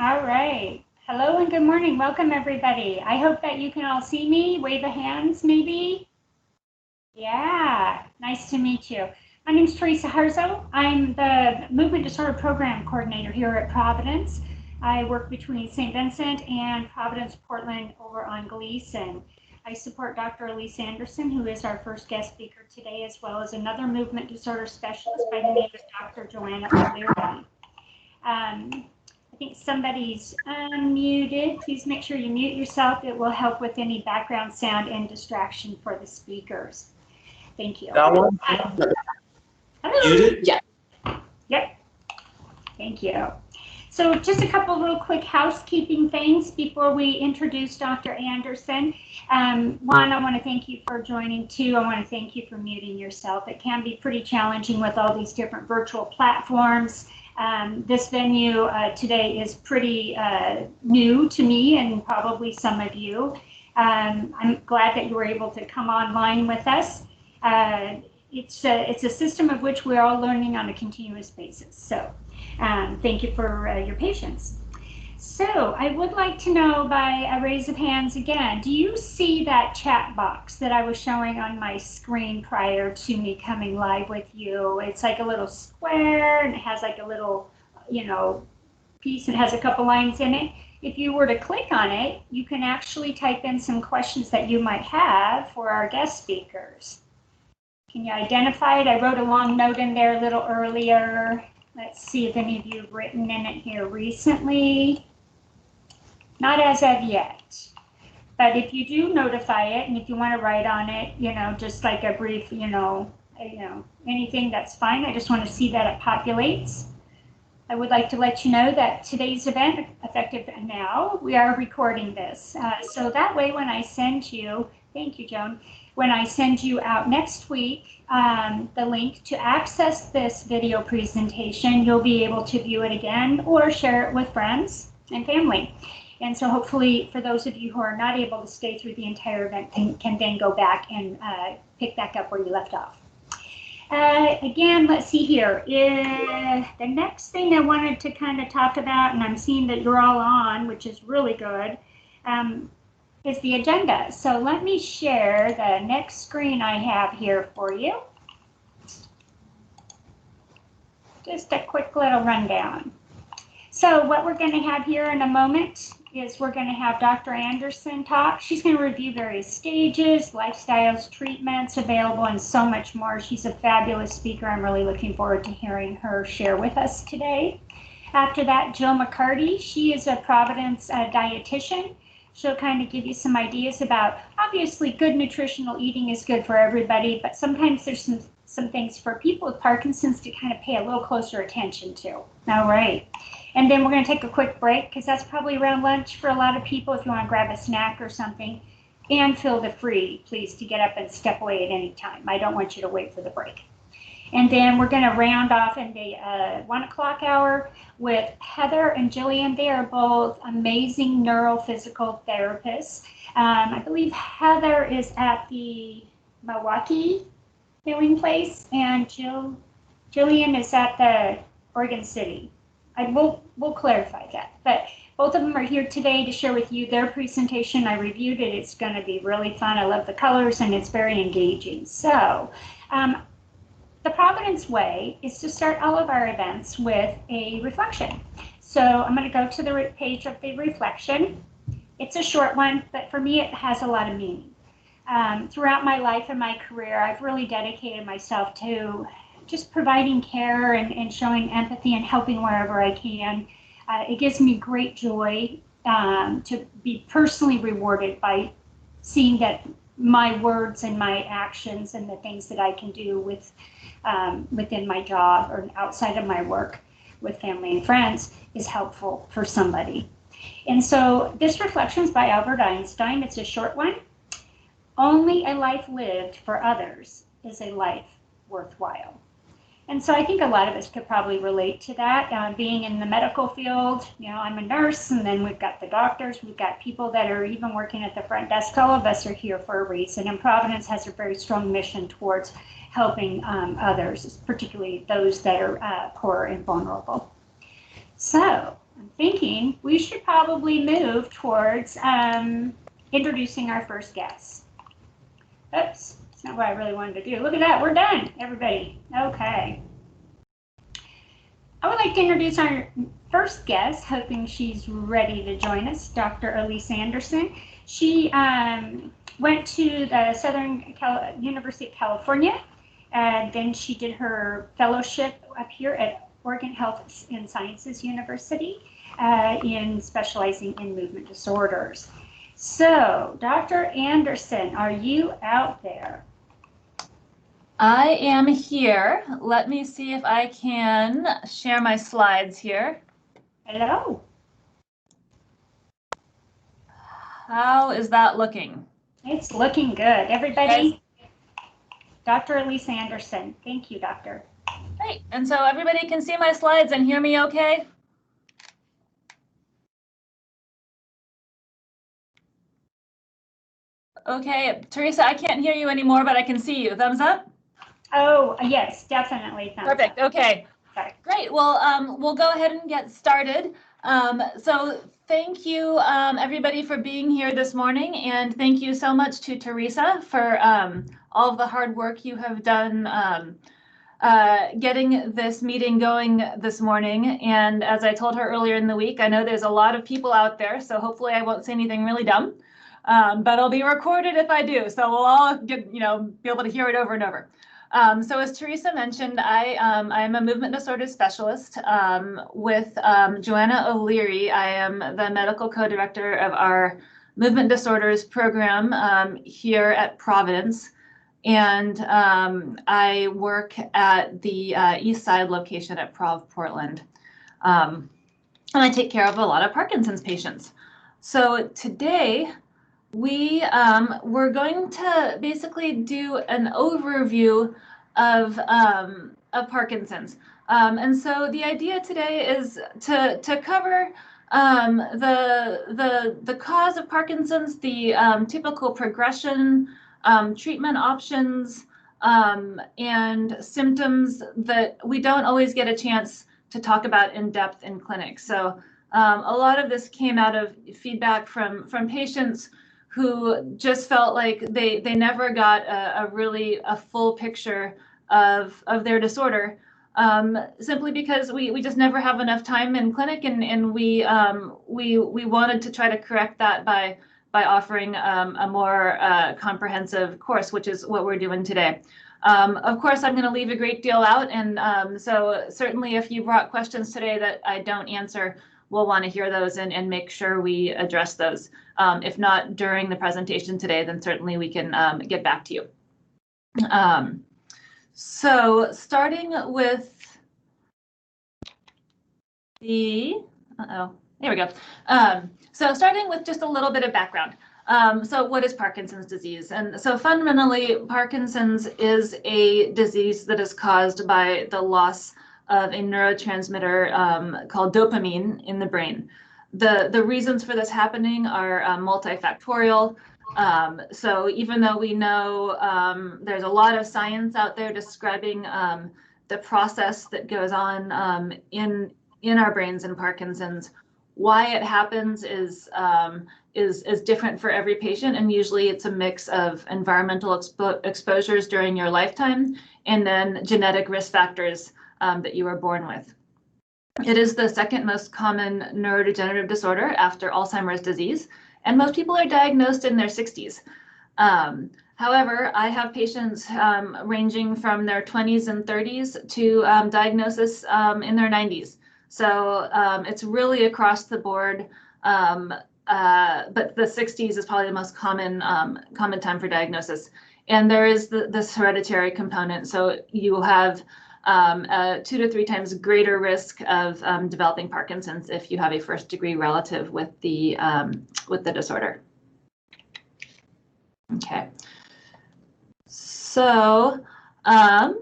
All right. Hello and good morning. Welcome, everybody. I hope that you can all see me. Wave the hands, maybe. Yeah, nice to meet you. My name is Theresa Harczo. I'm the Movement Disorder Program Coordinator here at Providence. I work between St. Vincent and Providence, Portland over on Gleason. I support Dr. Elise Anderson, who is our first guest speaker today, as well as another movement disorder specialist by the name of Dr. Joanna O'Leary. I think somebody's unmuted. Please make sure you mute yourself. It will help with any background sound and distraction for the speakers. Thank you. That one? Muted? Yeah. Yep. Thank you. So just a couple little quick housekeeping things before we introduce Dr. Anderson. One, I want to thank you for joining. Two, I want to thank you for muting yourself. It can be pretty challenging with all these different virtual platforms. This venue today is pretty new to me and probably some of you. I'm glad that you were able to come online with us. It's a system of which we're all learning on a continuous basis. So thank you for your patience. So I would like to know by a raise of hands again, do you see that chat box that I was showing on my screen prior to me coming live with you? It's like a little square and it has like a little, piece and has a couple lines in it. If you were to click on it, you can actually type in some questions that you might have for our guest speakers. Can you identify it? I wrote a long note in there a little earlier. Let's see if any of you have written in it here recently. Not as of yet, but if you do notify it and if you want to write on it, just like a brief, anything, that's fine. I just want to see that it populates. I would like to let you know that today's event, effective now, we are recording this. So that way when I send you, thank you, Joan, when I send you out next week, the link to access this video presentation, you'll be able to view it again or share it with friends and family. And so hopefully for those of you who are not able to stay through the entire event can then go back and pick back up where you left off. Again, let's see here. The next thing I wanted to kind of talk about, and I'm seeing that you're all on, which is really good, is the agenda. So let me share the next screen I have here for you. Just a quick little rundown. So what we're going to have here in a moment is we're going to have Dr. Anderson talk. She's going to review various stages, lifestyles, treatments available, and so much more. She's a fabulous speaker. I'm really looking forward to hearing her share with us today. After that, Jill McCarty. She is a Providence dietitian. She'll kind of give you some ideas about, obviously, good nutritional eating is good for everybody, but sometimes there's some things for people with Parkinson's to kind of pay a little closer attention to. All right. And then we're going to take a quick break because that's probably around lunch for a lot of people if you want to grab a snack or something. And feel free, please, to get up and step away at any time. I don't want you to wait for the break. And then we're going to round off in the 1 o'clock hour with Heather and Jillian. They are both amazing neurophysical therapists. I believe Heather is at the Milwaukie healing place, and Jillian is at the Oregon City. We'll clarify that. But both of them are here today to share with you their presentation. I reviewed it. It's going to be really fun. I love the colors, and it's very engaging. So the Providence way is to start all of our events with a reflection. So I'm going to go to the page of the reflection. It's a short one, but for me, it has a lot of meaning. Throughout my life and my career, I've really dedicated myself to just providing care and showing empathy and helping wherever I can. It gives me great joy to be personally rewarded by seeing that my words and my actions and the things that I can do within my job or outside of my work with family and friends is helpful for somebody. And so this reflection is by Albert Einstein. It's a short one. Only a life lived for others is a life worthwhile. And so I think a lot of us could probably relate to that. Being in the medical field, I'm a nurse, and then we've got the doctors, we've got people that are even working at the front desk. All of us are here for a reason, and Providence has a very strong mission towards helping others, particularly those that are poor and vulnerable. So I'm thinking we should probably move towards introducing our first guest. Oops, that's not what I really wanted to do. Look at that, we're done, everybody. Okay. I would like to introduce our first guest, hoping she's ready to join us, Dr. Elise Anderson. She went to the University of California, and then she did her fellowship up here at Oregon Health and Sciences University in specializing in movement disorders. So, Dr. Anderson, are you out there? I am here. Let me see if I can share my slides here. Hello. How is that looking? It's looking good. Everybody, Dr. Elise Anderson. Thank you, Doctor. Great. And so everybody can see my slides and hear me okay? Okay, Theresa, I can't hear you anymore, but I can see you. Thumbs up? Oh, yes, definitely. Perfect. Okay. Sorry. Great. Well, we'll go ahead and get started. So thank you, everybody, for being here this morning. And thank you so much to Theresa for all of the hard work you have done getting this meeting going this morning. And as I told her earlier in the week, I know there's a lot of people out there, so hopefully I won't say anything really dumb. But it'll be recorded if I do, so we'll all get, be able to hear it over and over. So as Theresa mentioned, I'm a movement disorder specialist with Joanna O'Leary. I am the medical co-director of our movement disorders program here at Providence. And I work at the East Side location at Prov Portland. And I take care of a lot of Parkinson's patients. So today, we're going to basically do an overview of Parkinson's. And so the idea today is to cover the cause of Parkinson's, the typical progression, treatment options, and symptoms that we don't always get a chance to talk about in depth in clinic. So a lot of this came out of feedback from patients who just felt like they never got a full picture of their disorder, simply because we just never have enough time in clinic, and we wanted to try to correct that by offering a more comprehensive course, which is what we're doing today. Of course, I'm going to leave a great deal out, and so certainly if you brought questions today that I don't answer, we'll want to hear those and make sure we address those. If not during the presentation today, then certainly we can get back to you. So starting with the, there we go. So starting with just a little bit of background. So what is Parkinson's disease? And so fundamentally, Parkinson's is a disease that is caused by the loss of a neurotransmitter called dopamine in the brain. The reasons for this happening are multifactorial. So even though we know there's a lot of science out there describing the process that goes on in our brains in Parkinson's, why it happens is different for every patient, and usually it's a mix of environmental exposures during your lifetime and then genetic risk factors that you were born with. It is the second most common neurodegenerative disorder after Alzheimer's disease, and most people are diagnosed in their 60s. However, I have patients ranging from their 20s and 30s to diagnosis in their 90s. So it's really across the board, but the 60s is probably the most common time for diagnosis. And there is this hereditary component, so you will have a 2 to 3 times greater risk of developing Parkinson's if you have a first-degree relative with the disorder. Okay, so I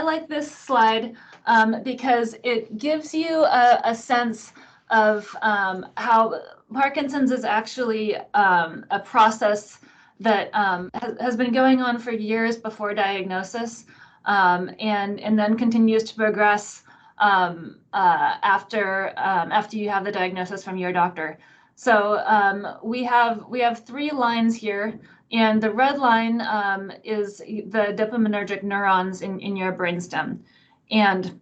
like this slide because it gives you a sense of how Parkinson's is actually a process that has been going on for years before diagnosis, and then continues to progress after you have the diagnosis from your doctor. So we have 3 lines here, and the red line is the dopaminergic neurons in your brainstem. And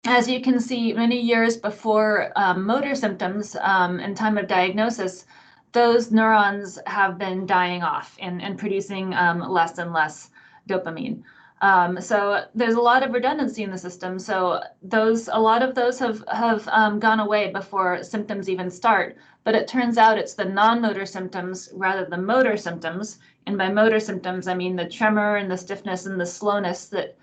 as you can see, many years before motor symptoms and time of diagnosis, those neurons have been dying off and producing less and less dopamine. So there's a lot of redundancy in the system. So a lot of those have gone away before symptoms even start. But it turns out it's the non-motor symptoms rather than motor symptoms. And by motor symptoms, I mean the tremor and the stiffness and the slowness that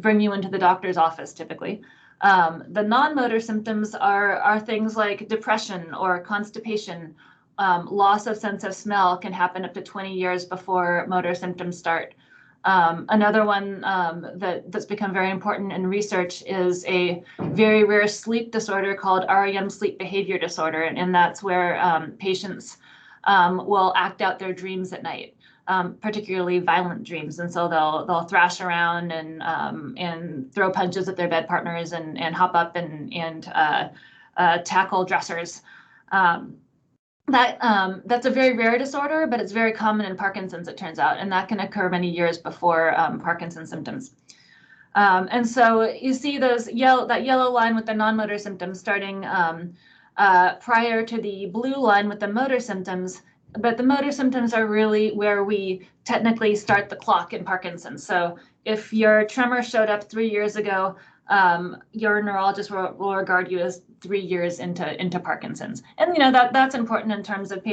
bring you into the doctor's office typically. The non-motor symptoms are things like depression or constipation. Loss of sense of smell can happen up to 20 years before motor symptoms start. Another one that's become very important in research is a very rare sleep disorder called REM sleep behavior disorder, and that's where patients will act out their dreams at night. Particularly violent dreams, and so they'll thrash around and throw punches at their bed partners and hop up and tackle dressers. That's a very rare disorder, but it's very common in Parkinson's, it turns out, and that can occur many years before Parkinson's symptoms. And so you see that yellow line with the non-motor symptoms starting prior to the blue line with the motor symptoms. But the motor symptoms are really where we technically start the clock in Parkinson's. So if your tremor showed up 3 years ago, your neurologist will regard you as 3 years into Parkinson's. And that's important in terms of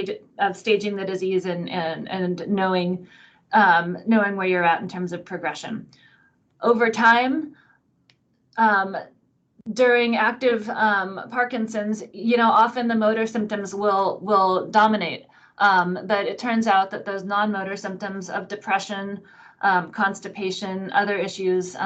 staging the disease and knowing where you're at in terms of progression. Over time, during active Parkinson's, often the motor symptoms will dominate. But it turns out that those non-motor symptoms of depression, constipation, other issues,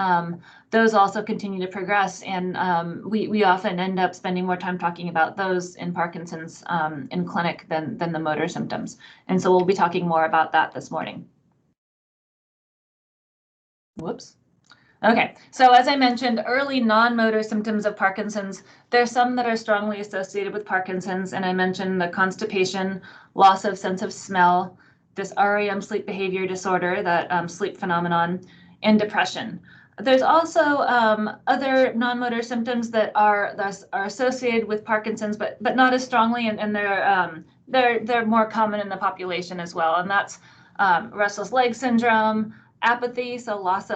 those also continue to progress. And we often end up spending more time talking about those in Parkinson's in clinic than the motor symptoms. And so we'll be talking more about that this morning. Whoops. Okay, so as I mentioned, early non-motor symptoms of Parkinson's, there's some that are strongly associated with Parkinson's, and I mentioned the constipation, loss of sense of smell, this REM sleep behavior disorder, that sleep phenomenon, and depression. There's also other non-motor symptoms that are associated with Parkinson's, but not as strongly, and they're more common in the population as well, and that's restless leg syndrome, apathy, so loss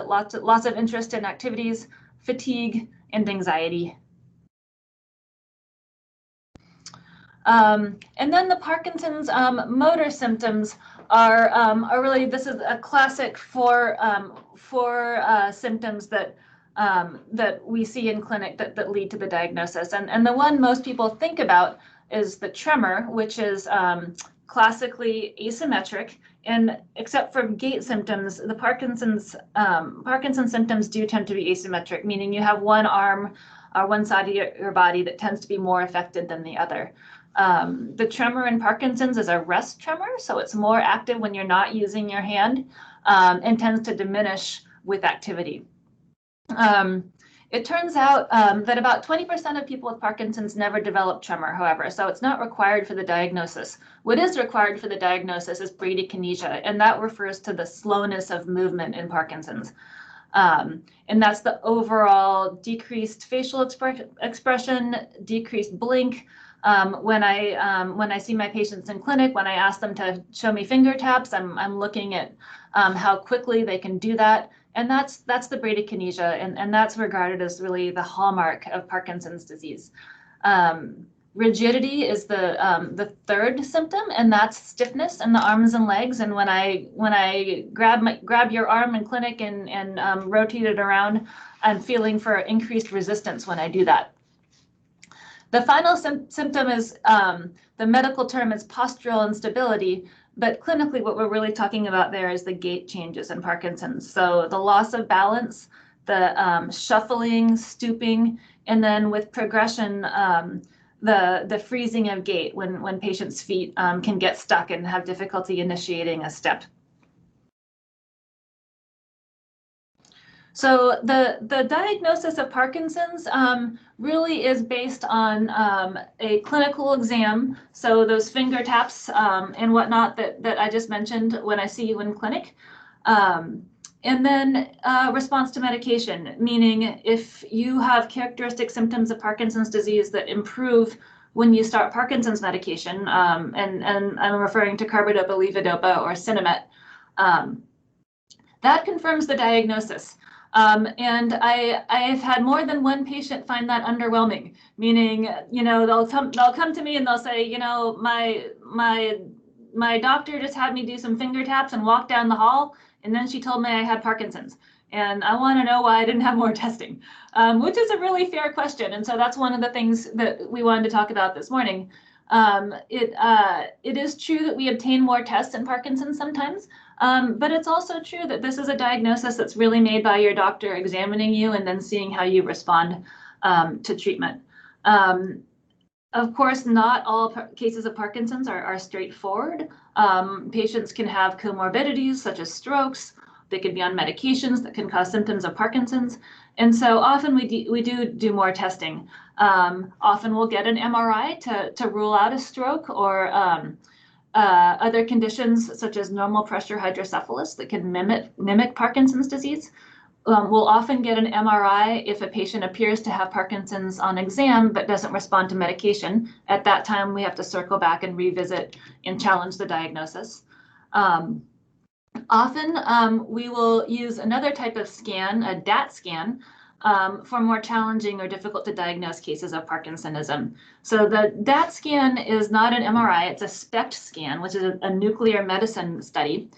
of interest in activities, fatigue, and anxiety. And then the Parkinson's motor symptoms are really, this is a classic for symptoms that we see in clinic that lead to the diagnosis. And the one most people think about is the tremor, which is classically asymmetric. And except for gait symptoms, the Parkinson's symptoms do tend to be asymmetric, meaning you have one arm or one side of your body that tends to be more affected than the other. The tremor in Parkinson's is a rest tremor, so it's more active when you're not using your hand and tends to diminish with activity. It turns out that about 20% of people with Parkinson's never develop tremor, however, so it's not required for the diagnosis. What is required for the diagnosis is bradykinesia, and that refers to the slowness of movement in Parkinson's. And that's the overall decreased facial expression, decreased blink. When I see my patients in clinic, when I ask them to show me finger taps, I'm looking at how quickly they can do that. And that's the bradykinesia, and that's regarded as really the hallmark of Parkinson's disease. Rigidity is the third symptom, and that's stiffness in the arms and legs. And when I grab your arm in clinic and rotate it around, I'm feeling for increased resistance when I do that. The final symptom is, the medical term is postural instability, but clinically what we're really talking about there is the gait changes in Parkinson's. So the loss of balance, the shuffling, stooping, and then with progression, the freezing of gait when patients' feet can get stuck and have difficulty initiating a step. So the diagnosis of Parkinson's really is based on a clinical exam. So those finger taps and whatnot that I just mentioned when I see you in clinic. And then response to medication, meaning if you have characteristic symptoms of Parkinson's disease that improve when you start Parkinson's medication, and I'm referring to carbidopa, levodopa, or Sinemet, that confirms the diagnosis. And I've had more than one patient find that underwhelming, meaning, you know, they'll come to me and they'll say, you know, my doctor just had me do some finger taps and walk down the hall, and then she told me I had Parkinson's. And I want to know why I didn't have more testing, which is a really fair question. And so that's one of the things that we wanted to talk about this morning. It is true that we obtain more tests in Parkinson's sometimes, but it's also true that this is a diagnosis that's really made by your doctor examining you and then seeing how you respond to treatment. Of course, not all cases of Parkinson's are straightforward. Patients can have comorbidities such as strokes. They could be on medications that can cause symptoms of Parkinson's. And so often we do more testing. Often we'll get an MRI to rule out a stroke or other conditions such as normal pressure hydrocephalus that can mimic Parkinson's disease. We'll often get an MRI if a patient appears to have Parkinson's on exam but doesn't respond to medication. At that time, we have to circle back and revisit and challenge the diagnosis. Often we will use another type of scan, a DaTSCAN, for more challenging or difficult to diagnose cases of Parkinsonism. So the DaTSCAN is not an MRI, it's a SPECT scan, which is a nuclear medicine study.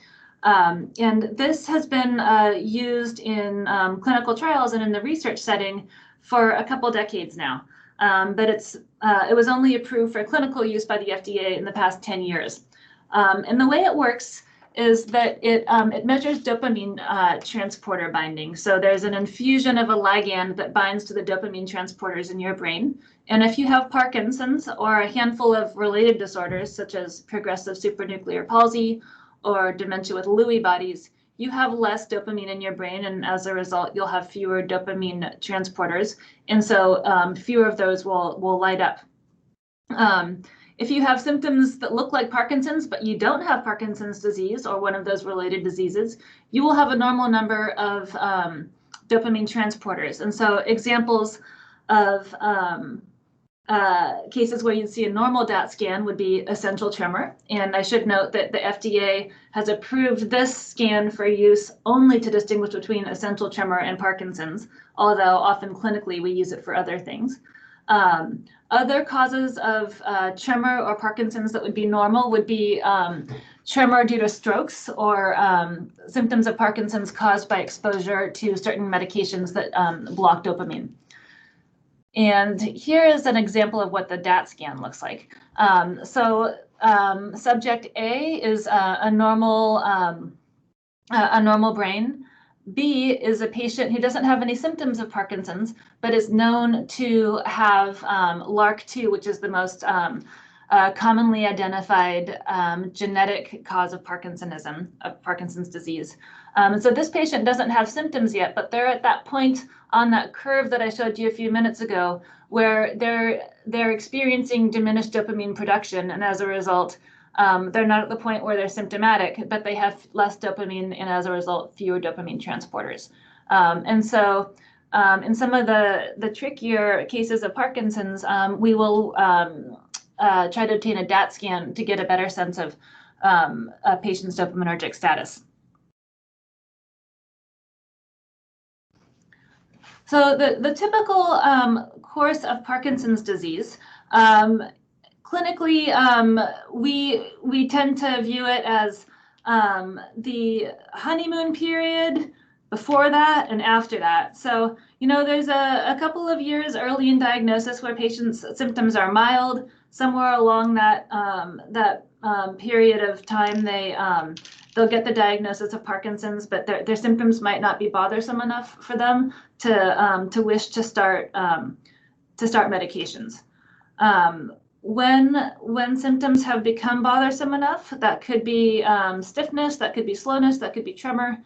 And this has been used in clinical trials and in the research setting for a couple decades now. But it was only approved for clinical use by the FDA in the past 10 years. And the way it works is that it measures dopamine transporter binding. So there's an infusion of a ligand that binds to the dopamine transporters in your brain. And if you have Parkinson's or a handful of related disorders, such as progressive supranuclear palsy or dementia with Lewy bodies, you have less dopamine in your brain, and as a result, you'll have fewer dopamine transporters. And so fewer of those will light up. If you have symptoms that look like Parkinson's, but you don't have Parkinson's disease or one of those related diseases, you will have a normal number of dopamine transporters. And so examples of cases where you'd see a normal DaTSCAN would be essential tremor. And I should note that the FDA has approved this scan for use only to distinguish between essential tremor and Parkinson's, although often clinically we use it for other things. Other causes of tremor or Parkinson's that would be normal would be tremor due to strokes or symptoms of Parkinson's caused by exposure to certain medications that block dopamine. And here is an example of what the DaTSCAN looks like. Subject A is a normal brain. B is a patient who doesn't have any symptoms of Parkinson's, but is known to have LRRK2, which is the most commonly identified genetic cause of Parkinsonism, of Parkinson's disease. So this patient doesn't have symptoms yet, but they're at that point on that curve that I showed you a few minutes ago, where they're experiencing diminished dopamine production, and as a result, they're not at the point where they're symptomatic, but they have less dopamine and as a result, fewer dopamine transporters. And so in some of the trickier cases of Parkinson's, we will try to obtain a DaTSCAN to get a better sense of a patient's dopaminergic status. So the typical course of Parkinson's disease, clinically, we tend to view it as the honeymoon period, before that and after that. So, you know, there's a couple of years early in diagnosis where patients' symptoms are mild. Somewhere along that period of time, they'll get the diagnosis of Parkinson's, but their symptoms might not be bothersome enough for them to wish to start medications. When symptoms have become bothersome enough, that could be stiffness, that could be slowness, that could be tremor.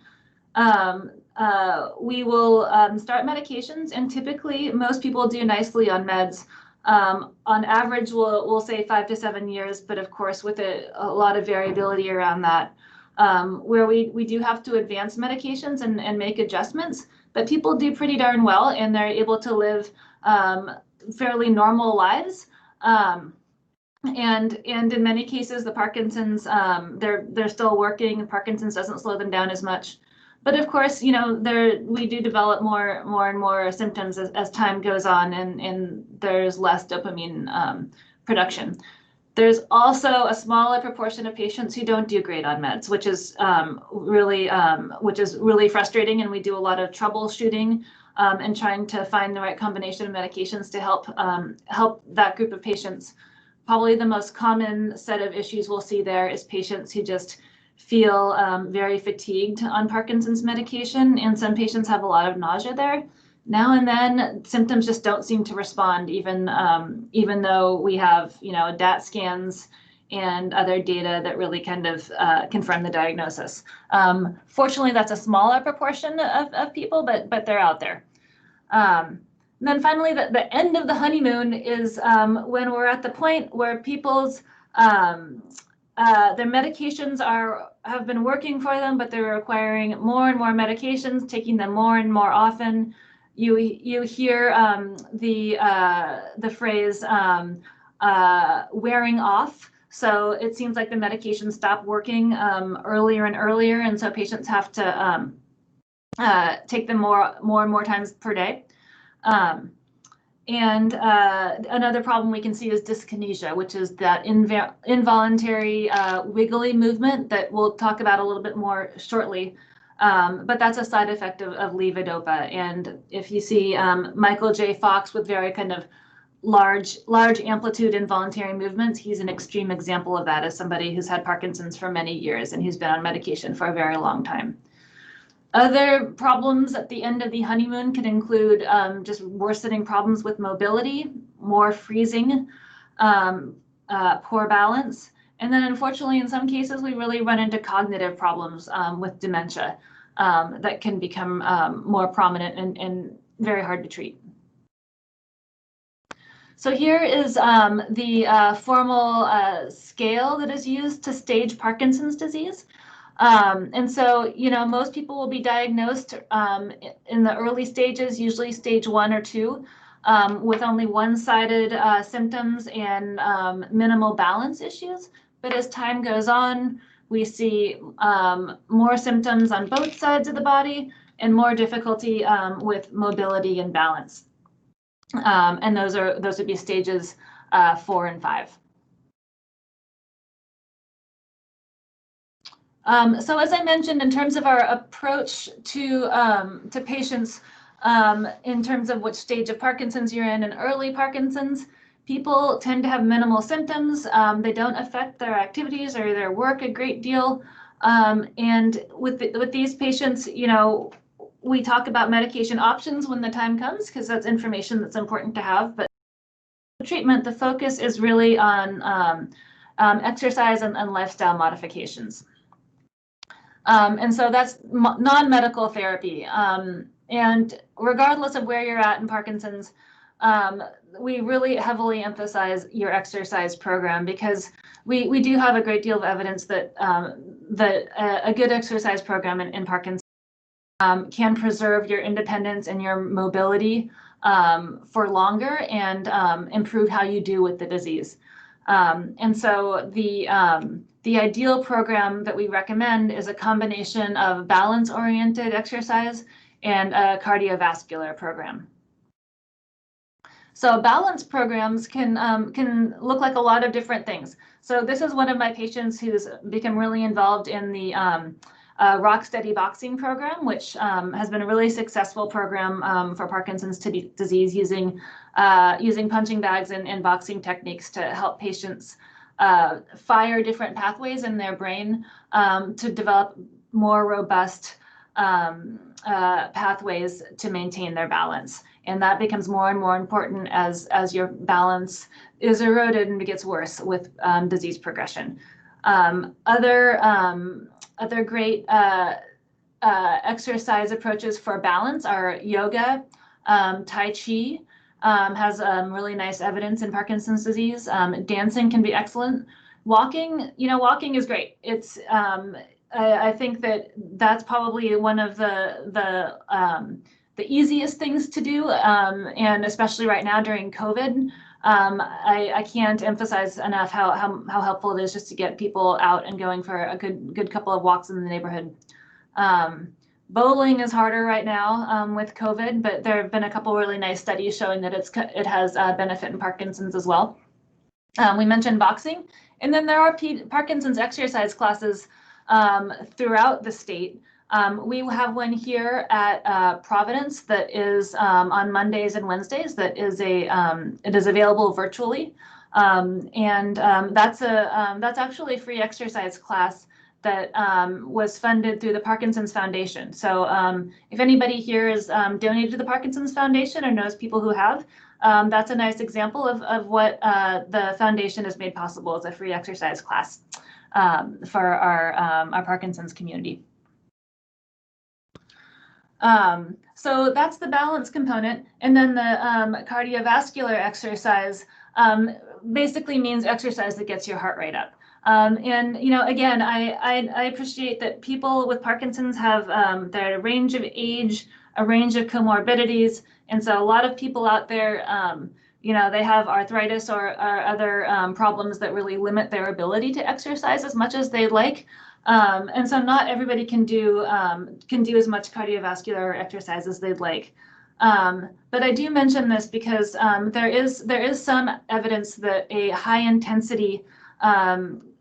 we will start medications, and typically most people do nicely on meds. On average, we'll say 5 to 7 years, but of course with a lot of variability around that, where we do have to advance medications and make adjustments, but people do pretty darn well, and they're able to live fairly normal lives. And in many cases, the Parkinson's, they're still working. Parkinson's doesn't slow them down as much. But of course, you know, we do develop more and more symptoms as time goes on, and there's less dopamine production. There's also a smaller proportion of patients who don't do great on meds, which is really frustrating, and we do a lot of troubleshooting and trying to find the right combination of medications to help that group of patients. Probably the most common set of issues we'll see there is patients who just feel very fatigued on Parkinson's medication, and some patients have a lot of nausea there. Now and then, symptoms just don't seem to respond, even though we have, you know, DaTSCANs and other data that really kind of confirm the diagnosis. Fortunately, that's a smaller proportion of people, but they're out there. And then finally, the end of the honeymoon is when we're at the point where people's their medications have been working for them, but they're requiring more and more medications, taking them more and more often. You hear the phrase wearing off. So it seems like the medications stop working earlier and earlier, and so patients have to take them more and more times per day. And another problem we can see is dyskinesia, which is that involuntary wiggly movement that we'll talk about a little bit more shortly. But that's a side effect of levodopa. And if you see Michael J. Fox with very kind of large amplitude involuntary movements, he's an extreme example of that as somebody who's had Parkinson's for many years and who's been on medication for a very long time. Other problems at the end of the honeymoon can include just worsening problems with mobility, more freezing, poor balance, and then unfortunately in some cases we really run into cognitive problems with dementia that can become more prominent and very hard to treat. So here is the formal scale that is used to stage Parkinson's disease. And so, you know, most people will be diagnosed in the early stages, usually stage 1 or 2, with only one-sided symptoms and minimal balance issues. But as time goes on, we see more symptoms on both sides of the body and more difficulty with mobility and balance. And those would be stages 4 and 5. So as I mentioned, in terms of our approach to patients, in terms of which stage of Parkinson's you're in, and early Parkinson's, people tend to have minimal symptoms. They don't affect their activities or their work a great deal. And with these patients, you know, we talk about medication options when the time comes, because that's information that's important to have. But treatment, the focus is really on exercise and lifestyle modifications. And so that's non-medical therapy. And regardless of where you're at in Parkinson's, we really heavily emphasize your exercise program, because we do have a great deal of evidence that a good exercise program in Parkinson's can preserve your independence and your mobility for longer and improve how you do with the disease. And so the ideal program that we recommend is a combination of balance-oriented exercise and a cardiovascular program. So balance programs can look like a lot of different things. So this is one of my patients who's become really involved in the Rock Steady Boxing program, which has been a really successful program for Parkinson's disease, using punching bags and boxing techniques to help patients fire different pathways in their brain to develop more robust pathways to maintain their balance. And that becomes more and more important as your balance is eroded and gets worse with disease progression. Other great exercise approaches for balance are yoga, Tai Chi has really nice evidence in Parkinson's disease. Dancing can be excellent. Walking, walking is great. It's I think that's probably one of the easiest things to do, and especially right now during COVID. I can't emphasize enough how helpful it is just to get people out and going for a good couple of walks in the neighborhood. Bowling is harder right now with COVID, but there have been a couple really nice studies showing that it has benefit in Parkinson's as well. We mentioned boxing, and then there are Parkinson's exercise classes throughout the state. We have one here at Providence that is on Mondays and Wednesdays. That is it is available virtually, and that's actually a free exercise class that was funded through the Parkinson's Foundation. So if anybody here is donated to the Parkinson's Foundation or knows people who have, that's a nice example of what the foundation has made possible as a free exercise class for our Parkinson's community. So that's the balance component. And then the cardiovascular exercise basically means exercise that gets your heart rate up. And, again, I appreciate that people with Parkinson's have their range of age, a range of comorbidities. And so a lot of people out there, they have arthritis or other problems that really limit their ability to exercise as much as they'd like. And so not everybody can do as much cardiovascular exercise as they'd like. But I do mention this because there is some evidence that a high intensity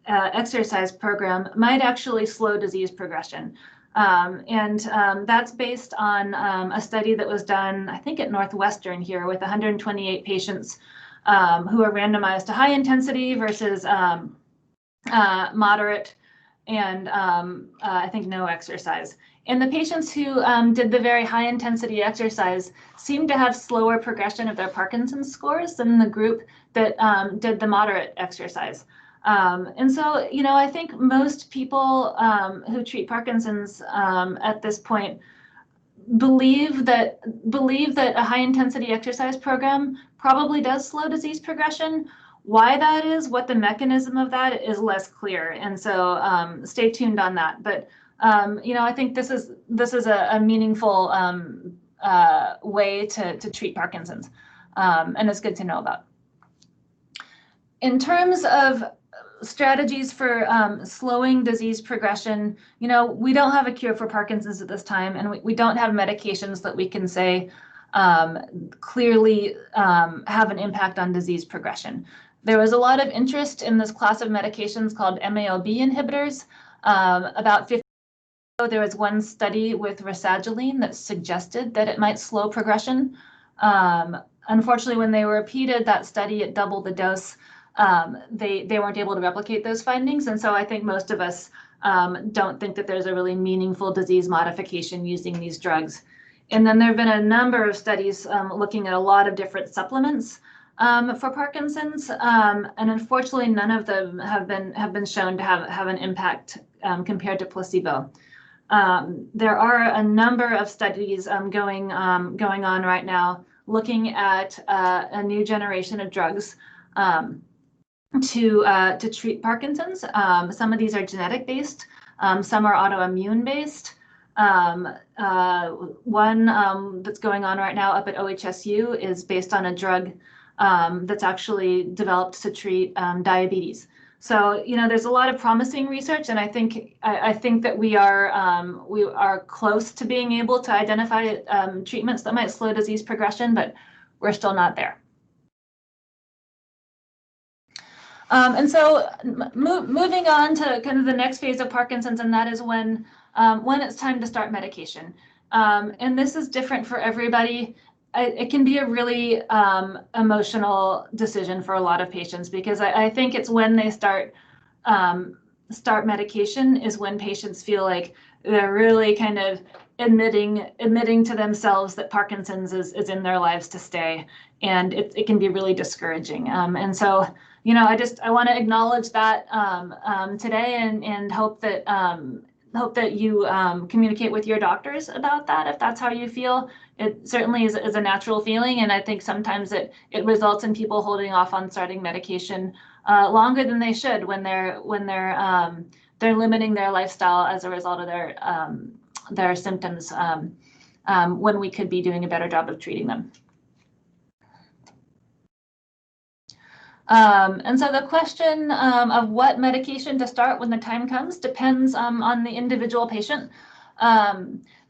exercise program might actually slow disease progression. And that's based on a study that was done, I think, at Northwestern here with 128 patients who are randomized to high intensity versus moderate and I think no exercise. And the patients who did the very high intensity exercise seemed to have slower progression of their Parkinson's scores than the group that did the moderate exercise. And so, I think most people who treat Parkinson's at this point believe that a high intensity exercise program probably does slow disease progression. Why that is, what the mechanism of that is less clear. And so stay tuned on that. But, I think this is a meaningful way to treat Parkinson's. And it's good to know about. In terms of strategies for slowing disease progression, we don't have a cure for Parkinson's at this time, and we don't have medications that we can say clearly have an impact on disease progression. There was a lot of interest in this class of medications called MAO-B inhibitors. About 50 years ago, there was one study with rasagiline that suggested that it might slow progression. Unfortunately, when they were repeated that study, it doubled the dose. They weren't able to replicate those findings. And so I think most of us don't think that there's a really meaningful disease modification using these drugs. And then there have been a number of studies looking at a lot of different supplements for Parkinson's. And unfortunately, none of them have been shown to have an impact compared to placebo. There are a number of studies going on right now looking at a new generation of drugs to treat Parkinson's. Some of these are genetic based, some are autoimmune based. One that's going on right now up at OHSU is based on a drug that's actually developed to treat diabetes. So there's a lot of promising research, and I think that we are close to being able to identify treatments that might slow disease progression, but we're still not there. And so moving on to kind of the next phase of Parkinson's, and that is when it's time to start medication. And this is different for everybody. It can be a really emotional decision for a lot of patients, because I think it's when they start medication is when patients feel like they're really kind of admitting to themselves that Parkinson's is in their lives to stay, and it can be really discouraging. And so, I want to acknowledge that today and hope that hope that you communicate with your doctors about that if that's how you feel. It certainly is a natural feeling, and I think sometimes it results in people holding off on starting medication longer than they should when they're limiting their lifestyle as a result of their symptoms when we could be doing a better job of treating them. And so the question of what medication to start when the time comes depends on the individual patient.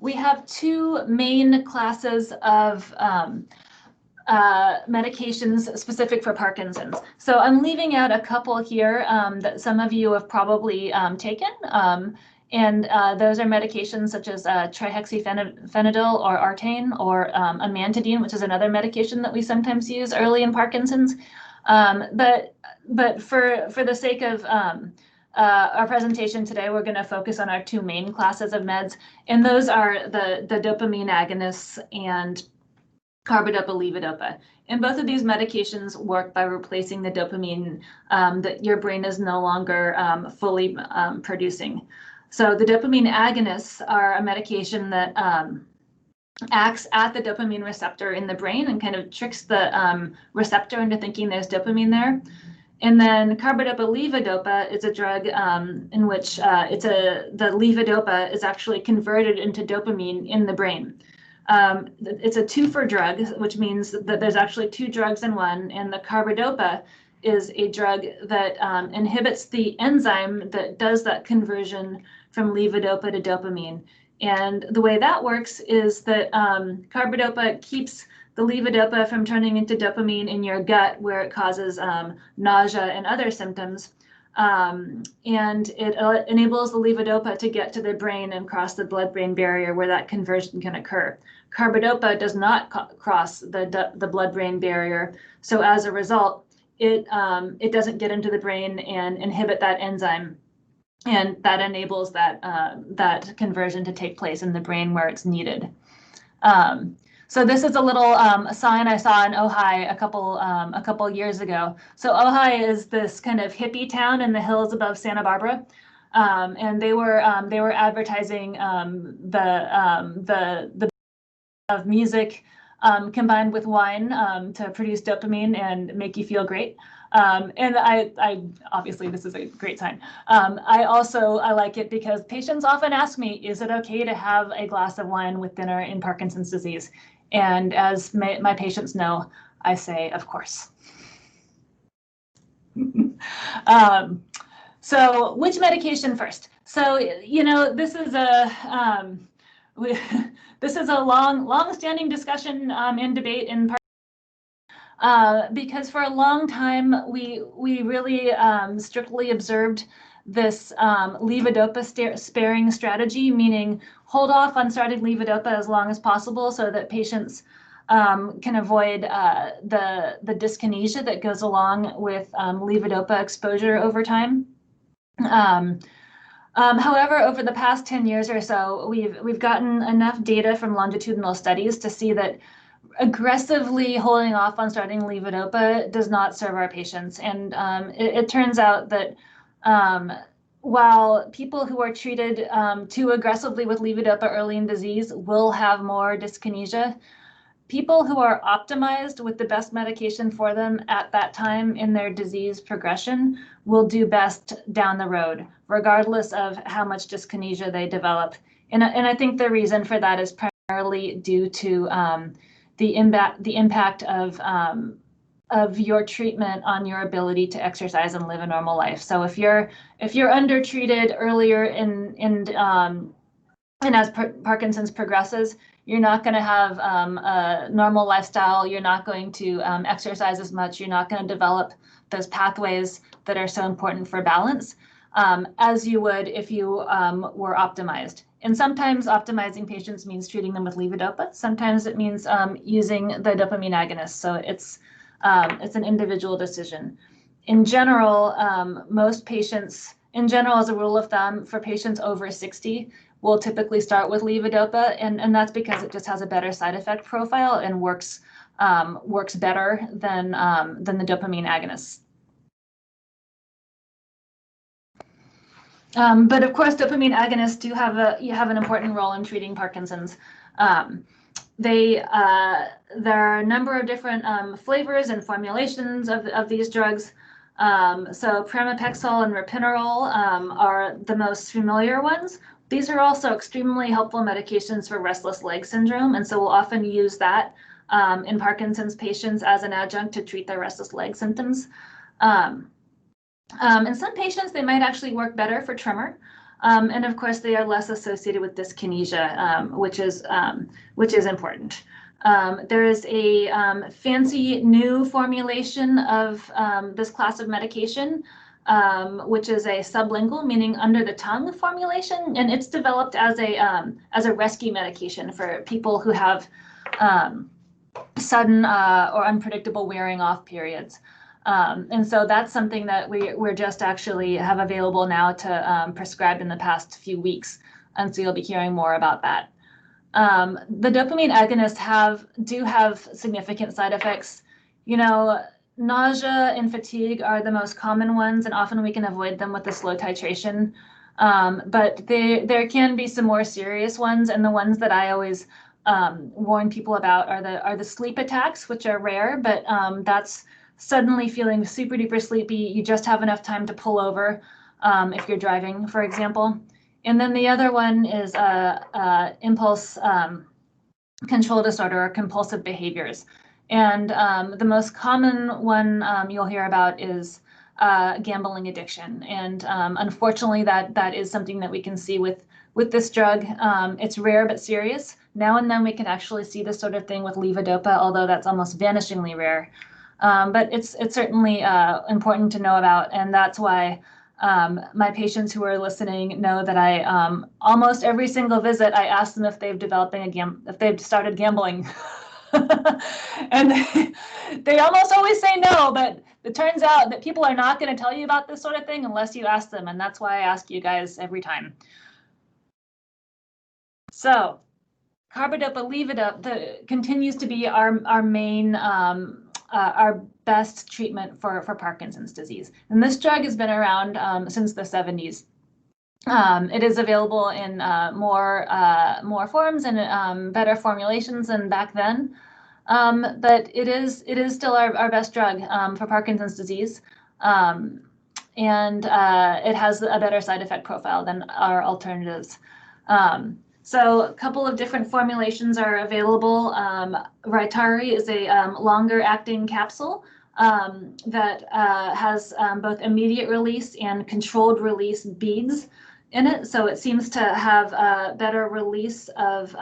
We have two main classes of medications specific for Parkinson's. So I'm leaving out a couple here that some of you have probably taken. And those are medications such as trihexyphenidyl or Artane, or amantadine, which is another medication that we sometimes use early in Parkinson's. But for the sake of our presentation today, we're going to focus on our two main classes of meds, and those are the dopamine agonists and carbidopa levodopa. And both of these medications work by replacing the dopamine that your brain is no longer fully producing. So the dopamine agonists are a medication that acts at the dopamine receptor in the brain and kind of tricks the receptor into thinking there's dopamine there. And then carbidopa levodopa is a drug in which the levodopa is actually converted into dopamine in the brain. It's a two-for drug, which means that there's actually two drugs in one, and the carbidopa is a drug that inhibits the enzyme that does that conversion from levodopa to dopamine. And the way that works is that carbidopa keeps the levodopa from turning into dopamine in your gut, where it causes nausea and other symptoms. And it enables the levodopa to get to the brain and cross the blood-brain barrier where that conversion can occur. Carbidopa does not cross the blood-brain barrier. So as a result, it doesn't get into the brain and inhibit that enzyme. And that enables that conversion to take place in the brain where it's needed. So this is a little sign I saw in Ojai a couple years ago. So Ojai is this kind of hippie town in the hills above Santa Barbara, and they were advertising the of music combined with wine to produce dopamine and make you feel great. And I obviously this is a great sign. I like it because patients often ask me, is it okay to have a glass of wine with dinner in Parkinson's disease? And as my patients know, I say, of course. So which medication first? So, you know, this is a long-standing discussion and debate in because for a long time we really strictly observed this levodopa sparing strategy, meaning hold off on starting levodopa as long as possible so that patients can avoid the dyskinesia that goes along with levodopa exposure over time. However, over the past 10 years or so, we've gotten enough data from longitudinal studies to see that aggressively holding off on starting levodopa does not serve our patients. And it turns out that while people who are treated too aggressively with levodopa early in disease will have more dyskinesia, people who are optimized with the best medication for them at that time in their disease progression will do best down the road, regardless of how much dyskinesia they develop. And I think the reason for that is primarily due to the impact of your treatment on your ability to exercise and live a normal life. So if you're undertreated earlier and as Parkinson's progresses, you're not going to have a normal lifestyle. You're not going to exercise as much. You're not going to develop those pathways that are so important for balance as you would if you were optimized. And sometimes optimizing patients means treating them with levodopa. Sometimes it means using the dopamine agonist. So it's an individual decision. In general, most patients, as a rule of thumb, for patients over 60, will typically start with levodopa, and that's because it just has a better side effect profile and works better than the dopamine agonists. But of course, dopamine agonists do have an important role in treating Parkinson's. There are a number of different flavors and formulations of these drugs. So pramipexole and ropinirole are the most familiar ones. These are also extremely helpful medications for restless leg syndrome, and so we'll often use that in Parkinson's patients as an adjunct to treat their restless leg symptoms. In some patients, they might actually work better for tremor. And of course, they are less associated with dyskinesia, which is important. There is a fancy new formulation of this class of medication, which is a sublingual, meaning under the tongue formulation, and it's developed as a rescue medication for people who have sudden or unpredictable wearing off periods. And so that's something that we're just actually have available now to prescribe in the past few weeks. And so you'll be hearing more about that. The dopamine agonists do have significant side effects. You know, nausea and fatigue are the most common ones, and often we can avoid them with the slow titration. But there can be some more serious ones, and the ones that I always warn people about are the sleep attacks, which are rare, but that's suddenly feeling super duper sleepy. You just have enough time to pull over if you're driving, for example. And then the other one is impulse control disorder or compulsive behaviors. And the most common one you'll hear about is gambling addiction. And unfortunately, that is something that we can see with this drug. It's rare but serious. Now and then we can actually see this sort of thing with levodopa, although that's almost vanishingly rare. But it's certainly important to know about, and that's why my patients who are listening know that I almost every single visit I ask them if they've started gambling, and they almost always say no. But it turns out that people are not going to tell you about this sort of thing unless you ask them, and that's why I ask you guys every time. So, carbidopa, levodopa continues to be our main. Our best treatment for Parkinson's disease. And this drug has been around since the 70s. It is available in more forms and better formulations than back then. But it is still our best drug for Parkinson's disease. And it has a better side effect profile than our alternatives. So a couple of different formulations are available. Rytari is a longer acting capsule that has both immediate release and controlled release beads in it. So it seems to have a better release of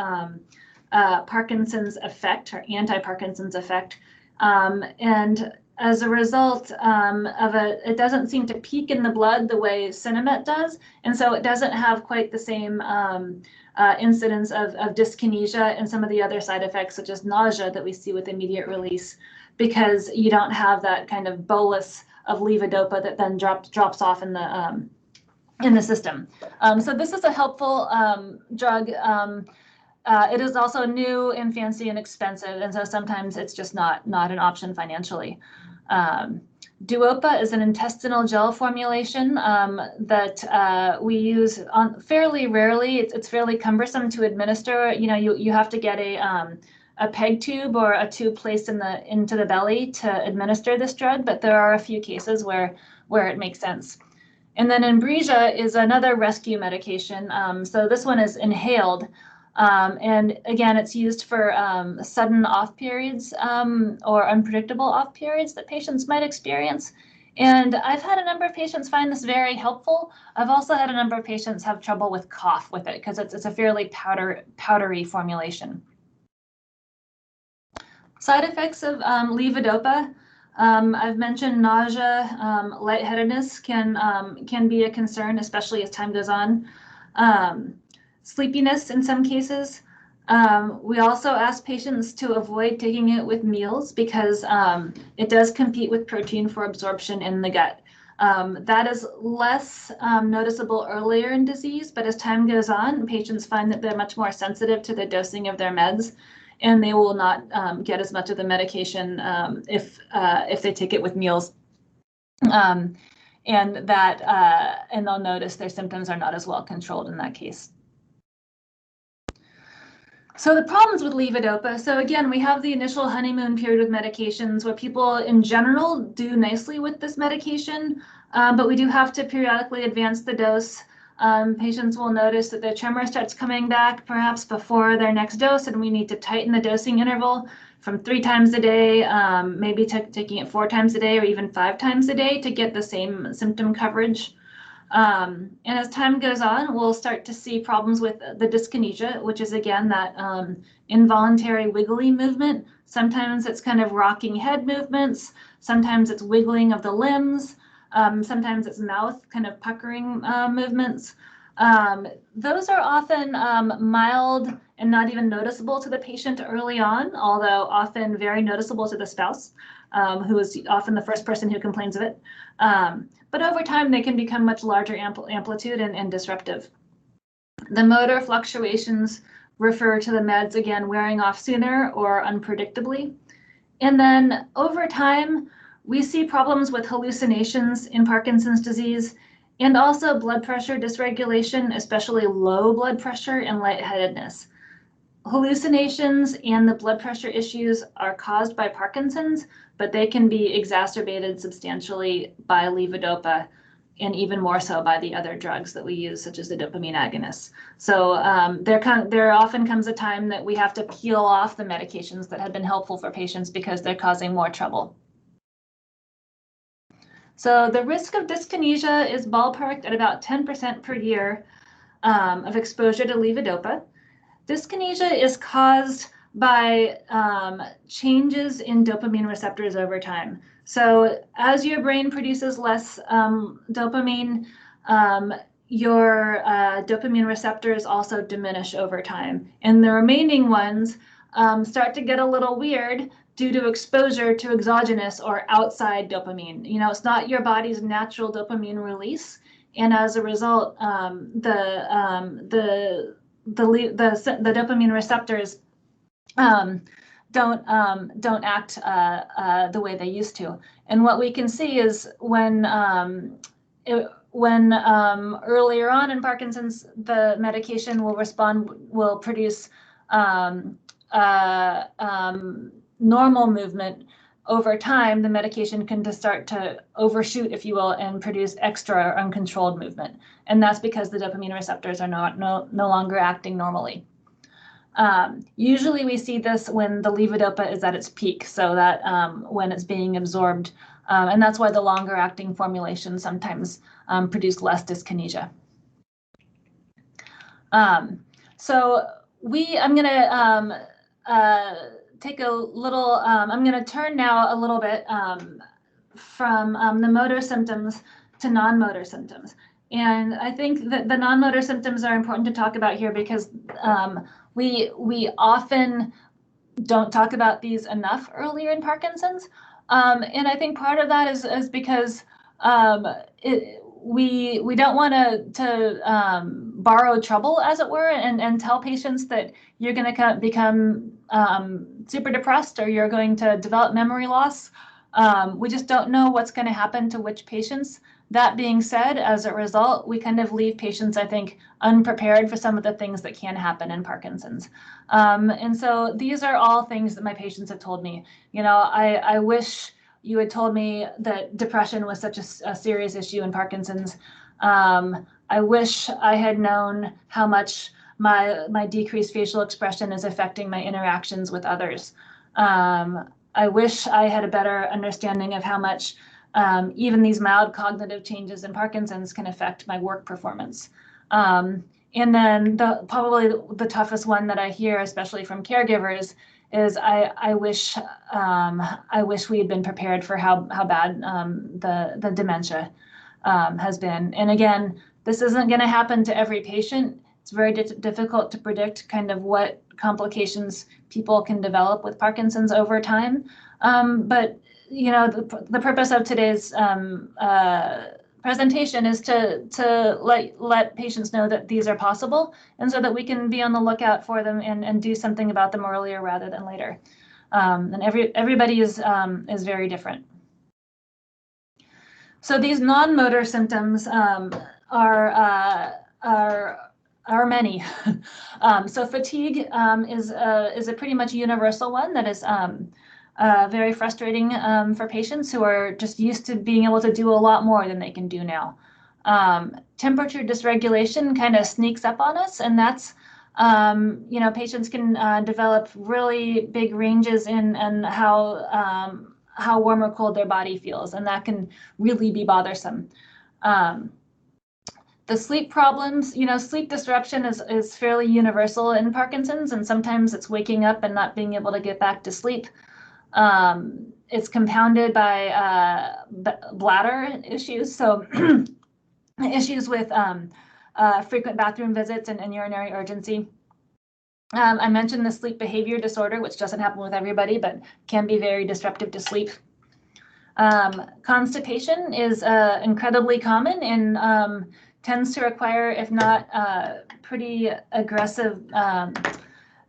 Parkinson's effect or anti-Parkinson's effect. And as a result it doesn't seem to peak in the blood the way Sinemet does. And so it doesn't have quite the same incidence of dyskinesia and some of the other side effects, such as nausea, that we see with immediate release, because you don't have that kind of bolus of levodopa that then drops off in the system. So this is a helpful drug. It is also new and fancy and expensive, and so sometimes it's just not an option financially. Duopa is an intestinal gel formulation that we use fairly rarely. It's fairly cumbersome to administer. You know, you have to get a peg tube or a tube placed into the belly to administer this drug, but there are a few cases where it makes sense. And then Inbrija is another rescue medication. So this one is inhaled. And again, it's used for sudden off periods or unpredictable off periods that patients might experience. And I've had a number of patients find this very helpful. I've also had a number of patients have trouble with cough with it because it's a fairly powdery formulation. Side effects of levodopa. I've mentioned nausea, lightheadedness can be a concern, especially as time goes on. Sleepiness in some cases. We also ask patients to avoid taking it with meals because it does compete with protein for absorption in the gut. That is less noticeable earlier in disease, but as time goes on, patients find that they're much more sensitive to the dosing of their meds, and they will not get as much of the medication if they take it with meals. and they'll notice their symptoms are not as well controlled in that case. So the problems with levodopa, so again, we have the initial honeymoon period with medications where people in general do nicely with this medication, but we do have to periodically advance the dose. Patients will notice that their tremor starts coming back perhaps before their next dose, and we need to tighten the dosing interval from 3 times a day, maybe taking it 4 times a day or even 5 times a day to get the same symptom coverage. And as time goes on, we'll start to see problems with the dyskinesia, which is again that involuntary wiggly movement. Sometimes it's kind of rocking head movements. Sometimes it's wiggling of the limbs. Sometimes it's mouth kind of puckering movements. Those are often mild and not even noticeable to the patient early on, although often very noticeable to the spouse, who is often the first person who complains of it. But over time, they can become much larger amplitude and disruptive. The motor fluctuations refer to the meds, again, wearing off sooner or unpredictably. And then over time, we see problems with hallucinations in Parkinson's disease and also blood pressure dysregulation, especially low blood pressure and lightheadedness. Hallucinations and the blood pressure issues are caused by Parkinson's, but they can be exacerbated substantially by levodopa and even more so by the other drugs that we use, such as the dopamine agonists. So there often comes a time that we have to peel off the medications that have been helpful for patients because they're causing more trouble. So the risk of dyskinesia is ballparked at about 10% per year of exposure to levodopa. Dyskinesia is caused by changes in dopamine receptors over time. So as your brain produces less dopamine, your dopamine receptors also diminish over time. And the remaining ones start to get a little weird due to exposure to exogenous or outside dopamine. You know, it's not your body's natural dopamine release. And as a result, the dopamine receptors don't act the way they used to. And what we can see is when earlier on in Parkinson's, the medication will produce normal movement. Over time, the medication can just start to overshoot, if you will, and produce extra or uncontrolled movement. And that's because the dopamine receptors are no longer acting normally. Usually we see this when the levodopa is at its peak, so that when it's being absorbed, and that's why the longer acting formulations sometimes produce less dyskinesia. I'm gonna take a little, I'm going to turn now a little bit from the motor symptoms to non-motor symptoms. And I think that the non-motor symptoms are important to talk about here because we often don't talk about these enough earlier in Parkinson's. And I think part of that is because we don't want to borrow trouble, as it were, and tell patients that you're going to become super depressed or you're going to develop memory loss. We just don't know what's going to happen to which patients. That being said, as a result, we kind of leave patients, I think, unprepared for some of the things that can happen in Parkinson's. And so these are all things that my patients have told me. You know, I wish you had told me that depression was such a serious issue in Parkinson's. I wish I had known how much my decreased facial expression is affecting my interactions with others. I wish I had a better understanding of how much even these mild cognitive changes in Parkinson's can affect my work performance. And then probably the toughest one that I hear, especially from caregivers, is I wish we had been prepared for how bad the dementia has been. And again, this isn't going to happen to every patient. It's very difficult to predict kind of what complications people can develop with Parkinson's over time. But you know, the purpose of today's presentation is to let patients know that these are possible, and so that we can be on the lookout for them and do something about them earlier rather than later. And everybody is very different. So these non-motor symptoms are many. So fatigue is a pretty much universal one that is very frustrating for patients who are just used to being able to do a lot more than they can do now. Temperature dysregulation kind of sneaks up on us, and that's, patients can develop really big ranges in how warm or cold their body feels, and that can really be bothersome. The sleep problems, sleep disruption is fairly universal in Parkinson's, and sometimes it's waking up and not being able to get back to sleep. It's compounded by bladder issues, so issues with frequent bathroom visits and urinary urgency. I mentioned the sleep behavior disorder, which doesn't happen with everybody, but can be very disruptive to sleep. Constipation is incredibly common and tends to require, if not pretty aggressive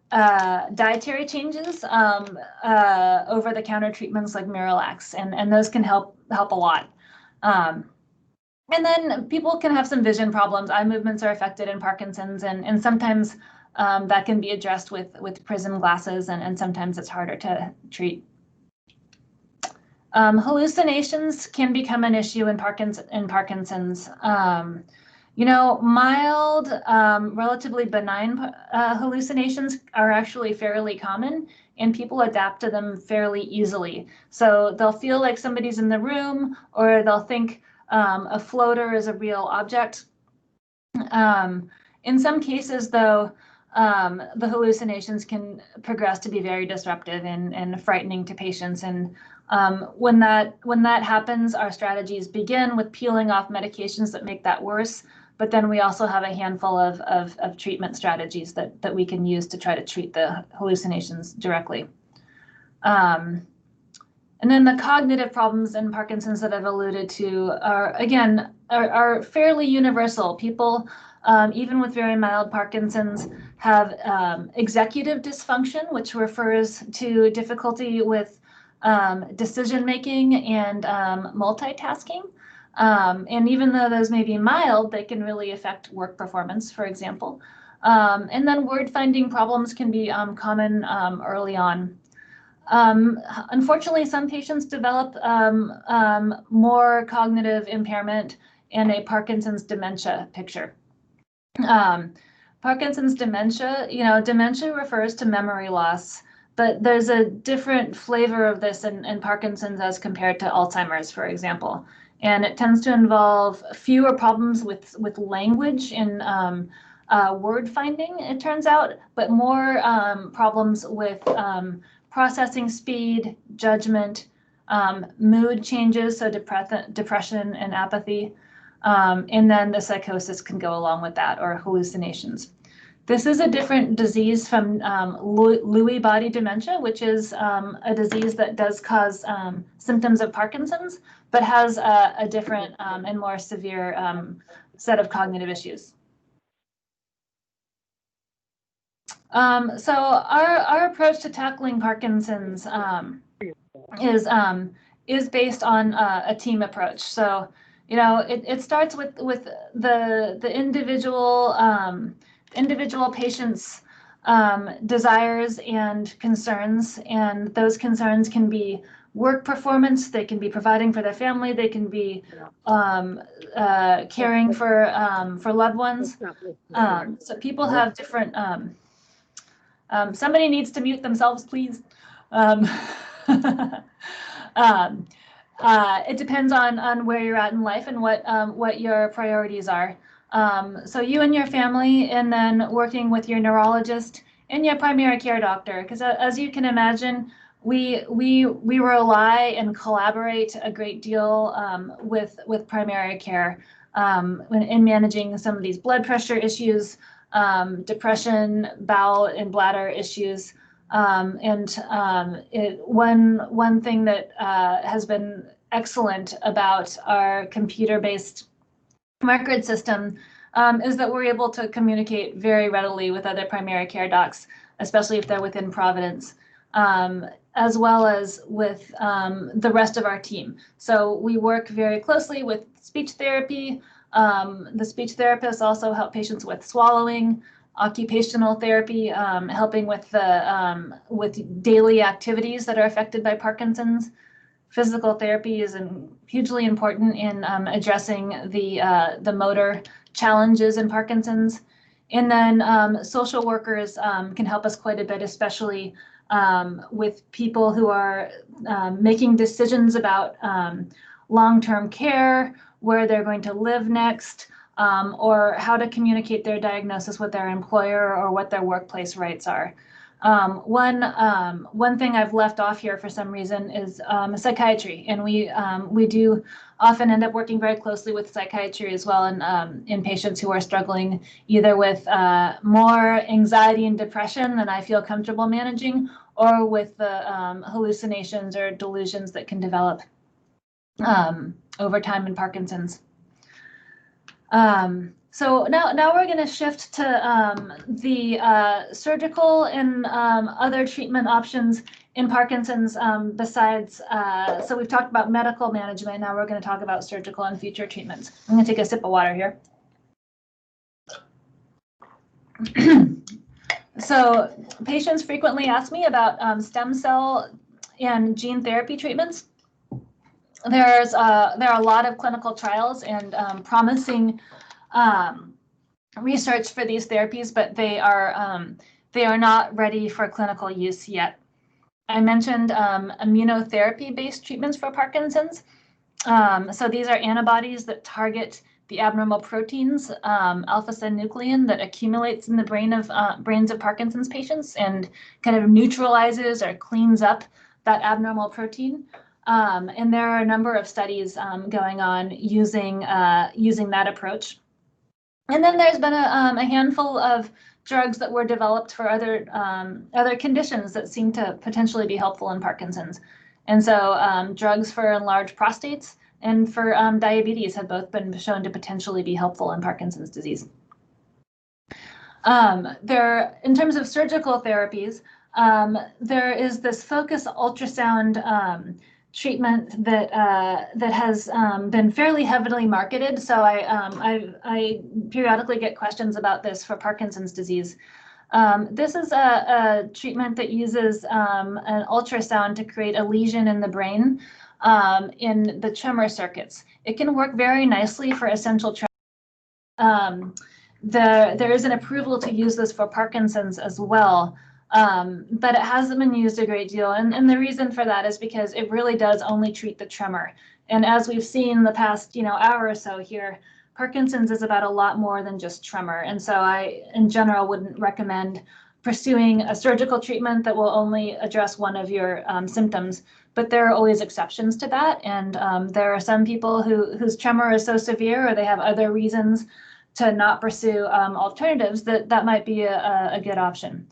dietary changes, over-the-counter treatments like Miralax, and those can help a lot. And then people can have some vision problems. Eye movements are affected in Parkinson's, and sometimes that can be addressed with prism glasses, and sometimes it's harder to treat. Hallucinations can become an issue in Parkinson's. Mild, relatively benign hallucinations are actually fairly common, and people adapt to them fairly easily. So they'll feel like somebody's in the room, or they'll think a floater is a real object. In some cases, though, the hallucinations can progress to be very disruptive and frightening to patients. And when that happens, our strategies begin with peeling off medications that make that worse. But then we also have a handful of treatment strategies that we can use to try to treat the hallucinations directly. And then the cognitive problems in Parkinson's that I've alluded to are fairly universal. People, even with very mild Parkinson's, have executive dysfunction, which refers to difficulty with decision-making and multitasking. And even though those may be mild, they can really affect work performance, for example. And then word-finding problems can be common early on. Unfortunately, some patients develop more cognitive impairment and a Parkinson's dementia picture. Parkinson's dementia, dementia refers to memory loss, but there's a different flavor of this in Parkinson's as compared to Alzheimer's, for example. And it tends to involve fewer problems with language and word finding, it turns out, but more problems with processing speed, judgment, mood changes, so depression and apathy, and then the psychosis can go along with that, or hallucinations. This is a different disease from Lewy body dementia, which is a disease that does cause symptoms of Parkinson's, but has a different and more severe set of cognitive issues. So our approach to tackling Parkinson's is based on a team approach. So, it starts with the individual patient's desires and concerns, and those concerns can be work performance, they can be providing for their family, they can be caring for loved ones. So people have different. Somebody needs to mute themselves, please. It depends on where you're at in life and what your priorities are. So you and your family, and then working with your neurologist and your primary care doctor, because as you can imagine, we rely and collaborate a great deal with primary care in managing some of these blood pressure issues, depression, bowel and bladder issues. One thing that has been excellent about our computer-based record system is that we're able to communicate very readily with other primary care docs, especially if they're within Providence. as well as with the rest of our team. So we work very closely with speech therapy. The speech therapists also help patients with swallowing, occupational therapy, helping with with daily activities that are affected by Parkinson's. Physical therapy is hugely important in addressing the motor challenges in Parkinson's. And then social workers can help us quite a bit, especially with people who are making decisions about long-term care, where they're going to live next, or how to communicate their diagnosis with their employer or what their workplace rights are. One thing I've left off here for some reason is psychiatry, and we do often end up working very closely with psychiatry as well in patients who are struggling either with more anxiety and depression than I feel comfortable managing, or with the hallucinations or delusions that can develop over time in Parkinson's. So now we're going to shift to the surgical and other treatment options in Parkinson's besides, so we've talked about medical management. Now we're going to talk about surgical and future treatments. I'm going to take a sip of water here. So patients frequently ask me about stem cell and gene therapy treatments. There are a lot of clinical trials and promising research for these therapies, but they are not ready for clinical use yet. I mentioned immunotherapy-based treatments for Parkinson's. So these are antibodies that target the abnormal proteins, alpha-synuclein, that accumulates in the brains of Parkinson's patients and kind of neutralizes or cleans up that abnormal protein. And there are a number of studies going on using that approach. And then there's been a handful of drugs that were developed for other conditions that seem to potentially be helpful in Parkinson's. And so drugs for enlarged prostates and for diabetes have both been shown to potentially be helpful in Parkinson's disease. In terms of surgical therapies, there is this focus ultrasound treatment that has been fairly heavily marketed. So I periodically get questions about this for Parkinson's disease. This is a treatment that uses an ultrasound to create a lesion in the brain in the tremor circuits. It can work very nicely for essential tremor. There is an approval to use this for Parkinson's as well. But it hasn't been used a great deal. And the reason for that is because it really does only treat the tremor. And as we've seen the past, hour or so here, Parkinson's is about a lot more than just tremor. And so I, in general, wouldn't recommend pursuing a surgical treatment that will only address one of your symptoms. But there are always exceptions to that. And there are some people whose tremor is so severe, or they have other reasons to not pursue alternatives, that might be a good option.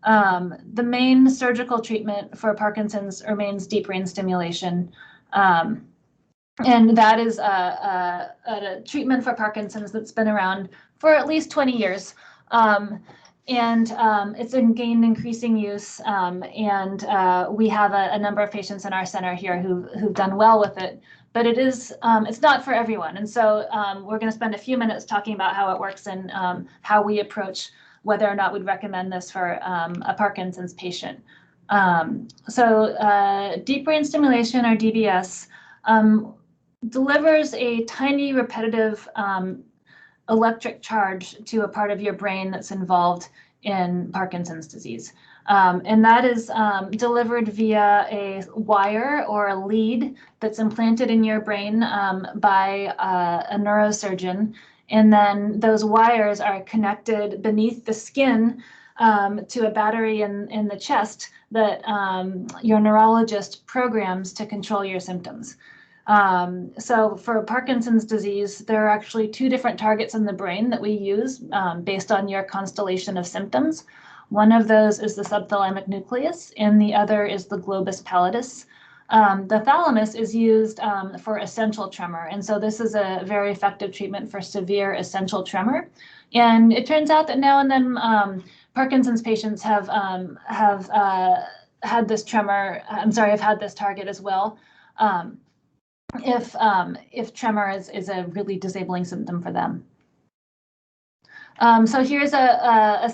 The main surgical treatment for Parkinson's remains deep brain stimulation. And that is a treatment for Parkinson's that's been around for at least 20 years. It's gained increasing use. We have a number of patients in our center here who've done well with it. But it's not for everyone. And so we're going to spend a few minutes talking about how it works and how we approach whether or not we'd recommend this for a Parkinson's patient. Deep brain stimulation, or DBS, delivers a tiny repetitive electric charge to a part of your brain that's involved in Parkinson's disease. And that is delivered via a wire or a lead that's implanted in your brain by a neurosurgeon. And then those wires are connected beneath the skin to a battery in the chest that your neurologist programs to control your symptoms. So for Parkinson's disease, there are actually two different targets in the brain that we use based on your constellation of symptoms. One of those is the subthalamic nucleus, and the other is the globus pallidus. The thalamus is used for essential tremor, and so this is a very effective treatment for severe essential tremor. And it turns out that now and then Parkinson's patients have had this tremor, I've had this target as well. If tremor is a really disabling symptom for them. So here's a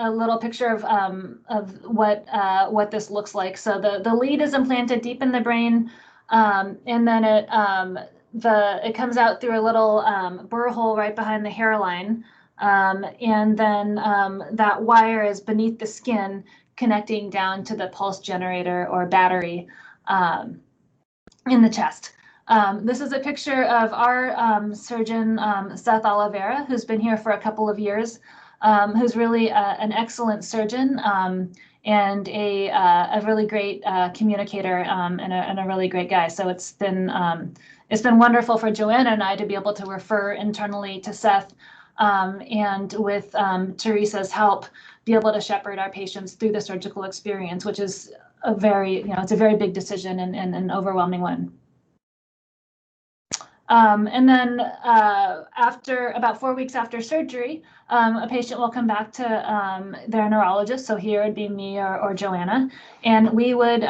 little picture of what this looks like. So the lead is implanted deep in the brain, and then it comes out through a little burr hole right behind the hairline, and then that wire is beneath the skin, connecting down to the pulse generator or battery in the chest. This is a picture of our surgeon, Seth Oliveira, who's been here for a couple of years, who's really an excellent surgeon and a really great communicator and a really great guy. So it's been wonderful for Joanna and I to be able to refer internally to Seth, and with Theresa's help, be able to shepherd our patients through the surgical experience, which is a very, it's a very big decision and an overwhelming one. And then after about 4 weeks after surgery, a patient will come back to their neurologist. So here it'd be me or Joanna, and we would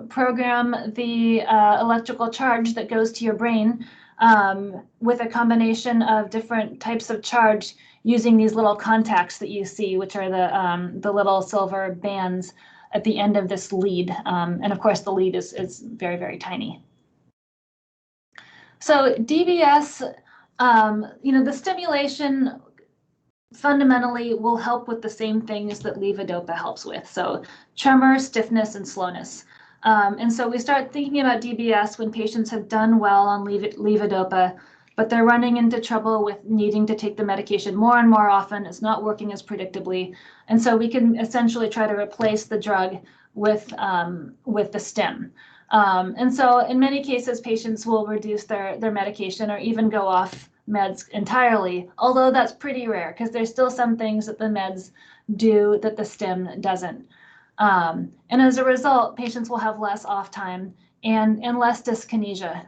program the electrical charge that goes to your brain with a combination of different types of charge using these little contacts that you see, which are the little silver bands at the end of this lead. And of course, the lead is very, very tiny. So DBS, the stimulation fundamentally will help with the same things that levodopa helps with. So tremor, stiffness, and slowness. And so we start thinking about DBS when patients have done well on levodopa, but they're running into trouble with needing to take the medication more and more often. It's not working as predictably. And so we can essentially try to replace the drug with the stim. And so in many cases, patients will reduce their medication or even go off meds entirely, although that's pretty rare because there's still some things that the meds do that the stim doesn't. And as a result, patients will have less off time and less dyskinesia.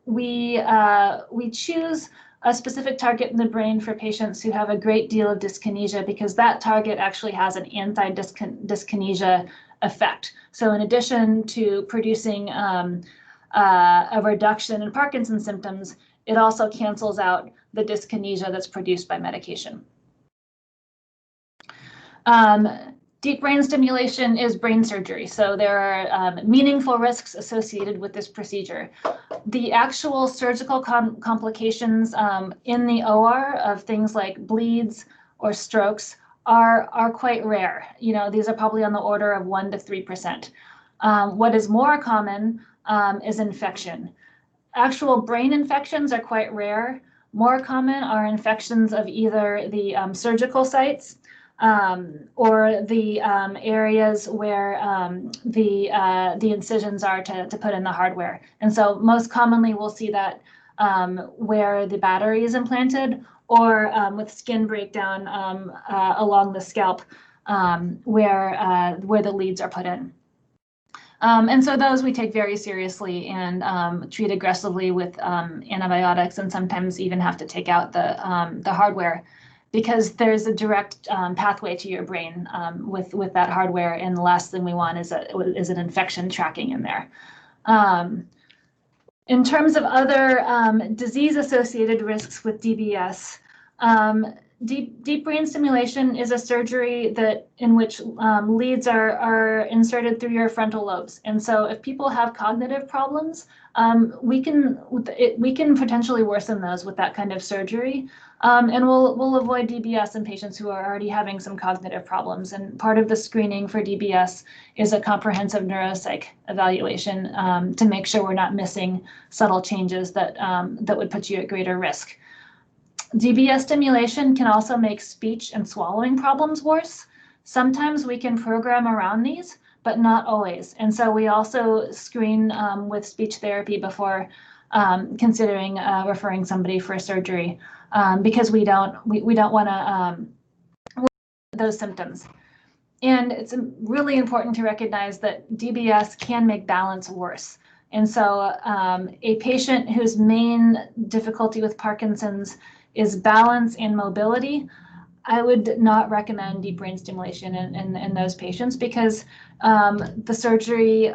We choose a specific target in the brain for patients who have a great deal of dyskinesia because that target actually has an anti-dyskinesia effect. So in addition to producing a reduction in Parkinson's symptoms, it also cancels out the dyskinesia that's produced by medication. Deep brain stimulation is brain surgery, so there are meaningful risks associated with this procedure. The actual surgical complications in the OR of things like bleeds or strokes are quite rare. These are probably on the order of 1 to 3%. What is more common is infection. Actual brain infections are quite rare. More common are infections of either the surgical sites or the areas where the incisions are to put in the hardware. And so most commonly we'll see that where the battery is implanted or with skin breakdown along the scalp where the leads are put in. And so those we take very seriously and treat aggressively with antibiotics, and sometimes even have to take out the hardware because there's a direct pathway to your brain with that hardware, and the last thing we want is an infection tracking in there. In terms of other disease-associated risks with DBS, deep brain stimulation is a surgery in which leads are inserted through your frontal lobes. And so if people have cognitive problems, we can potentially worsen those with that kind of surgery. And we'll avoid DBS in patients who are already having some cognitive problems. And part of the screening for DBS is a comprehensive neuropsych evaluation to make sure we're not missing subtle changes that would put you at greater risk. DBS stimulation can also make speech and swallowing problems worse. Sometimes we can program around these, but not always. And so we also screen with speech therapy before considering referring somebody for surgery because we don't want to those symptoms. And it's really important to recognize that DBS can make balance worse. And so a patient whose main difficulty with Parkinson's is balance and mobility. I would not recommend deep brain stimulation in those patients because the surgery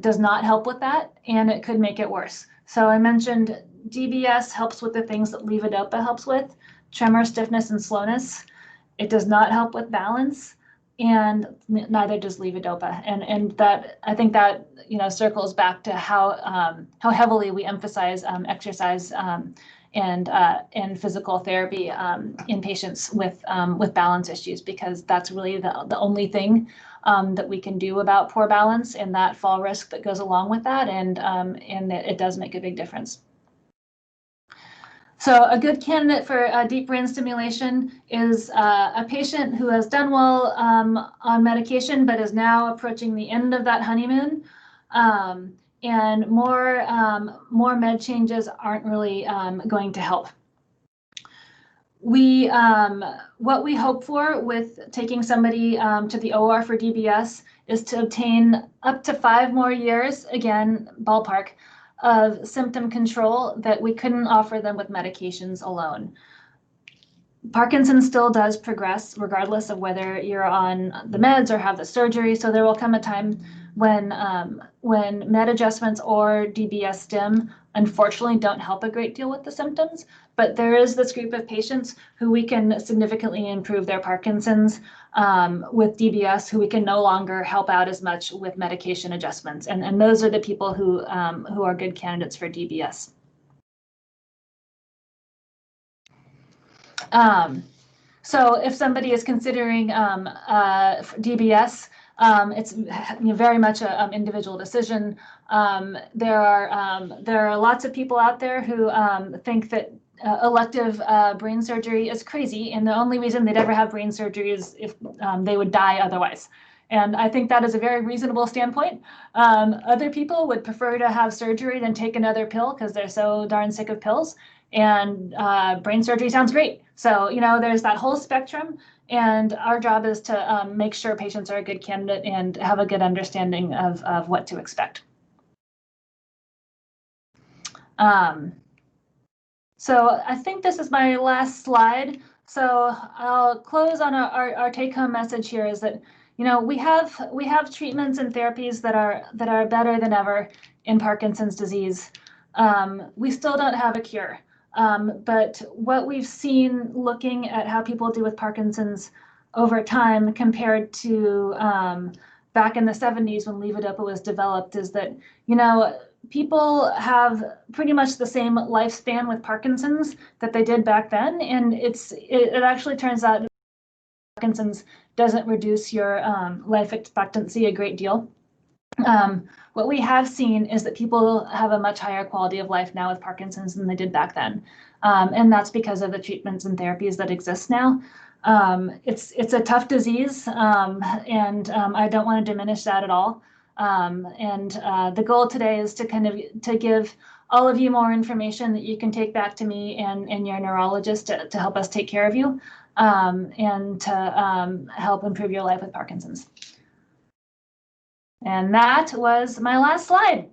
does not help with that, and it could make it worse. So I mentioned DBS helps with the things that Levodopa helps with, tremor, stiffness, and slowness. It does not help with balance, and neither does Levodopa. And that, I think that, you know, circles back to how heavily we emphasize exercise and physical therapy in patients with balance issues, because that's really the only thing that we can do about poor balance and that fall risk that goes along with that, and it does make a big difference. So a good candidate for deep brain stimulation is a patient who has done well on medication, but is now approaching the end of that honeymoon. And more med changes aren't really going to help. What we hope for with taking somebody to the OR for DBS is to obtain up to 5 more years, again, ballpark, of symptom control that we couldn't offer them with medications alone. Parkinson's still does progress regardless of whether you're on the meds or have the surgery. So there will come a time when med adjustments or DBS stim unfortunately don't help a great deal with the symptoms, but there is this group of patients who we can significantly improve their Parkinson's with DBS, who we can no longer help out as much with medication adjustments. And those are the people who are good candidates for DBS. So if somebody is considering DBS, it's very much an individual decision. There are lots of people out there who think that elective brain surgery is crazy, and the only reason they'd ever have brain surgery is if they would die otherwise. And I think that is a very reasonable standpoint. Other people would prefer to have surgery than take another pill because they're so darn sick of pills. And brain surgery sounds great. So, you know, there's that whole spectrum, and our job is to make sure patients are a good candidate and have a good understanding of what to expect. So I think this is my last slide. So I'll close on our take-home message here is that, you know, we have treatments and therapies that are better than ever in Parkinson's disease. We still don't have a cure. But what we've seen looking at how people do with Parkinson's over time compared to back in the 70s when Levodopa was developed is that, you know, people have pretty much the same lifespan with Parkinson's that they did back then. And it actually turns out Parkinson's doesn't reduce your life expectancy a great deal. What we have seen is that people have a much higher quality of life now with Parkinson's than they did back then. And that's because of the treatments and therapies that exist now. It's a tough disease, and I don't want to diminish that at all. The goal today is to give all of you more information that you can take back to me and your neurologist to help us take care of you, and to help improve your life with Parkinson's. And that was my last slide.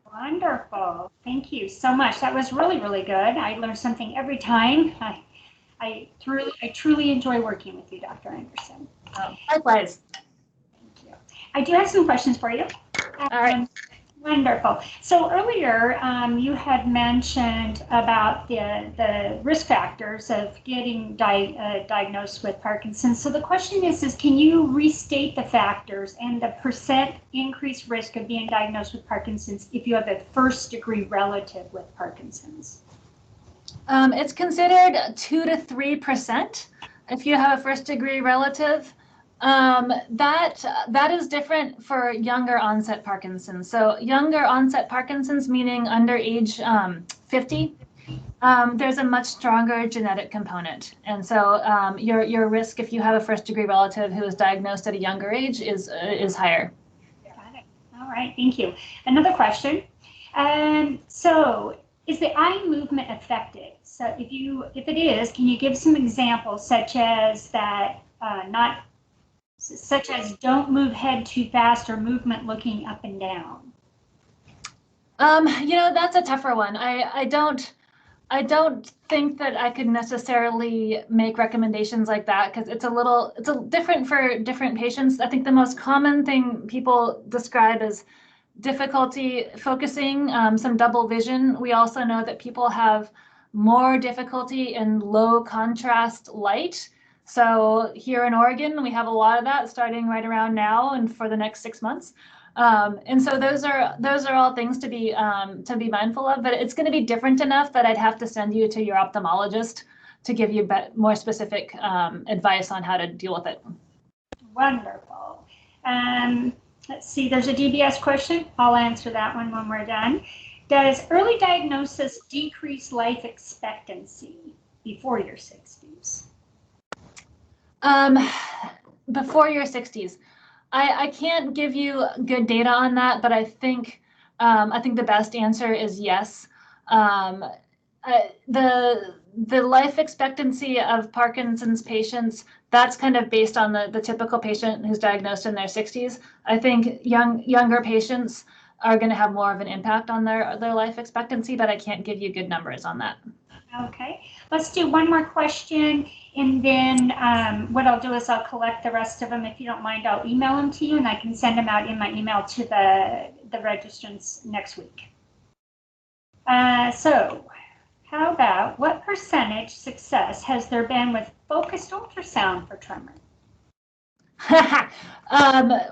Wonderful. Thank you so much. That was really, really good. I learn something every time. I truly enjoy working with you, Dr. Anderson. Likewise. Thank you. I do have some questions for you. All right. Wonderful. So earlier, you had mentioned about the risk factors of getting diagnosed with Parkinson's. So the question is can you restate the factors and the percent increased risk of being diagnosed with Parkinson's if you have a first-degree relative with Parkinson's? It's considered 2 to 3% if you have a first-degree relative. That is different for younger onset Parkinson's. So younger onset Parkinson's, meaning under age 50, there's a much stronger genetic component. And so your risk if you have a first degree relative who is diagnosed at a younger age is higher. Got it. All right, thank you. Another question. So is the eye movement affected? So if it is, can you give some examples such as that such as don't move head too fast or movement looking up and down? You know, that's a tougher one. I don't I don't think that I could necessarily make recommendations like that because it's different for different patients. I think the most common thing people describe is difficulty focusing, some double vision. We also know that people have more difficulty in low contrast light. So here in Oregon, we have a lot of that starting right around now and for the next 6 months. And so those are all things to be mindful of, but it's going to be different enough that I'd have to send you to your ophthalmologist to give you more specific advice on how to deal with it. Wonderful. Let's see, there's a DBS question. I'll answer that one when we're done. Does early diagnosis decrease life expectancy before your 60s? Before your 60s. I can't give you good data on that, but I think the best answer is yes. The life expectancy of Parkinson's patients, that's kind of based on the typical patient who's diagnosed in their 60s. I think younger patients are going to have more of an impact on their life expectancy, but I can't give you good numbers on that. Okay, let's do one more question, and then what I'll do is I'll collect the rest of them. If you don't mind, I'll email them to you, and I can send them out in my email to the registrants next week. So how about what percentage success has there been with focused ultrasound for tremor?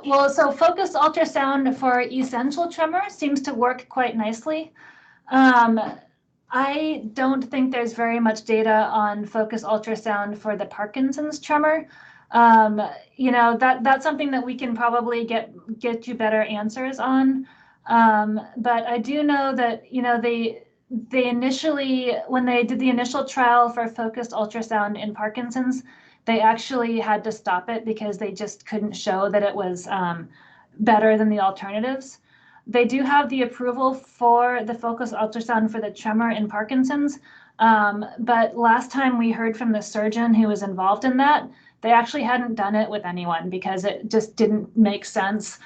Well, so focused ultrasound for essential tremor seems to work quite nicely. I don't think there's very much data on focused ultrasound for the Parkinson's tremor. That's something that we can probably get you better answers on. But I do know that, they initially, when they did the initial trial for focused ultrasound in Parkinson's, they actually had to stop it because they just couldn't show that it was better than the alternatives. They do have the approval for the focused ultrasound for the tremor in Parkinson's, but last time we heard from the surgeon who was involved in that, they actually hadn't done it with anyone because it just didn't make sense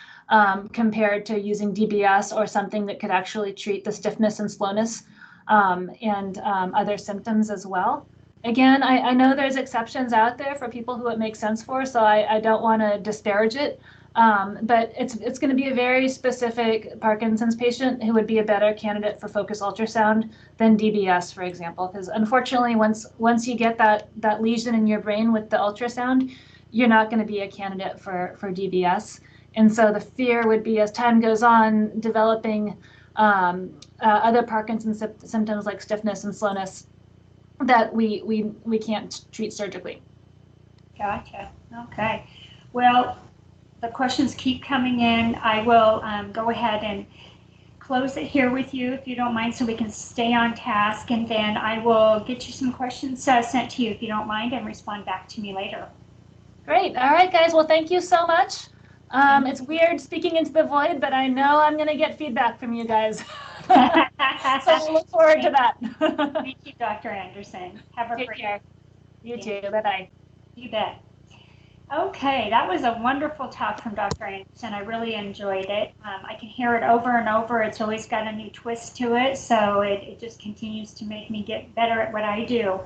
compared to using DBS or something that could actually treat the stiffness and slowness and other symptoms as well. Again, I know there's exceptions out there for people who it makes sense for, so I don't want to disparage it. But it's going to be a very specific Parkinson's patient who would be a better candidate for focused ultrasound than DBS, for example, because unfortunately, once you get that lesion in your brain with the ultrasound, you're not going to be a candidate for DBS. And so the fear would be, as time goes on, developing other Parkinson's symptoms like stiffness and slowness that we can't treat surgically. Gotcha. Okay. Well, the questions keep coming in. I will go ahead and close it here with you, if you don't mind, so we can stay on task, and then I will get you some questions sent to you, if you don't mind, and respond back to me later. Great. All right, guys. Well, thank you so much. It's weird speaking into the void, but I know I'm going to get feedback from you guys. So I look forward to that. Thank you, Dr. Anderson. Have a great day. You too. Bye-bye. You bet. Okay, that was a wonderful talk from Dr. Anderson. I really enjoyed it. I can hear it over and over. It's always got a new twist to it, so it just continues to make me get better at what I do.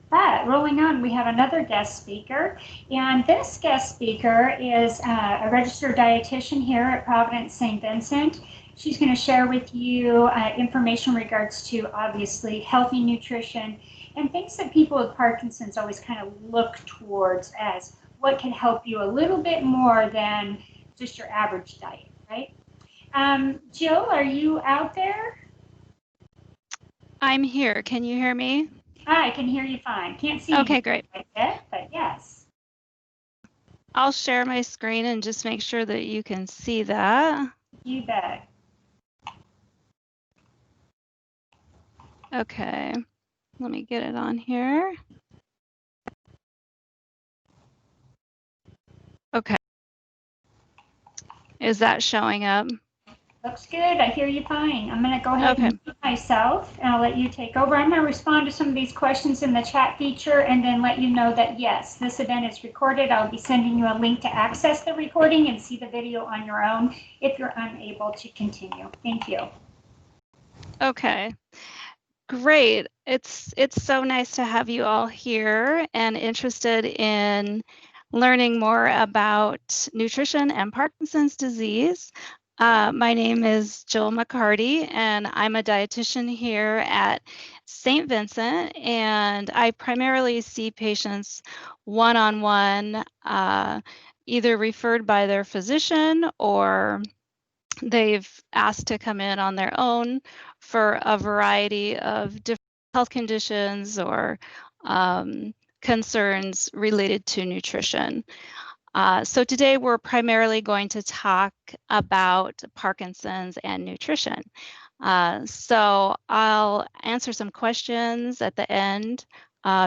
But rolling on, we have another guest speaker, and this guest speaker is a registered dietitian here at Providence St. Vincent. She's going to share with you information in regards to, obviously, healthy nutrition and things that people with Parkinson's always kind of look towards as what can help you a little bit more than just your average diet, right? Jill, are you out there? I'm here. Can you hear me? I can hear you fine. Can't see Okay, you great. like that, but yes. I'll share my screen and just make sure that you can see that. You bet. Okay, let me get it on here. Okay. Is that showing up? Looks good. I hear you fine. I'm going to go ahead and mute myself, and I'll let you take over. I'm going to respond to some of these questions in the chat feature and then let you know that, yes, this event is recorded. I'll be sending you a link to access the recording and see the video on your own if you're unable to continue. Thank you. Okay. Great. It's so nice to have you all here and interested in learning more about nutrition and Parkinson's disease. My name is Jill McCarty, and I'm a dietitian here at St. Vincent, and I primarily see patients one-on-one, either referred by their physician or they've asked to come in on their own for a variety of different health conditions or concerns related to nutrition. So today we're primarily going to talk about Parkinson's and nutrition. So I'll answer some questions at the end,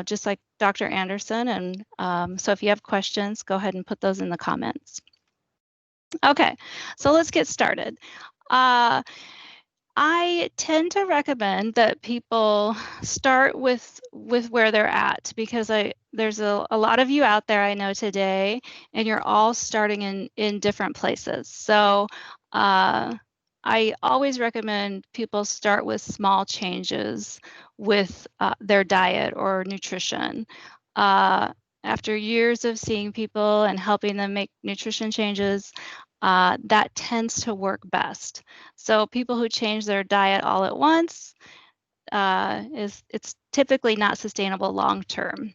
just like Dr. Anderson. And so if you have questions, go ahead and put those in the comments. Okay, so let's get started. I tend to recommend that people start with where they're at, because there's a lot of you out there I know today, and you're all starting in different places. So I always recommend people start with small changes with their diet or nutrition. After years of seeing people and helping them make nutrition changes, that tends to work best. So people who change their diet all at once, it's typically not sustainable long term.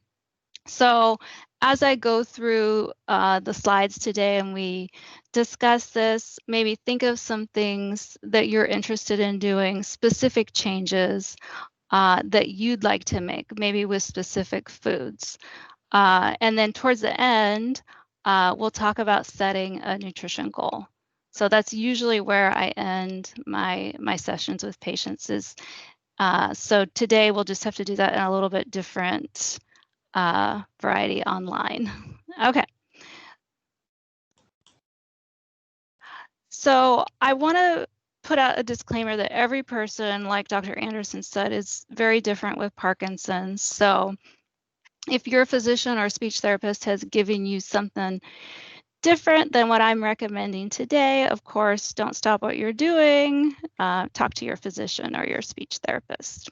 So as I go through the slides today and we discuss this, maybe think of some things that you're interested in doing, specific changes that you'd like to make, maybe with specific foods. And then towards the end, we'll talk about setting a nutrition goal. So that's usually where I end my sessions with patients is, so today we'll just have to do that in a little bit different variety online. Okay. So I want to put out a disclaimer that every person, like Dr. Anderson said, is very different with Parkinson's. So if your physician or speech therapist has given you something different than what I'm recommending today, of course, don't stop what you're doing. Talk to your physician or your speech therapist.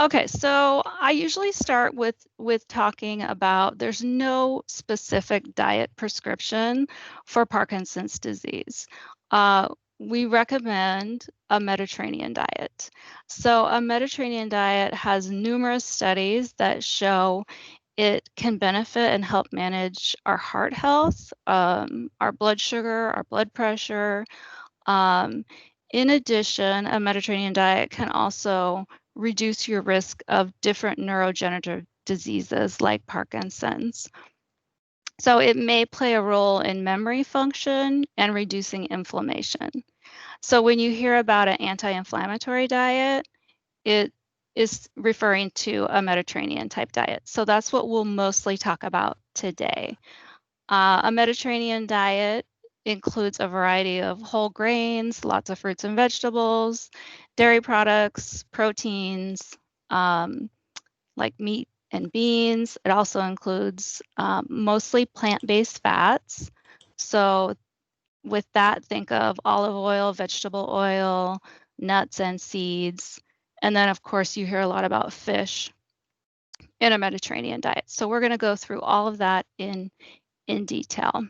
Okay, so I usually start with talking about there's no specific diet prescription for Parkinson's disease. We recommend a Mediterranean diet. So a Mediterranean diet has numerous studies that show it can benefit and help manage our heart health, our blood sugar, our blood pressure. In addition, a Mediterranean diet can also reduce your risk of different neurodegenerative diseases like Parkinson's. So it may play a role in memory function and reducing inflammation. So when you hear about an anti-inflammatory diet, it is referring to a Mediterranean type diet. So that's what we'll mostly talk about today. A Mediterranean diet includes a variety of whole grains, lots of fruits and vegetables, dairy products, proteins, like meat and beans. It also includes mostly plant-based fats. So with that, think of olive oil, vegetable oil, nuts and seeds. And then, of course, you hear a lot about fish in a Mediterranean diet. So we're going to go through all of that in detail.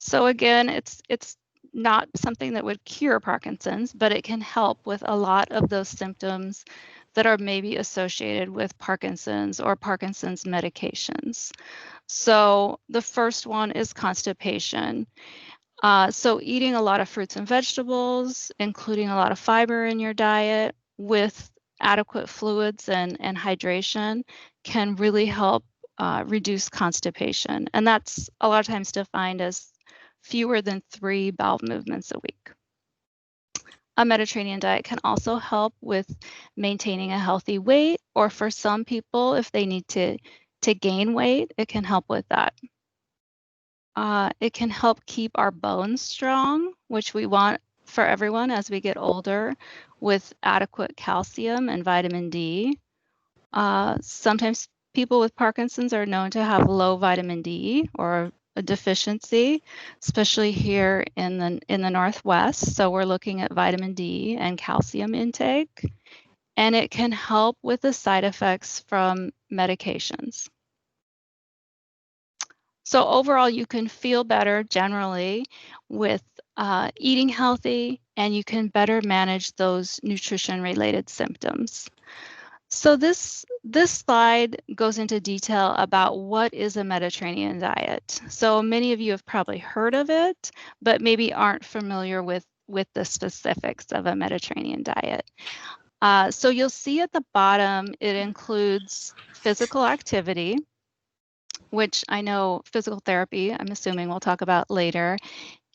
So again, it's not something that would cure Parkinson's, but it can help with a lot of those symptoms that are maybe associated with Parkinson's or Parkinson's medications. So the first one is constipation. So eating a lot of fruits and vegetables, including a lot of fiber in your diet with adequate fluids and hydration can really help reduce constipation. And that's a lot of times defined as fewer than 3 bowel movements a week. A Mediterranean diet can also help with maintaining a healthy weight, or for some people, if they need to gain weight, it can help with that. It can help keep our bones strong, which we want for everyone as we get older, with adequate calcium and vitamin D. Sometimes people with Parkinson's are known to have low vitamin D or a deficiency, especially here in the Northwest. So we're looking at vitamin D and calcium intake, and it can help with the side effects from medications. So overall, you can feel better generally with eating healthy, and you can better manage those nutrition-related symptoms. So this slide goes into detail about what is a Mediterranean diet. So many of you have probably heard of it, but maybe aren't familiar with the specifics of a Mediterranean diet. So you'll see at the bottom, it includes physical activity, which I know physical therapy, I'm assuming we'll talk about later.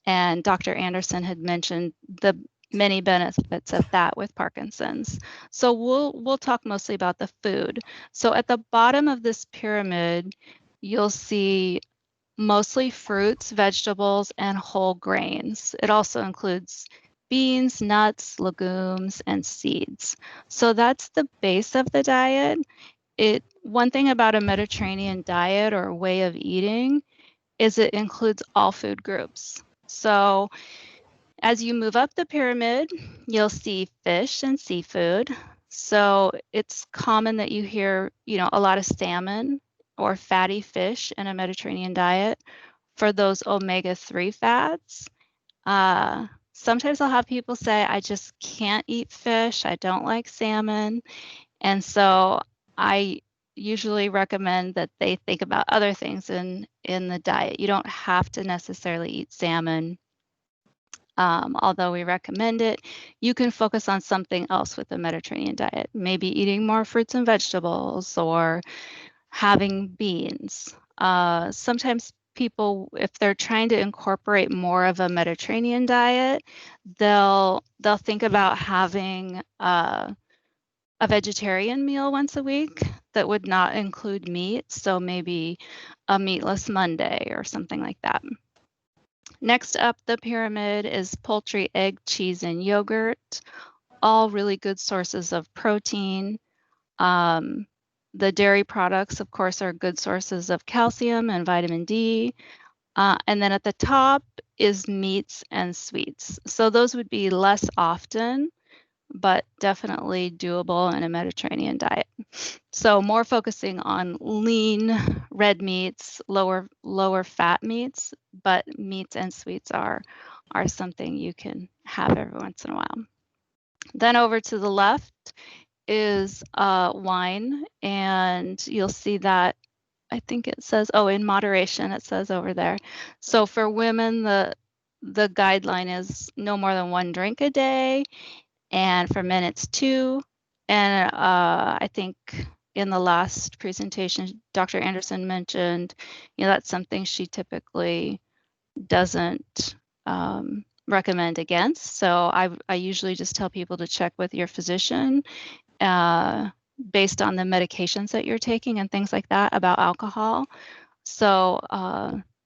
And Dr. Anderson had mentioned the many benefits of that with Parkinson's. So we'll talk mostly about the food. So at the bottom of this pyramid, you'll see mostly fruits, vegetables, and whole grains. It also includes beans, nuts, legumes, and seeds. So that's the base of the diet. One thing about a Mediterranean diet or way of eating is it includes all food groups. So as you move up the pyramid, you'll see fish and seafood. So it's common that you hear, a lot of salmon or fatty fish in a Mediterranean diet for those omega-3 fats. Sometimes I'll have people say, I just can't eat fish. I don't like salmon. And so I usually recommend that they think about other things in the diet. You don't have to necessarily eat salmon. Although we recommend it, you can focus on something else with the Mediterranean diet, maybe eating more fruits and vegetables or having beans. Sometimes people, if they're trying to incorporate more of a Mediterranean diet, they'll think about having a vegetarian meal once a week that would not include meat. So maybe a meatless Monday or something like that. Next up the pyramid is poultry, egg, cheese, and yogurt, all really good sources of protein. The dairy products, of course, are good sources of calcium and vitamin D. And then at the top is meats and sweets. So those would be less often, but definitely doable in a Mediterranean diet. So more focusing on lean red meats, lower fat meats, but meats and sweets are something you can have every once in a while. Then over to the left is wine, and you'll see that I think it says, in moderation, it says over there. So for women, the guideline is no more than 1 drink a day. And for men, it's 2. And I think in the last presentation, Dr. Anderson mentioned, that's something she typically doesn't recommend against. So I usually just tell people to check with your physician based on the medications that you're taking and things like that about alcohol. So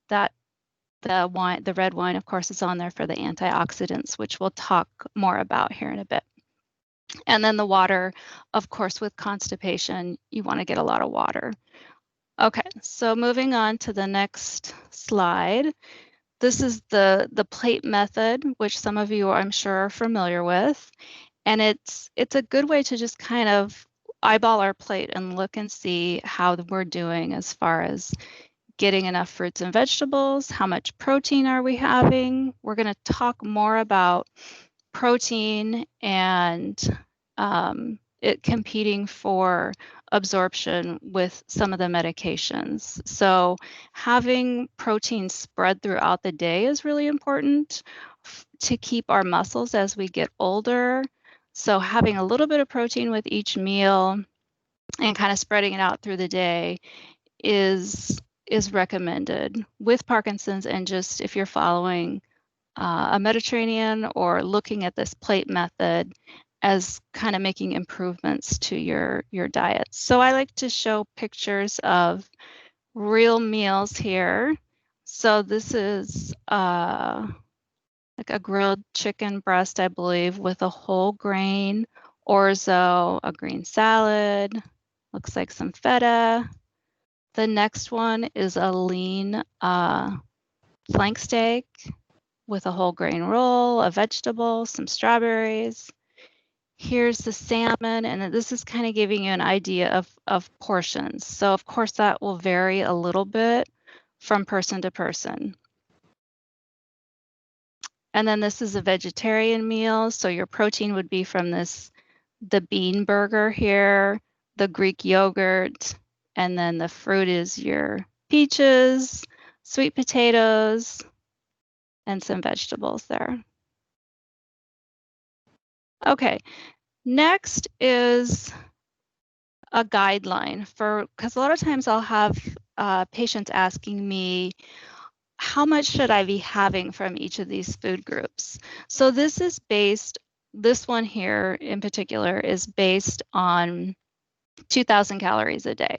the red wine, of course, is on there for the antioxidants, which we'll talk more about here in a bit. And then the water, of course, with constipation, you want to get a lot of water. Okay, so moving on to the next slide. This is the plate method, which some of you, I'm sure, are familiar with. And it's a good way to just kind of eyeball our plate and look and see how we're doing as far as getting enough fruits and vegetables, how much protein are we having. We're going to talk more about protein and it competing for absorption with some of the medications. So having protein spread throughout the day is really important to keep our muscles as we get older. So having a little bit of protein with each meal and kind of spreading it out through the day is recommended with Parkinson's, and just if you're following a Mediterranean or looking at this plate method as kind of making improvements to your diet. So I like to show pictures of real meals here. So this is like a grilled chicken breast, I believe, with a whole grain orzo, a green salad, looks like some feta. The next one is a lean flank steak with a whole grain roll, a vegetable, some strawberries. Here's the salmon, and this is kind of giving you an idea of portions. So of course that will vary a little bit from person to person. And then this is a vegetarian meal. So your protein would be from the bean burger here, the Greek yogurt, and then the fruit is your peaches, sweet potatoes, and some vegetables there. Okay, next is a guideline because a lot of times I'll have patients asking me, how much should I be having from each of these food groups? So this one here in particular is based on 2,000 calories a day.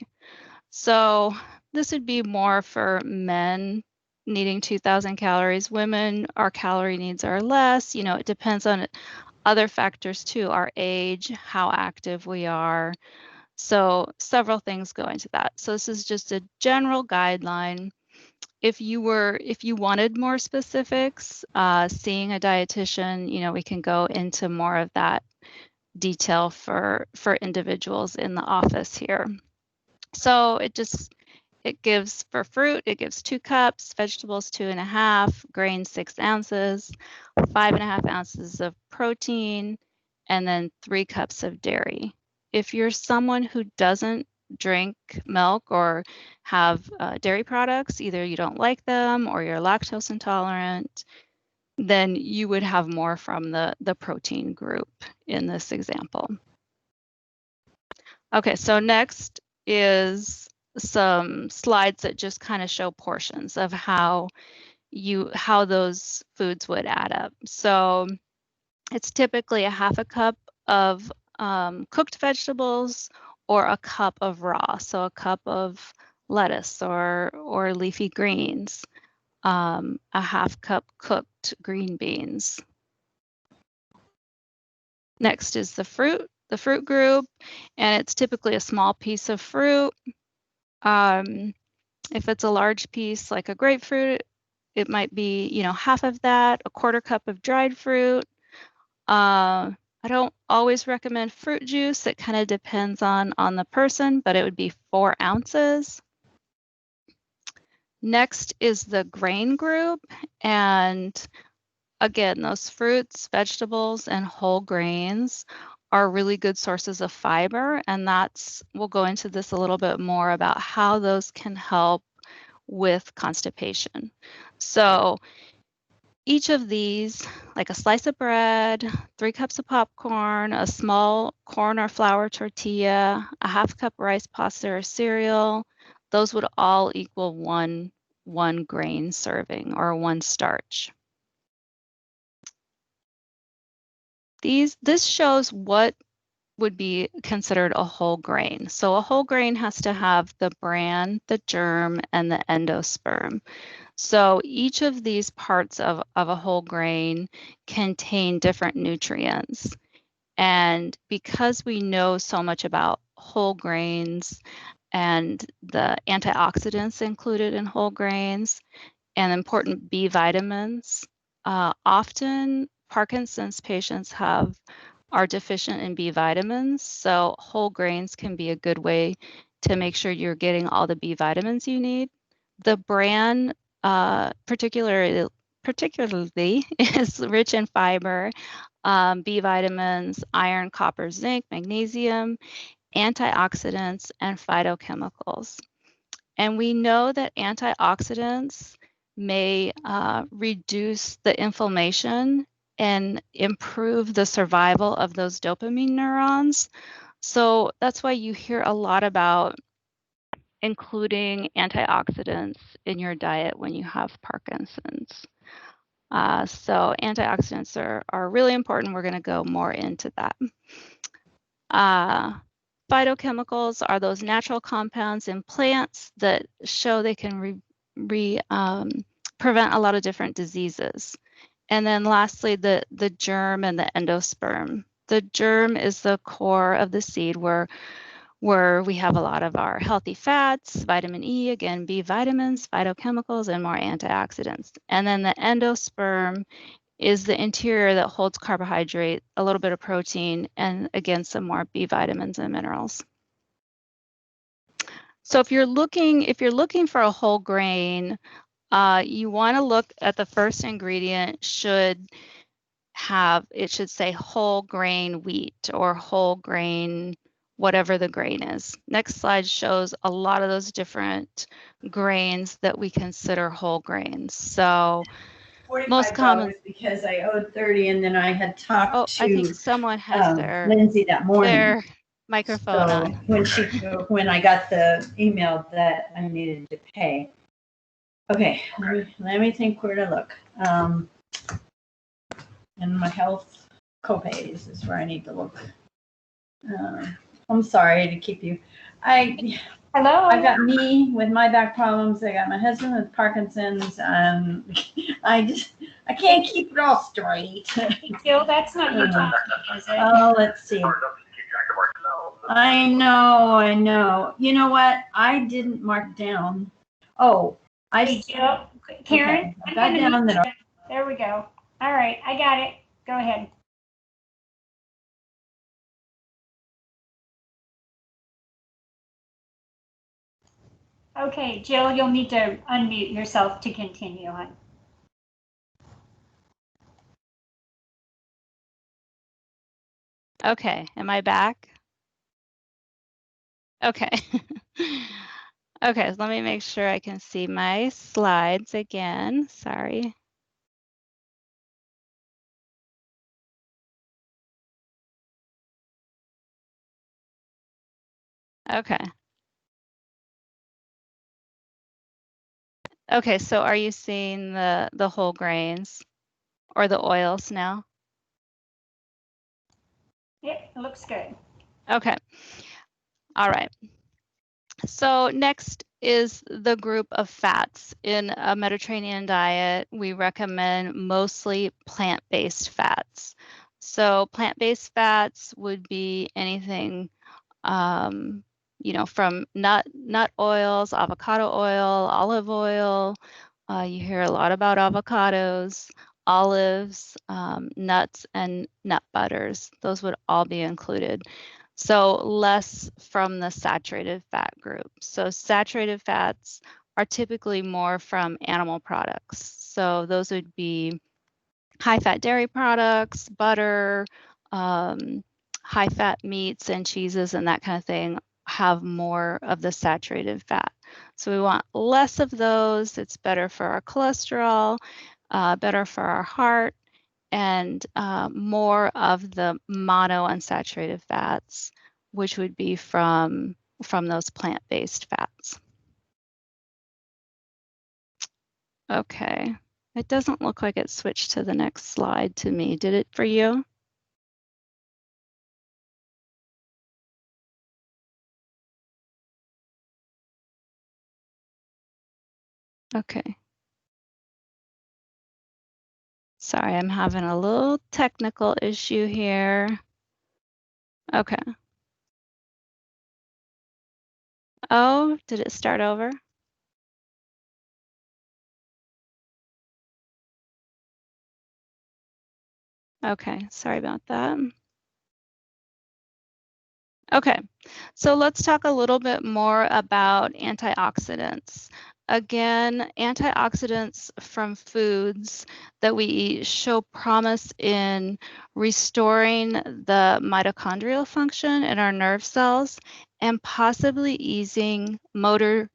So this would be more for men needing 2,000 calories. Women, our calorie needs are less. You know, it depends on other factors too, our age, how active we are. So several things go into that. So this is just a general guideline. If you wanted more specifics, seeing a dietitian, you know, we can go into more of that detail for individuals in the office here. So it gives for fruit, it gives 2 cups, vegetables 2.5, grains 6 ounces, 5.5 ounces of protein, and then 3 cups of dairy. If you're someone who doesn't drink milk or have dairy products, either you don't like them or you're lactose intolerant, then you would have more from the protein group in this example. Okay, so next is some slides that just kind of show portions of how those foods would add up. So it's typically a 1/2 cup of cooked vegetables or a cup of raw, so a cup of lettuce or leafy greens, a 1/2 cup cooked green beans. Next is the fruit group, and it's typically a small piece of fruit. If it's a large piece like a grapefruit, it might be, you know, 1/2 of that, a 1/4 cup of dried fruit. I don't always recommend fruit juice. It kind of depends on the person, but it would be 4 ounces. Next is the grain group, and again, those fruits, vegetables, and whole grains are really good sources of fiber, and we'll go into this a little bit more about how those can help with constipation. So each of these, like a slice of bread, 3 cups of popcorn, a small corn or flour tortilla, a 1/2 cup rice pasta or cereal, those would all equal one grain serving or 1 starch. This shows what would be considered a whole grain. So a whole grain has to have the bran, the germ, and the endosperm. So each of these parts of a whole grain contain different nutrients. And because we know so much about whole grains and the antioxidants included in whole grains and important B vitamins, often Parkinson's patients are deficient in B vitamins. So whole grains can be a good way to make sure you're getting all the B vitamins you need. The bran particularly is rich in fiber, B vitamins, iron, copper, zinc, magnesium, antioxidants, and phytochemicals. And we know that antioxidants may reduce the inflammation and improve the survival of those dopamine neurons. So that's why you hear a lot about including antioxidants in your diet when you have Parkinson's. So antioxidants are really important. We're going to go more into that. Phytochemicals are those natural compounds in plants that show they can prevent a lot of different diseases. And then lastly, the germ and the endosperm. The germ is the core of the seed where where we have a lot of our healthy fats, vitamin E, again, B vitamins, phytochemicals, and more antioxidants. And then the endosperm is the interior that holds carbohydrate, a little bit of protein, and again, some more B vitamins and minerals. So if you're looking for a whole grain, you want to look at the first ingredient. It should say whole grain wheat or whole grain, whatever the grain is. Next slide shows a lot of those different grains that we consider whole grains. So most common, because I owed 30, and then I had talked to I think someone has Lindsay that morning. their microphone So on. when I got the email that I needed to pay. Okay, let me think where to look. And my health copays is where I need to look. I'm sorry to keep you. Hello. I got me with my back problems. I got my husband with Parkinson's. I can't keep it all straight. Jill, that's not you talking, is it? Oh, let's see. I know. You know what? I didn't mark down. Oh, Hey, Jill. Karen, okay. I got down that. There we go. All right, I got it. Go ahead. Okay, Jill, you'll need to unmute yourself to continue on. Okay, am I back? Okay. Okay, so let me make sure I can see my slides again. Sorry. Okay. Okay, so are you seeing the whole grains or the oils now? Yep, it looks good. Okay. All right. So next is the group of fats. In a Mediterranean diet, we recommend mostly plant-based fats. So plant-based fats would be anything, from nut oils, avocado oil, olive oil. You hear a lot about avocados, olives, nuts, and nut butters. Those would all be included. So less from the saturated fat group. So saturated fats are typically more from animal products. So those would be high-fat dairy products, butter, high-fat meats and cheeses and that kind of thing have more of the saturated fat. So we want less of those. It's better for our cholesterol, better for our heart, and more of the monounsaturated fats, which would be from those plant-based fats. Okay, it doesn't look like it switched to the next slide to me. Did it for you? Okay. Sorry, I'm having a little technical issue here. Okay. Oh, did it start over? Okay, sorry about that. Okay, so let's talk a little bit more about antioxidants. Again, antioxidants from foods that we eat show promise in restoring the mitochondrial function in our nerve cells and possibly easing motor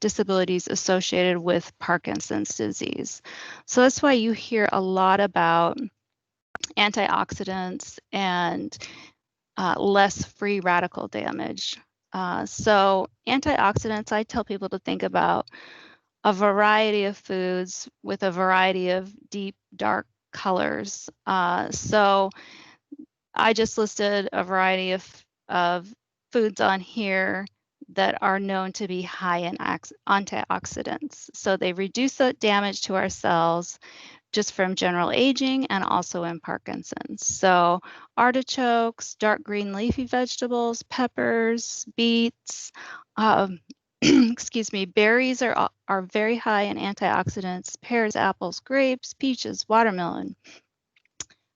disabilities associated with Parkinson's disease. So that's why you hear a lot about antioxidants and less free radical damage. So antioxidants, I tell people to think about a variety of foods with a variety of deep, dark colors. So I just listed a variety of foods on here that are known to be high in antioxidants. So they reduce the damage to our cells, just from general aging and also in Parkinson's. So artichokes, dark green leafy vegetables, peppers, beets, excuse me, berries are very high in antioxidants, pears, apples, grapes, peaches, watermelon.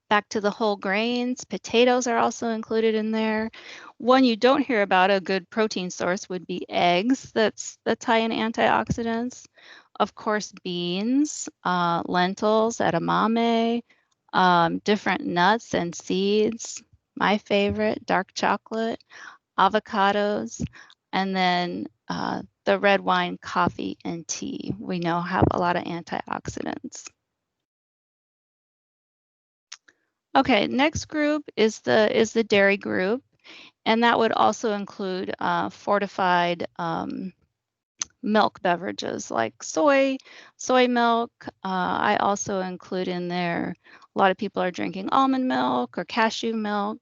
Back to the whole grains, potatoes are also included in there. One you don't hear about, a good protein source, would be eggs. That's high in antioxidants. Of course, beans, lentils, edamame, different nuts and seeds. My favorite, dark chocolate, avocados, and then the red wine, coffee, and tea. We know have a lot of antioxidants. Okay, next group is the dairy group, and that would also include fortified milk beverages like soy milk. I also include in there, a lot of people are drinking almond milk or cashew milk.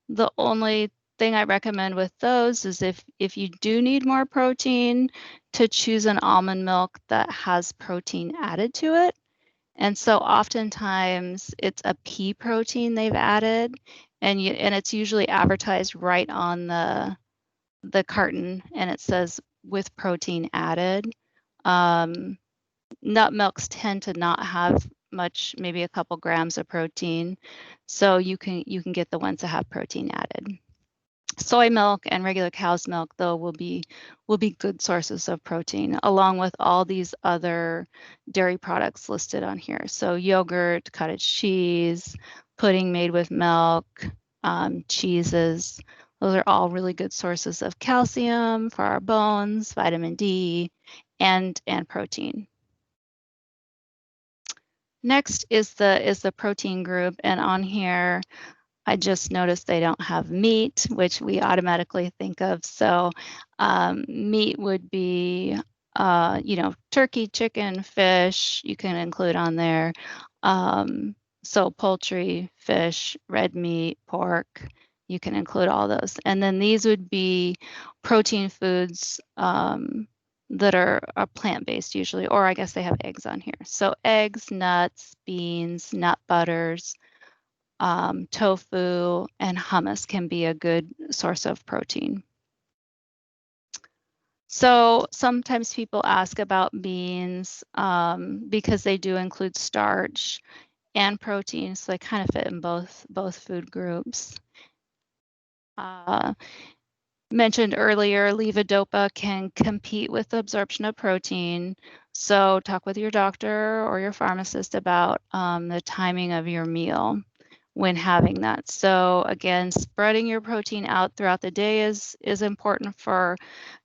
The only thing I recommend with those is if you do need more protein, to choose an almond milk that has protein added to it. And so oftentimes it's a pea protein they've added, and it's usually advertised right on the carton, and it says with protein added. Nut milks tend to not have much, maybe a couple grams of protein, so you can get the ones that have protein added. Soy milk and regular cow's milk, though, will be good sources of protein, along with all these other dairy products listed on here. So yogurt, cottage cheese, pudding made with milk, cheeses. Those are all really good sources of calcium for our bones, vitamin D, and protein. Next is the protein group, and on here, I just noticed they don't have meat, which we automatically think of. So meat would be, turkey, chicken, fish, you can include on there. So poultry, fish, red meat, pork, you can include all those. And then these would be protein foods that are plant-based usually, or I guess they have eggs on here. So eggs, nuts, beans, nut butters, tofu, and hummus can be a good source of protein. So sometimes people ask about beans because they do include starch and protein, so they kind of fit in both food groups. Mentioned earlier, levodopa can compete with the absorption of protein. So talk with your doctor or your pharmacist about the timing of your meal when having that. So again, spreading your protein out throughout the day is important for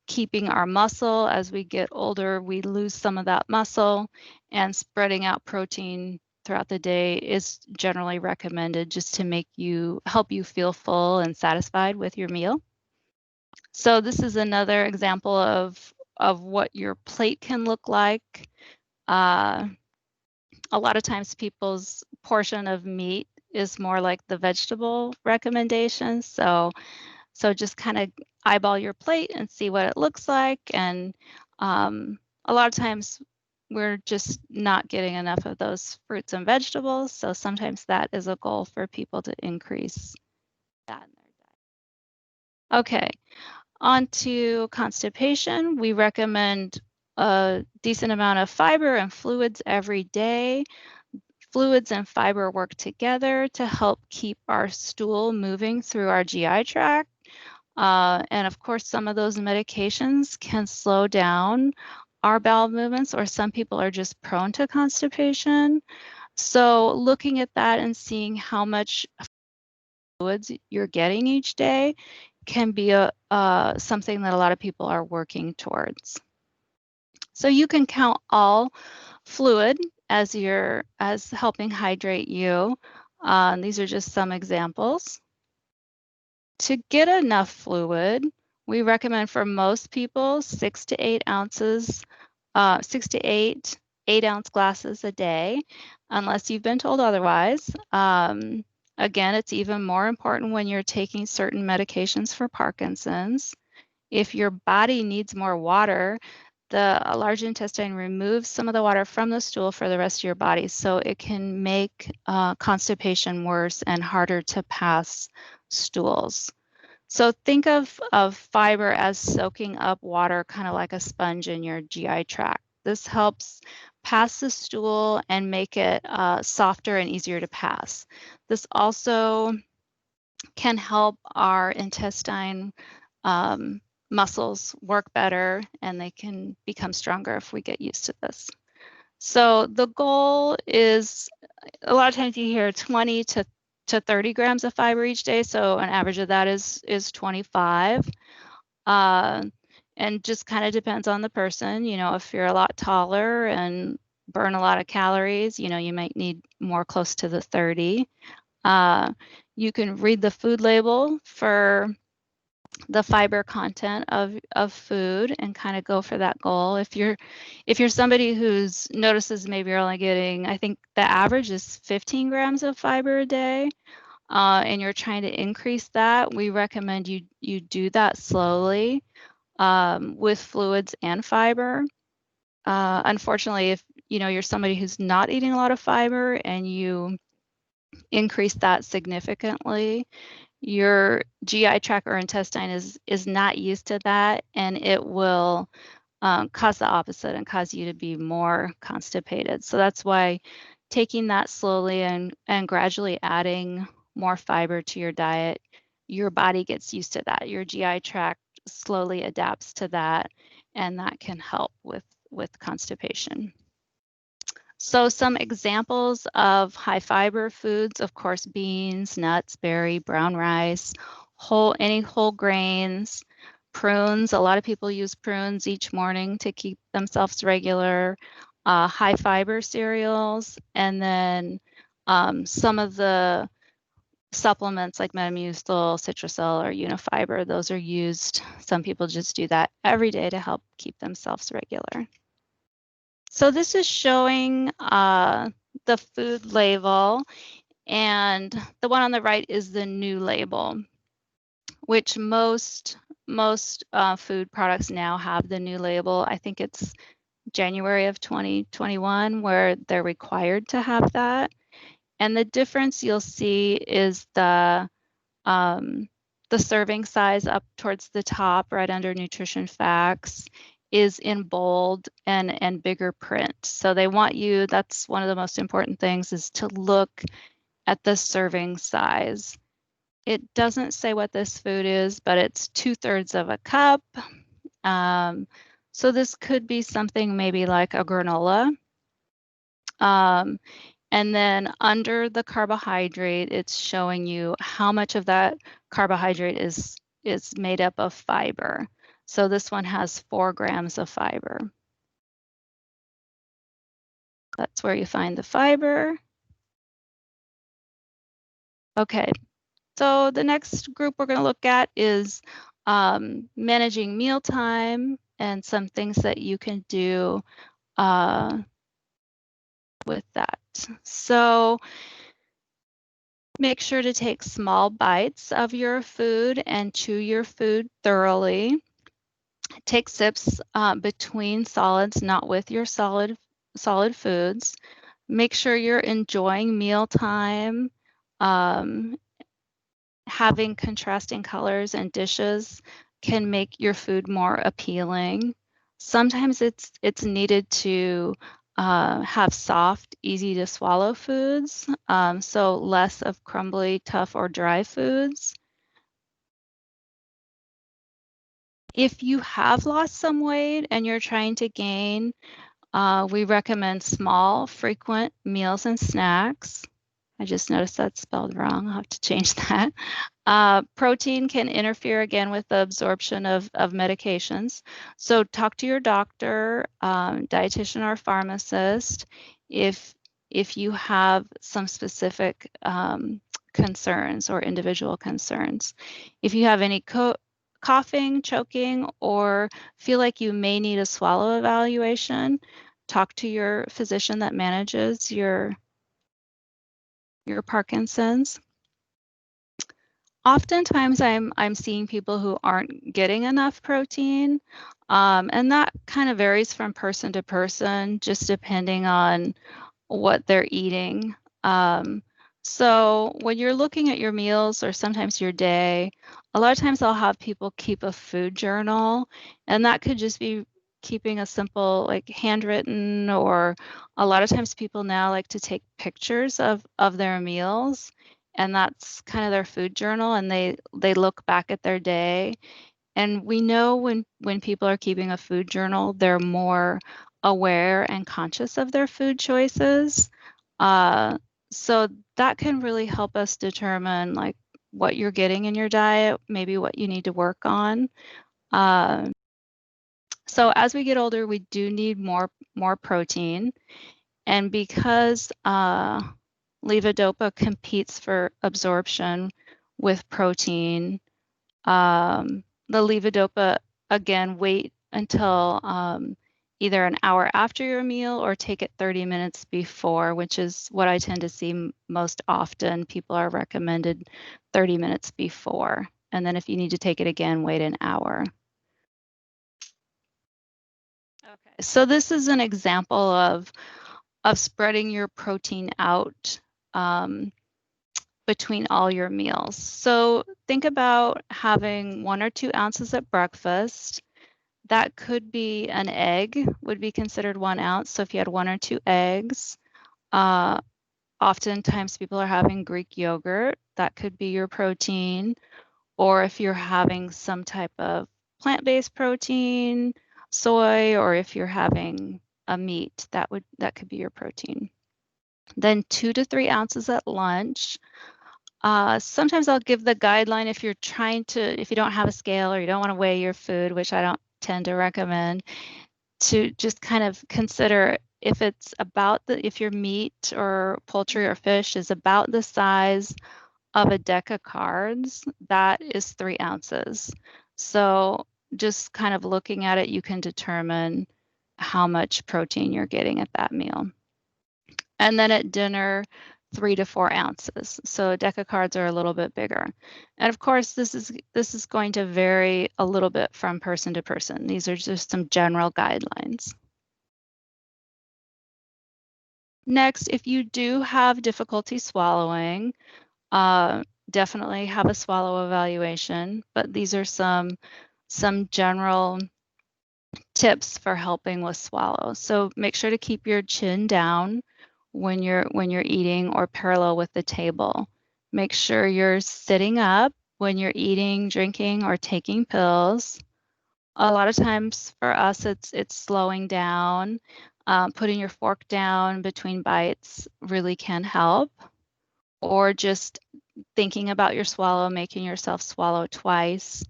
keeping our muscle. As we get older, we lose some of that muscle, and spreading out protein throughout the day is generally recommended just to help you feel full and satisfied with your meal. So this is another example of what your plate can look like. A lot of times people's portion of meat is more like the vegetable recommendations. So just kind of eyeball your plate and see what it looks like. And a lot of times we're just not getting enough of those fruits and vegetables. So sometimes that is a goal for people to increase that in their diet. Okay, on to constipation. We recommend a decent amount of fiber and fluids every day. Fluids and fiber work together to help keep our stool moving through our GI tract. And of course, some of those medications can slow down our bowel movements, or some people are just prone to constipation. So looking at that and seeing how much fluids you're getting each day can be something that a lot of people are working towards. So you can count all fluid as helping hydrate you. These are just some examples. To get enough fluid, we recommend for most people 6 to 8 ounces, 6 to 8 8-ounce glasses a day, unless you've been told otherwise. Again, it's even more important when you're taking certain medications for Parkinson's. If your body needs more water, the large intestine removes some of the water from the stool for the rest of your body, so it can make constipation worse and harder to pass stools. So think of fiber as soaking up water, kind of like a sponge in your GI tract. This helps pass the stool and make it softer and easier to pass. This also can help our intestine muscles work better, and they can become stronger if we get used to this. So the goal is, a lot of times you hear 20 to 30 grams of fiber each day. So an average of that is 25. And just kind of depends on the person. You know, if you're a lot taller and burn a lot of calories, you know, you might need more close to the 30. You can read the food label for the fiber content of food and kind of go for that goal. If you're somebody who's notices maybe you're only getting, I think the average is 15 grams of fiber a day, and you're trying to increase that, we recommend you do that slowly with fluids and fiber. Unfortunately, if you know you're somebody who's not eating a lot of fiber and you increase that significantly, your GI tract or intestine is not used to that, and it will cause the opposite and cause you to be more constipated. So that's why taking that slowly and gradually adding more fiber to your diet, your body gets used to that. Your GI tract slowly adapts to that, and that can help with constipation. So some examples of high fiber foods, of course, beans, nuts, berry, brown rice, any whole grains, prunes. A lot of people use prunes each morning to keep themselves regular. High fiber cereals, and then some of the supplements like Metamucil, Citracel, or Unifiber. Those are used. Some people just do that every day to help keep themselves regular. So this is showing the food label, and the one on the right is the new label, which most food products now have the new label. I think it's January of 2021 where they're required to have that. And the difference you'll see is the serving size up towards the top, right under nutrition facts, is in bold and bigger print. So they want you, that's one of the most important things, is to look at the serving size. It doesn't say what this food is, but it's 2/3 of a cup. So this could be something maybe like a granola. And then under the carbohydrate, it's showing you how much of that carbohydrate is made up of fiber. So this one has 4 grams of fiber. That's where you find the fiber. Okay, so the next group we're going to look at is managing mealtime and some things that you can do with that. So make sure to take small bites of your food and chew your food thoroughly. Take sips between solids, not with your solid foods. Make sure you're enjoying mealtime. Having contrasting colors and dishes can make your food more appealing. Sometimes it's needed to have soft, easy to swallow foods, so less of crumbly, tough, or dry foods. If you have lost some weight and you're trying to gain, we recommend small, frequent meals and snacks. I just noticed that's spelled wrong. I'll have to change that. Protein can interfere again with the absorption of medications. So talk to your doctor, dietitian, or pharmacist if you have some specific concerns or individual concerns. If you have any coughing, choking, or feel like you may need a swallow evaluation, talk to your physician that manages your Parkinson's. Oftentimes I'm seeing people who aren't getting enough protein, and that kind of varies from person to person, just depending on what they're eating. So when you're looking at your meals or sometimes your day, a lot of times I'll have people keep a food journal, and that could just be keeping a simple like handwritten, or a lot of times people now like to take pictures of their meals, and that's kind of their food journal, and they look back at their day. And we know when people are keeping a food journal, they're more aware and conscious of their food choices. Uh, so that can really help us determine like what you're getting in your diet, maybe what you need to work on. So as we get older, we do need more protein. And because levodopa competes for absorption with protein, the levodopa, again, wait until either an hour after your meal or take it 30 minutes before, which is what I tend to see most often. People are recommended 30 minutes before. And then if you need to take it again, wait an hour. Okay, so this is an example of spreading your protein out between all your meals. So think about having 1 or 2 ounces at breakfast. That could be an egg, would be considered 1 ounce. So if you had 1 or 2 eggs, oftentimes people are having Greek yogurt. That could be your protein. Or if you're having some type of plant-based protein, soy, or if you're having a meat, that could be your protein. Then 2 to 3 ounces at lunch. Sometimes I'll give the guideline if you don't have a scale or you don't want to weigh your food, which I don't tend to recommend, to just kind of consider if your meat or poultry or fish is about the size of a deck of cards, that is 3 ounces. So just kind of looking at it, you can determine how much protein you're getting at that meal. And then at dinner, 3 to 4 ounces. So a deck of cards are a little bit bigger. And of course, this is going to vary a little bit from person to person. These are just some general guidelines. Next, if you do have difficulty swallowing, definitely have a swallow evaluation, but these are some general tips for helping with swallow. So make sure to keep your chin down when you're eating or parallel with the table. Make sure you're sitting up when you're eating, drinking, or taking pills. A lot of times for us, it's slowing down. Putting your fork down between bites really can help. Or just thinking about your swallow, making yourself swallow twice.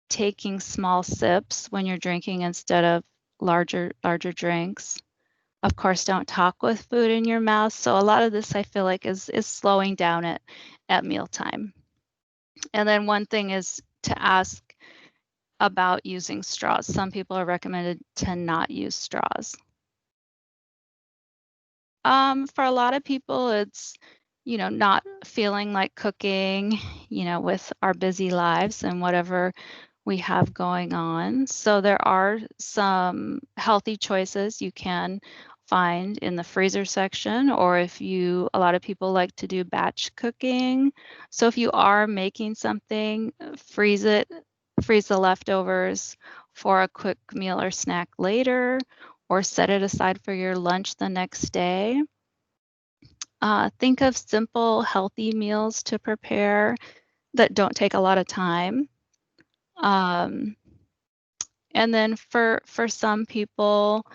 Taking small sips when you're drinking instead of larger drinks. Of course, don't talk with food in your mouth. So a lot of this I feel like is slowing down at mealtime. And then one thing is to ask about using straws. Some people are recommended to not use straws. For a lot of people, it's, not feeling like cooking, with our busy lives and whatever we have going on. So there are some healthy choices you can find in the freezer section, or a lot of people like to do batch cooking. So if you are making something, freeze the leftovers for a quick meal or snack later, or set it aside for your lunch the next day. Think of simple, healthy meals to prepare that don't take a lot of time. And then for some people,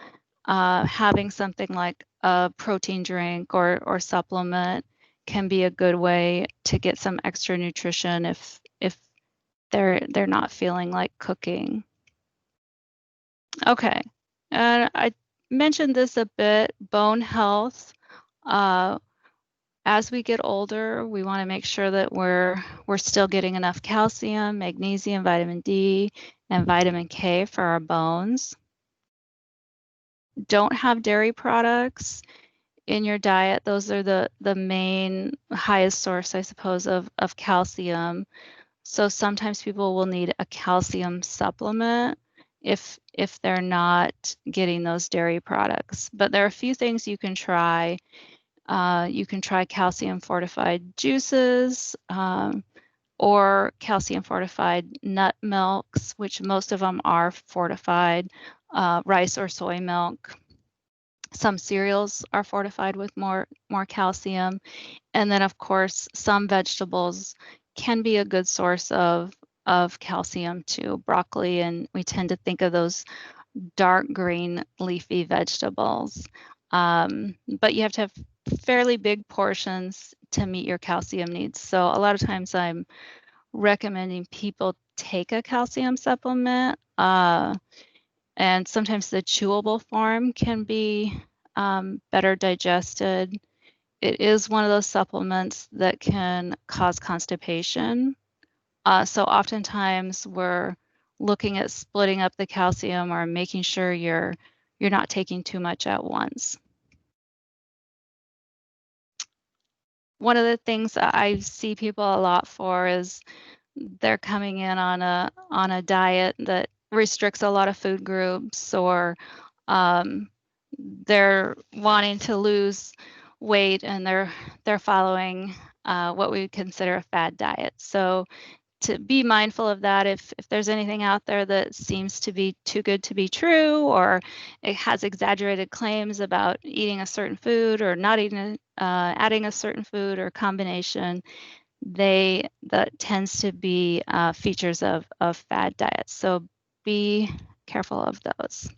having something like a protein drink or supplement can be a good way to get some extra nutrition if they're not feeling like cooking. Okay, and I mentioned this a bit, bone health. As we get older, we want to make sure that we're still getting enough calcium, magnesium, vitamin D, and vitamin K for our bones. Don't have dairy products in your diet. Those are the main highest source, I suppose, of calcium. So sometimes people will need a calcium supplement if they're not getting those dairy products. But there are a few things you can try. You can try calcium fortified juices, or calcium fortified nut milks, which most of them are fortified, rice or soy milk. Some cereals are fortified with more calcium. And then of course, some vegetables can be a good source of calcium too. Broccoli, and we tend to think of those dark green leafy vegetables. But you have to have fairly big portions to meet your calcium needs. So a lot of times I'm recommending people take a calcium supplement, and sometimes the chewable form can be better digested. It is one of those supplements that can cause constipation. So oftentimes we're looking at splitting up the calcium or making sure you're not taking too much at once. One of the things that I see people a lot for is they're coming in on a diet that restricts a lot of food groups, or they're wanting to lose weight and they're following what we would consider a fad diet. So to be mindful of that, if there's anything out there that seems to be too good to be true, or it has exaggerated claims about eating a certain food or not eating adding a certain food or combination, that tends to be features of fad diets. So be careful of those.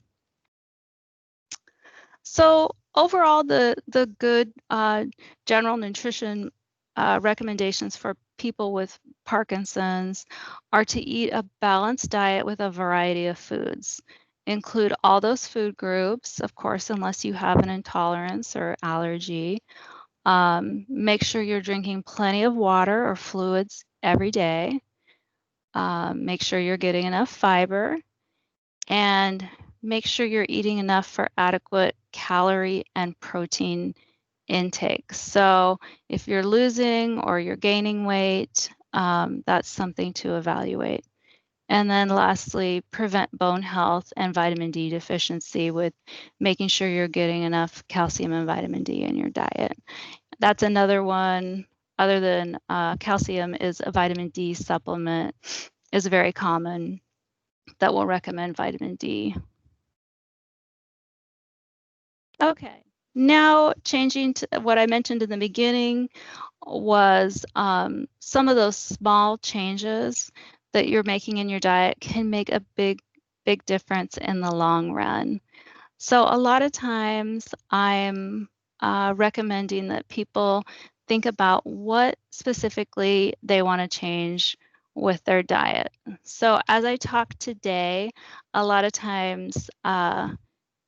So overall, the good general nutrition recommendations for people with Parkinson's are to eat a balanced diet with a variety of foods. Include all those food groups, of course, unless you have an intolerance or allergy. Make sure you're drinking plenty of water or fluids every day. Make sure you're getting enough fiber, and make sure you're eating enough for adequate calorie and protein intake. So if you're losing or you're gaining weight, that's something to evaluate. And then lastly, prevent bone health and vitamin D deficiency with making sure you're getting enough calcium and vitamin D in your diet. That's another one, other than calcium, is a vitamin D supplement is very common that will recommend vitamin D. Okay, now changing to what I mentioned in the beginning was some of those small changes that you're making in your diet can make a big difference in the long run. So a lot of times I'm recommending that people think about what specifically they want to change with their diet. So as I talk today, a lot of times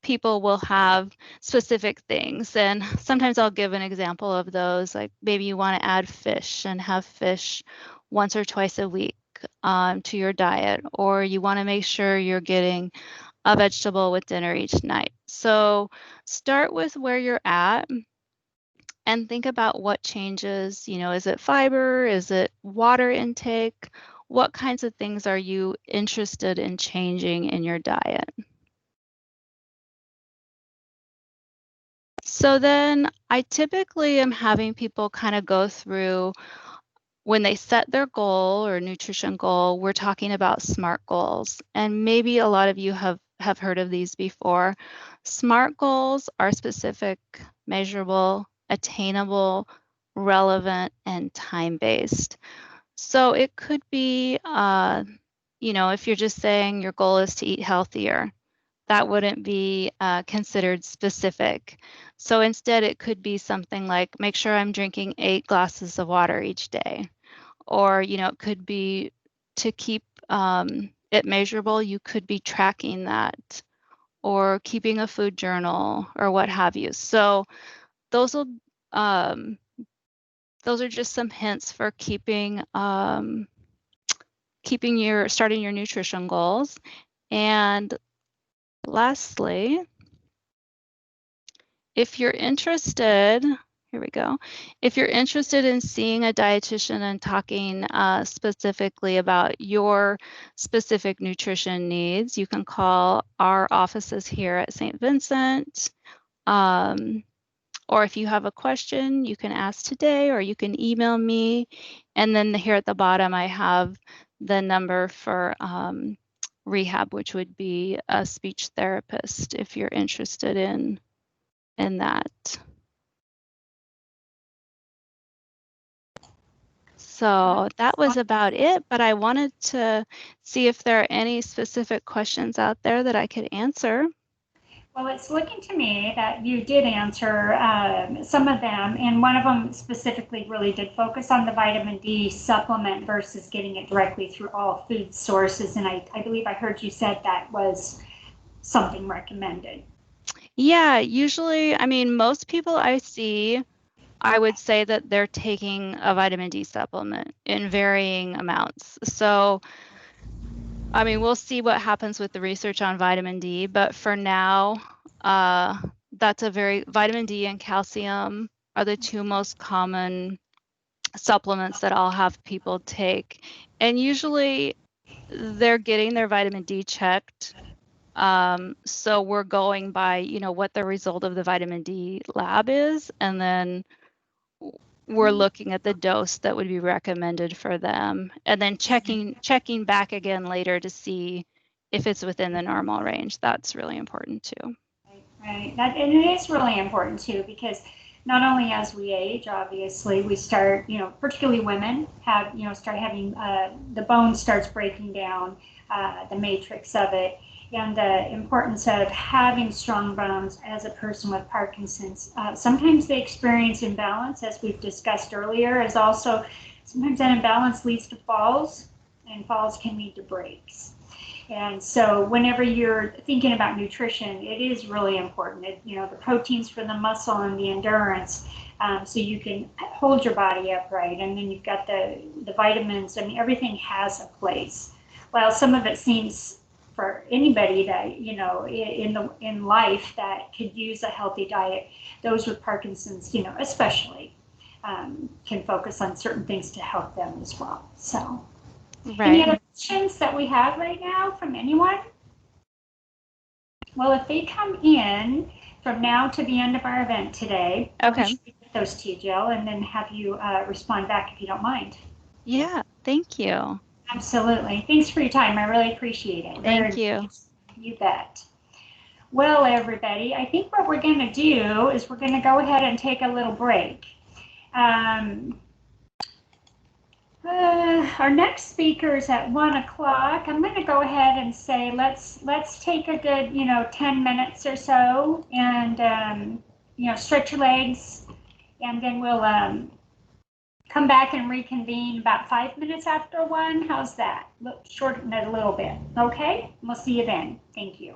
people will have specific things, and sometimes I'll give an example of those, like maybe you want to add fish and have fish once or twice a week to your diet, or you want to make sure you're getting a vegetable with dinner each night. So start with where you're at and think about what changes. Is it fiber? Is it water intake? What kinds of things are you interested in changing in your diet? So then I typically am having people kind of go through, when they set their goal or nutrition goal, we're talking about SMART goals. And maybe a lot of you have heard of these before. SMART goals are specific, measurable, attainable, relevant, and time-based. So it could be, if you're just saying your goal is to eat healthier, that wouldn't be considered specific. So instead, it could be something like, make sure I'm drinking 8 glasses of water each day. Or, it could be to keep it measurable, you could be tracking that, or keeping a food journal, or what have you. So those are just some hints for starting your nutrition goals. And lastly, if you're interested, here we go. If you're interested in seeing a dietitian and talking specifically about your specific nutrition needs, you can call our offices here at St. Vincent. Or if you have a question, you can ask today or you can email me. And then here at the bottom, I have the number for rehab, which would be a speech therapist if you're interested in that. So that was about it, but I wanted to see if there are any specific questions out there that I could answer. Well, it's looking to me that you did answer some of them, and one of them specifically really did focus on the vitamin D supplement versus getting it directly through all food sources, and I believe I heard you said that was something recommended. Yeah, usually, I mean, most people I see, I would say that they're taking a vitamin D supplement in varying amounts. So, I mean, we'll see what happens with the research on vitamin D, but for now, vitamin D and calcium are the two most common supplements that I'll have people take. And usually they're getting their vitamin D checked. So we're going by, what the result of the vitamin D lab is, and then we're looking at the dose that would be recommended for them, and then checking back again later to see if it's within the normal range. That's really important too. Right. And it is really important too, because not only as we age, obviously, we start, particularly women have, start having, the bone starts breaking down, the matrix of it, and the importance of having strong bones as a person with Parkinson's. Sometimes they experience imbalance, as we've discussed earlier, as also sometimes that imbalance leads to falls, and falls can lead to breaks. And so whenever you're thinking about nutrition, it is really important. The proteins for the muscle and the endurance, so you can hold your body upright. And then you've got the vitamins. I mean, everything has a place. While some of it seems for anybody that, in life that could use a healthy diet, those with Parkinson's, especially, can focus on certain things to help them as well. So. Right. Any other questions that we have right now from anyone? Well, if they come in from now to the end of our event today, okay. I'll get those to you, Jill, and then have you respond back if you don't mind. Yeah, thank you. Absolutely. Thanks for your time. I really appreciate it. Thank you. You bet. Well, everybody, I think what we're going to do is we're going to go ahead and take a little break. Our next speaker is at 1 o'clock. I'm going to go ahead and say let's take a good 10 minutes or so, and stretch your legs, and then we'll come back and reconvene about 5 minutes after 1. How's that? Shorten it a little bit. Okay, we'll see you then. Thank you.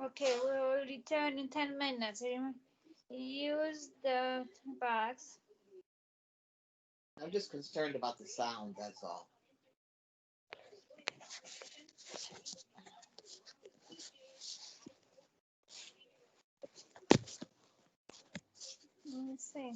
Okay, we'll return in 10 minutes. Use the box. I'm just concerned about the sound, that's all. Let's see.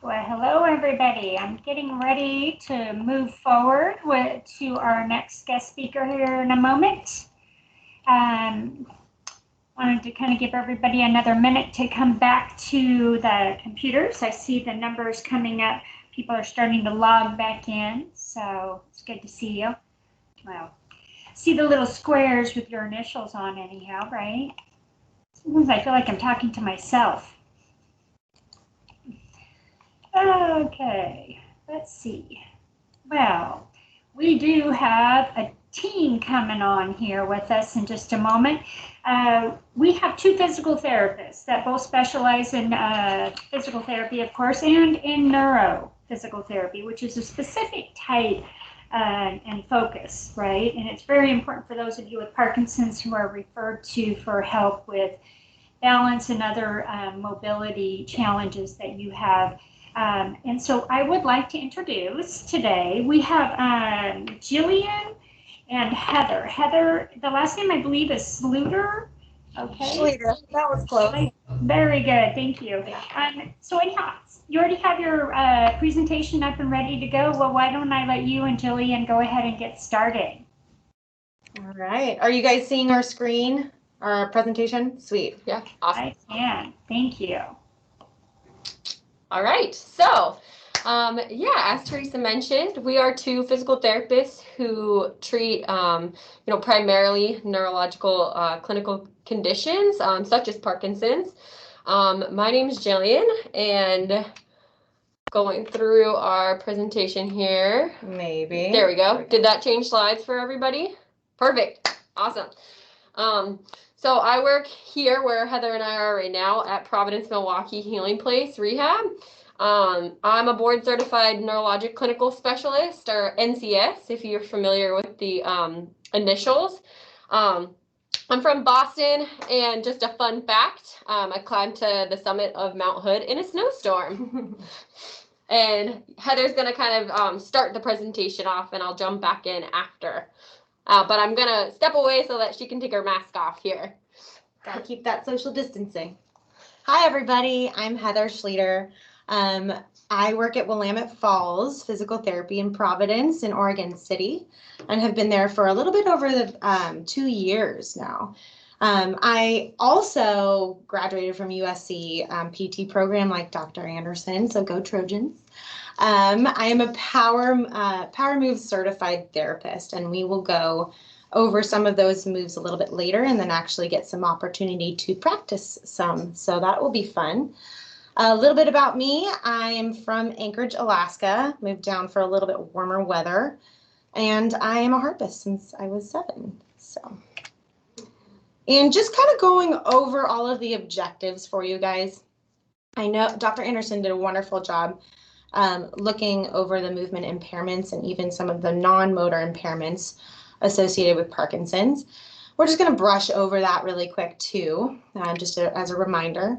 Well, hello, everybody. I'm getting ready to move forward to our next guest speaker here in a moment. Wanted to kind of give everybody another minute to come back to the computers. I see the numbers coming up. people are starting to log back in, so it's good to see you. Well, see the little squares with your initials on anyhow, right? Sometimes I feel like I'm talking to myself. Okay, let's see. Well, we do have a team coming on here with us in just a moment. We have two physical therapists that both specialize in physical therapy, of course, and in neurophysical therapy, which is a specific type and focus, right? And it's very important for those of you with Parkinson's who are referred to for help with balance and other mobility challenges that you have. And so I would like to introduce today, we have Jillian and Heather. Heather, the last name I believe is Schlueter. Okay. Schlueter, that was close. Very good, thank you. So anyhow, you already have your presentation up and ready to go. Well, why don't I let you and Jillian go ahead and get started? All right. Are you guys seeing our screen, our presentation? Sweet. Yeah. Awesome. I can. Thank you. All right. So, yeah, as Theresa mentioned, we are two physical therapists who treat, primarily neurological clinical conditions, such as Parkinson's. My name is Jillian, and going through our presentation here. Maybe. There we go. Did that change slides for everybody? Perfect. Awesome. So I work here where Heather and I are right now at Providence, Milwaukie Healing Place Rehab. I'm a board certified neurologic clinical specialist, or N.C.S, if you're familiar with the initials. I'm from Boston, and just a fun fact, I climbed to the summit of Mount Hood in a snowstorm. And Heather's gonna kind of start the presentation off, and I'll jump back in after. But I'm gonna step away so that she can take her mask off here. Gotta keep that social distancing. Hi everybody, I'm Heather Schlueter. I work at Willamette Falls Physical Therapy in Providence in Oregon City, and have been there for a little bit over the 2 years now. I also graduated from USC PT program like Dr. Anderson, so go Trojans. I am a Power Moves certified therapist, and we will go over some of those moves a little bit later and then actually get some opportunity to practice some. So that will be fun. A little bit about me. I am from Anchorage, Alaska, moved down for a little bit warmer weather, and I am a harpist since I was 7. So, and just kind of going over all of the objectives for you guys. I know Dr. Anderson did a wonderful job looking over the movement impairments and even some of the non-motor impairments associated with Parkinson's. We're just going to brush over that really quick too, just as a reminder.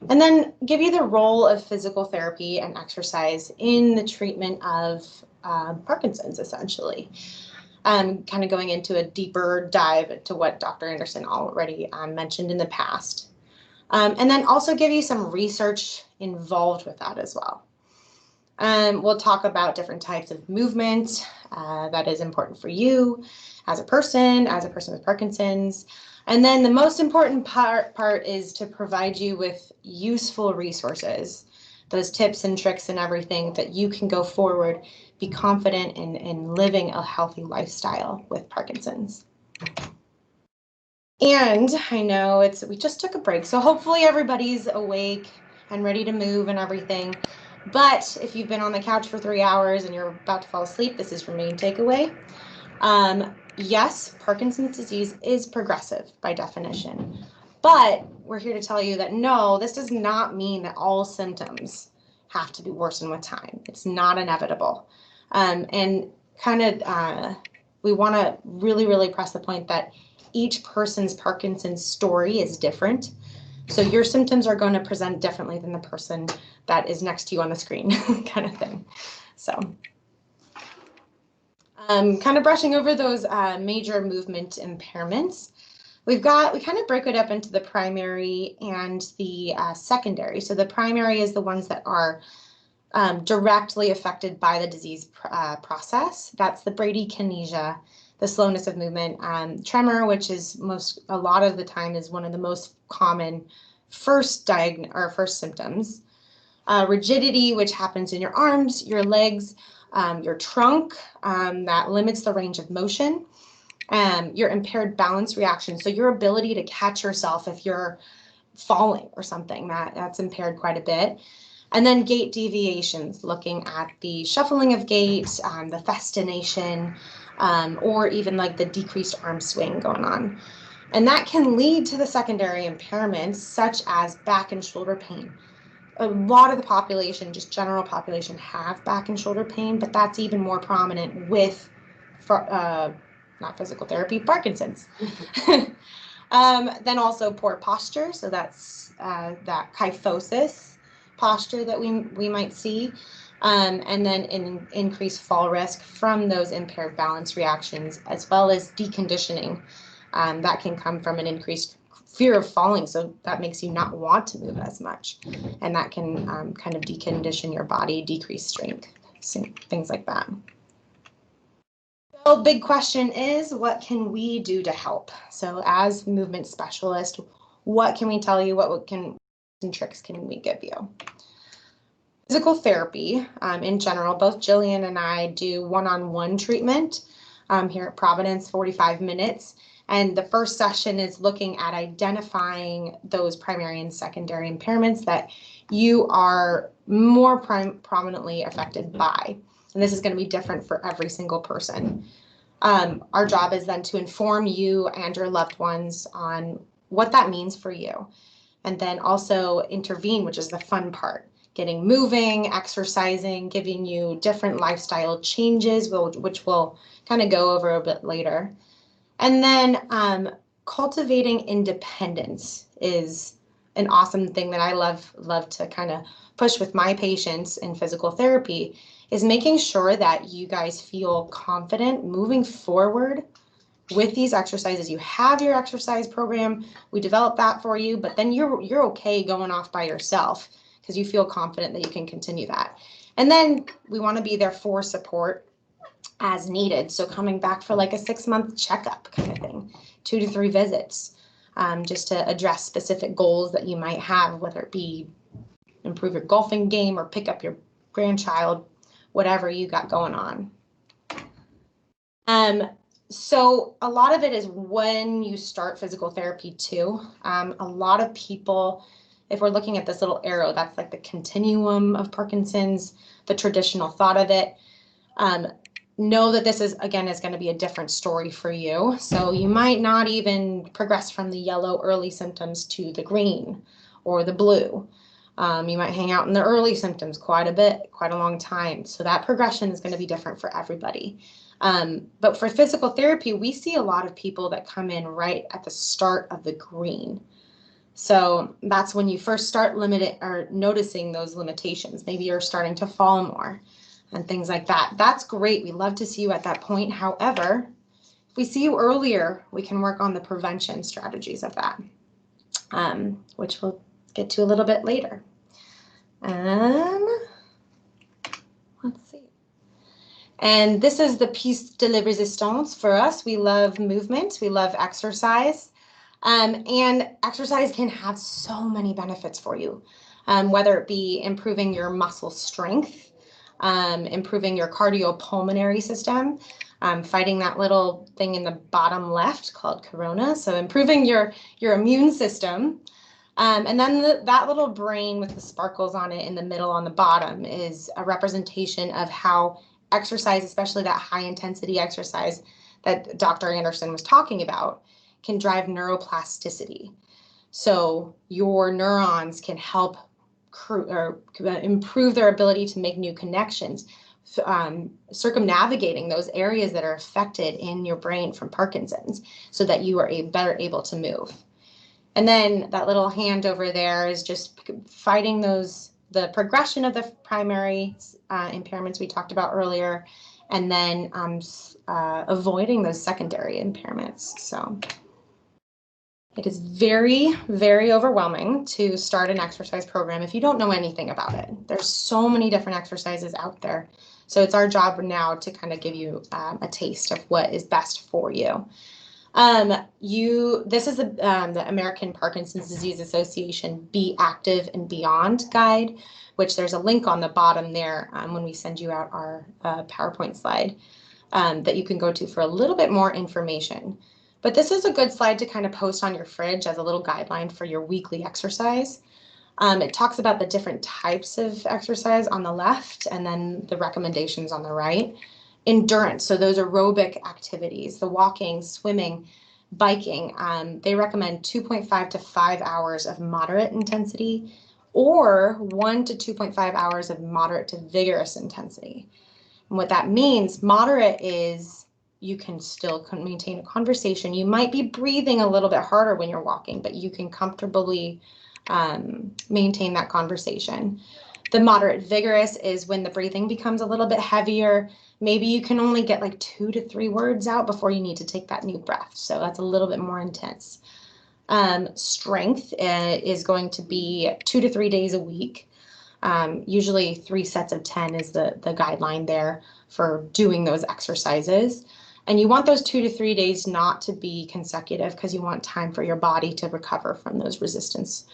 And then give you the role of physical therapy and exercise in the treatment of Parkinson's, essentially. Kind of going into a deeper dive into what Dr. Anderson already mentioned in the past. And then also give you some research involved with that as well. We'll talk about different types of movement that is important for you as a person with Parkinson's. And then the most important part is to provide you with useful resources, those tips and tricks and everything that you can go forward, be confident in living a healthy lifestyle with Parkinson's. And I know we just took a break, so hopefully everybody's awake and ready to move and everything. But if you've been on the couch for 3 hours and you're about to fall asleep, this is your main takeaway. Yes, Parkinson's disease is progressive by definition, but we're here to tell you that no, this does not mean that all symptoms have to be worsened with time. It's not inevitable. And kind of, we want to really, really press the point that each person's Parkinson's story is different. So your symptoms are going to present differently than the person that is next to you on the screen, kind of thing. So kind of brushing over those major movement impairments. We kind of break it up into the primary and the secondary. So the primary is the ones that are directly affected by the disease process. That's the bradykinesia, the slowness of movement, tremor, which is a lot of the time is one of the most common first symptoms. rigidity, which happens in your arms, your legs, your trunk, that limits the range of motion, your impaired balance reaction. So your ability to catch yourself if you're falling or something, that's impaired quite a bit. And then gait deviations, looking at the shuffling of gait, the festination, or even like the decreased arm swing going on. And that can lead to the secondary impairments such as back and shoulder pain. A lot of the population, just general population, have back and shoulder pain, but that's even more prominent with, not physical therapy, Parkinson's. Then also poor posture, so that's that kyphosis posture that we might see, and then an increased fall risk from those impaired balance reactions, as well as deconditioning. That can come from an increased fear of falling, so that makes you not want to move as much, and that can kind of decondition your body, decrease strength, things like that. So big question is, what can we do to help? So as movement specialist, what can we tell you? What tricks can we give you? Physical therapy, in general, both Jillian and I do one-on-one treatment here at Providence, 45 minutes. And the first session is looking at identifying those primary and secondary impairments that you are more prominently affected by. And this is going to be different for every single person. Our job is then to inform you and your loved ones on what that means for you. And then also intervene, which is the fun part. Getting moving, exercising, giving you different lifestyle changes, which we'll kind of go over a bit later. And then cultivating independence is an awesome thing that I love to kind of push with my patients in physical therapy, is making sure that you guys feel confident moving forward with these exercises. You have your exercise program, we develop that for you, but then you're okay going off by yourself because you feel confident that you can continue that. And then we want to be there for support as needed. So coming back for like a 6-month checkup kind of thing, 2 to 3 visits, just to address specific goals that you might have, whether it be improve your golfing game or pick up your grandchild, whatever you got going on. So a lot of it is when you start physical therapy too. A lot of people, if we're looking at this little arrow, that's like the continuum of Parkinson's, the traditional thought of it. Know that this is going to be a different story for you. So you might not even progress from the yellow early symptoms to the green or the blue. You might hang out in the early symptoms quite a long time. So that progression is going to be different for everybody. But for physical therapy, we see a lot of people that come in right at the start of the green. So that's when you first start noticing those limitations. Maybe you're starting to fall more and things like that. That's great. We love to see you at that point. However, if we see you earlier, we can work on the prevention strategies of that, which we'll get to a little bit later. Let's see. And this is the piece de la resistance for us. We love movement. We love exercise. And exercise can have so many benefits for you, whether it be improving your muscle strength, improving your cardiopulmonary system, fighting that little thing in the bottom left called corona. So improving your immune system. And then that little brain with the sparkles on it in the middle on the bottom is a representation of how exercise, especially that high intensity exercise that Dr. Anderson was talking about, can drive neuroplasticity. So your neurons can help improve their ability to make new connections, circumnavigating those areas that are affected in your brain from Parkinson's so that you are better able to move. And then that little hand over there is just fighting the progression of the primary impairments we talked about earlier, and then avoiding those secondary impairments. So it is very, very overwhelming to start an exercise program if you don't know anything about it. There's so many different exercises out there. So it's our job now to kind of give you a taste of what is best for you. This is the American Parkinson's Disease Association Be Active and Beyond guide, which there's a link on the bottom there when we send you out our PowerPoint slide that you can go to for a little bit more information. But this is a good slide to kind of post on your fridge as a little guideline for your weekly exercise. It talks about the different types of exercise on the left and then the recommendations on the right. Endurance, so those aerobic activities, the walking, swimming, biking, they recommend 2.5 to 5 hours of moderate intensity or 1 to 2.5 hours of moderate to vigorous intensity. And what that means, moderate is you can still maintain a conversation. You might be breathing a little bit harder when you're walking, but you can comfortably maintain that conversation. The moderate vigorous is when the breathing becomes a little bit heavier. Maybe you can only get like 2 to 3 words out before you need to take that new breath. So that's a little bit more intense. Strength is going to be 2 to 3 days a week. Usually 3 sets of 10 is the guideline there for doing those exercises. And you want those 2 to 3 days not to be consecutive because you want time for your body to recover from those resistance,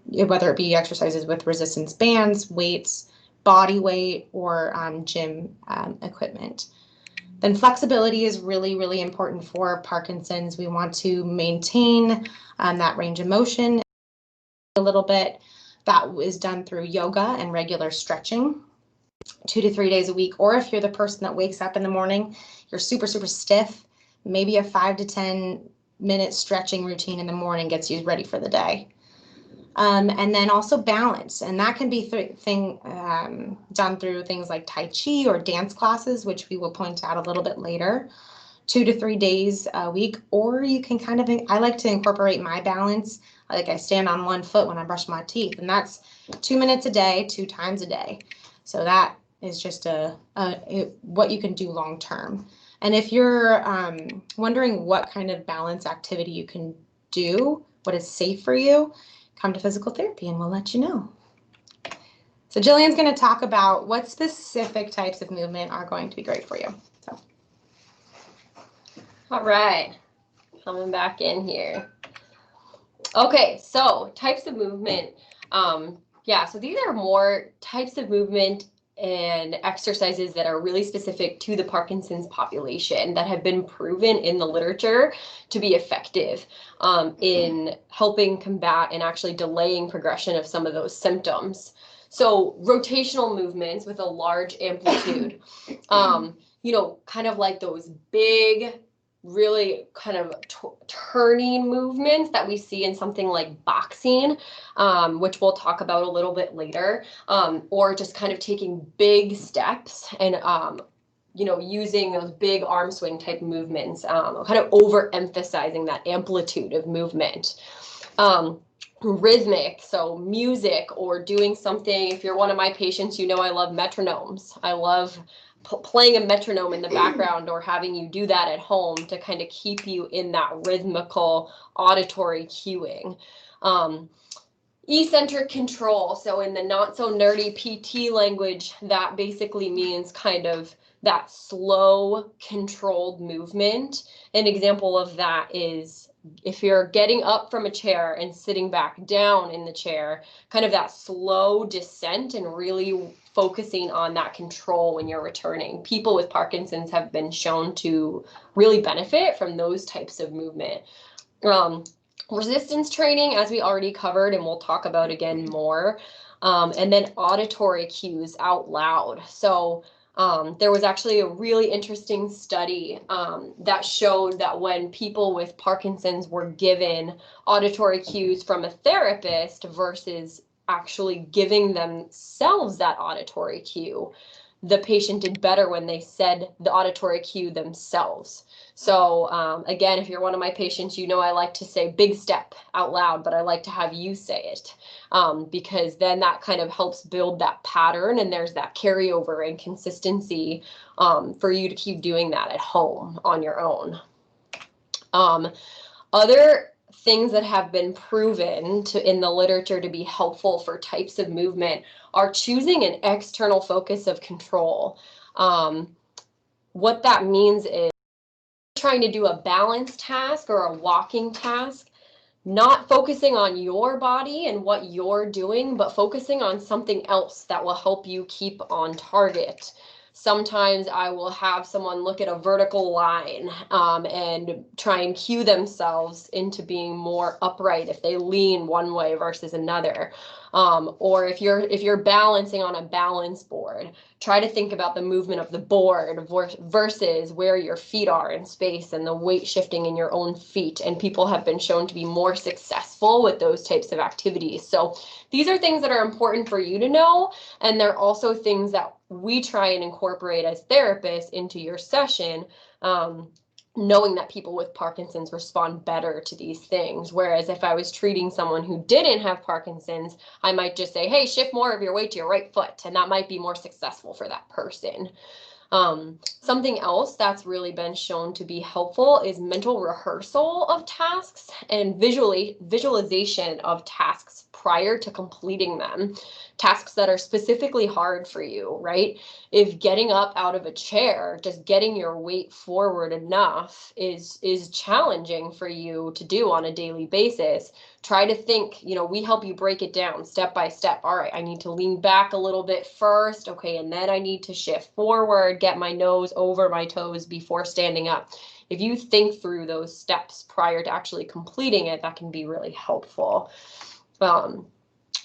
whether it be exercises with resistance bands, weights, body weight, or gym equipment. Then flexibility is really, really important for Parkinson's. We want to maintain that range of motion a little bit. That is done through yoga and regular stretching 2 to 3 days a week. Or if you're the person that wakes up in the morning, you're super, super stiff, maybe a 5 to 10 minute stretching routine in the morning gets you ready for the day. And then also balance, and that can be done through things like Tai Chi or dance classes, which we will point out a little bit later, 2 to 3 days a week. Or you can kind of, I like to incorporate my balance, like I stand on one foot when I brush my teeth, and that's 2 minutes a day, 2 times a day. So that is just what you can do long term. And if you're wondering what kind of balance activity you can do, what is safe for you, come to physical therapy and we'll let you know. So Jillian's going to talk about what specific types of movement are going to be great for you. So. All right, coming back in here. Okay, so types of movement. Yeah, so these are more types of movement and exercises that are really specific to the Parkinson's population that have been proven in the literature to be effective in helping combat and actually delaying progression of some of those symptoms. So rotational movements with a large amplitude, you know, kind of like those big, really kind of turning movements that we see in something like boxing, which we'll talk about a little bit later, or just kind of taking big steps and, you know, using those big arm swing type movements, kind of overemphasizing that amplitude of movement. Rhythmic, so music or doing something. If you're one of my patients, you know I love metronomes. I love playing a metronome in the background or having you do that at home to kind of keep you in that rhythmical auditory cueing. Eccentric control, so in the not so nerdy PT language, that basically means kind of that slow controlled movement. An example of that is if you're getting up from a chair and sitting back down in the chair, kind of that slow descent and really focusing on that control when you're returning. People with Parkinson's have been shown to really benefit from those types of movement. Resistance training, as we already covered, and we'll talk about again more. And then auditory cues out loud. So there was actually a really interesting study that showed that when people with Parkinson's were given auditory cues from a therapist versus actually giving themselves that auditory cue, the patient did better when they said the auditory cue themselves. So again, if you're one of my patients, you know I like to say big step out loud, but I like to have you say it because then that kind of helps build that pattern and there's that carryover and consistency for you to keep doing that at home on your own. Other things that have been proven in the literature to be helpful for types of movement are choosing an external focus of control. What that means is trying to do a balance task or a walking task, not focusing on your body and what you're doing, but focusing on something else that will help you keep on target. Sometimes I will have someone look at a vertical line and try and cue themselves into being more upright if they lean one way versus another. Or if you're balancing on a balance board, try to think about the movement of the board versus where your feet are in space and the weight shifting in your own feet. And people have been shown to be more successful with those types of activities. So these are things that are important for you to know. And they're also things that we try and incorporate as therapists into your session, knowing that people with Parkinson's respond better to these things. Whereas if I was treating someone who didn't have Parkinson's, I might just say, hey, shift more of your weight to your right foot. And that might be more successful for that person. Something else that's really been shown to be helpful is mental rehearsal of tasks and visualization of tasks prior to completing them. Tasks that are specifically hard for you, right? If getting up out of a chair, just getting your weight forward enough is challenging for you to do on a daily basis, try to think, we help you break it down step by step. All right, I need to lean back a little bit first. Okay, and then I need to shift forward, get my nose over my toes before standing up. If you think through those steps prior to actually completing it, that can be really helpful.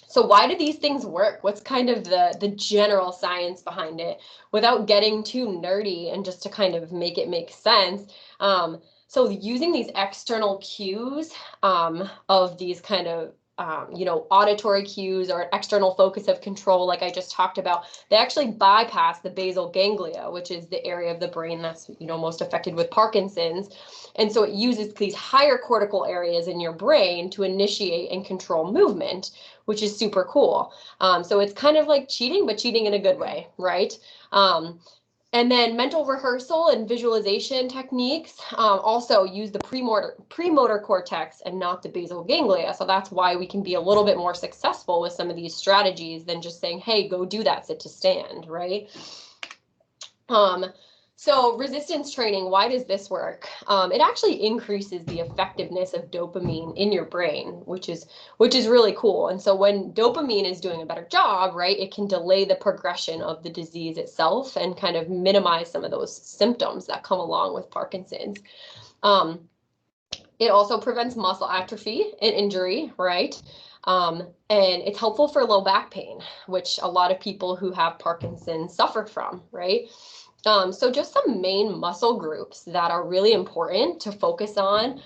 So why do these things work? What's kind of the general science behind it without getting too nerdy and just to kind of make it make sense? So using these external cues of these kind of auditory cues or external focus of control, like I just talked about, they actually bypass the basal ganglia, which is the area of the brain that's, most affected with Parkinson's. And so it uses these higher cortical areas in your brain to initiate and control movement, which is super cool. So it's kind of like cheating, but cheating in a good way, right? And then mental rehearsal and visualization techniques also use the premotor cortex and not the basal ganglia. So that's why we can be a little bit more successful with some of these strategies than just saying, hey, go do that sit to stand, right? So resistance training, why does this work? It actually increases the effectiveness of dopamine in your brain, which is really cool. And so when dopamine is doing a better job, right, it can delay the progression of the disease itself and kind of minimize some of those symptoms that come along with Parkinson's. It also prevents muscle atrophy and injury, right? And it's helpful for low back pain, which a lot of people who have Parkinson's suffer from, right? So just some main muscle groups that are really important to focus on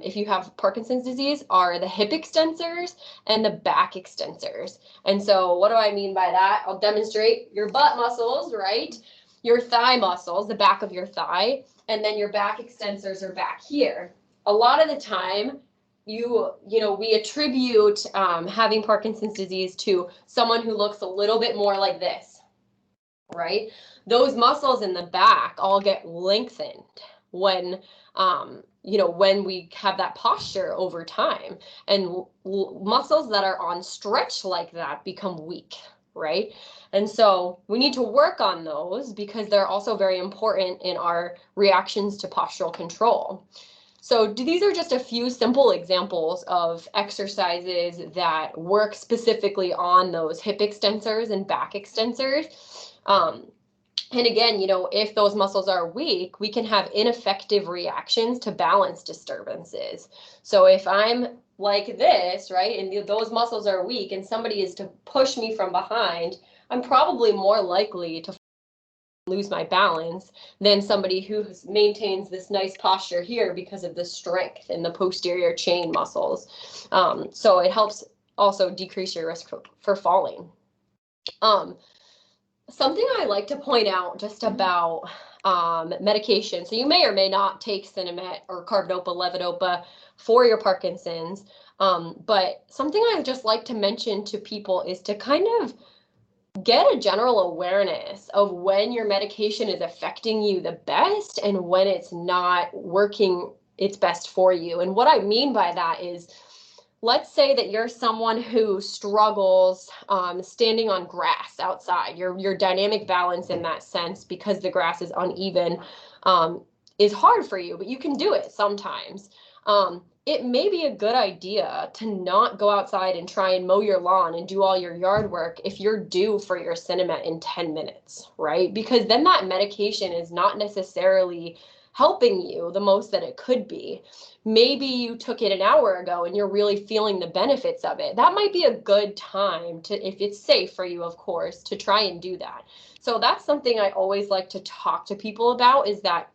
if you have Parkinson's disease are the hip extensors and the back extensors. And so what do I mean by that? I'll demonstrate your butt muscles, right? Your thigh muscles, the back of your thigh, and then your back extensors are back here. A lot of the time, we attribute having Parkinson's disease to someone who looks a little bit more like this. Right? Those muscles in the back all get lengthened when we have that posture over time, and muscles that are on stretch like that become weak, right? And so we need to work on those because they're also very important in our reactions to postural control. So these are just a few simple examples of exercises that work specifically on those hip extensors and back extensors. And again, if those muscles are weak, we can have ineffective reactions to balance disturbances. So if I'm like this, right, and those muscles are weak and somebody is to push me from behind, I'm probably more likely to lose my balance than somebody who maintains this nice posture here because of the strength in the posterior chain muscles. So it helps also decrease your risk for falling. Something I like to point out just about medication. So you may or may not take Sinemet or carbidopa, levodopa for your Parkinson's. But something I just like to mention to people is to kind of get a general awareness of when your medication is affecting you the best and when it's not working its best for you. And what I mean by that is, let's say that you're someone who struggles standing on grass outside. Your dynamic balance in that sense, because the grass is uneven, is hard for you, but you can do it sometimes. It may be a good idea to not go outside and try and mow your lawn and do all your yard work if you're due for your Cinemet in 10 minutes, right? Because then that medication is not necessarily helping you the most that it could be. Maybe you took it an hour ago and you're really feeling the benefits of it. That might be a good time to, if it's safe for you, of course, to try and do that. So that's something I always like to talk to people about, is that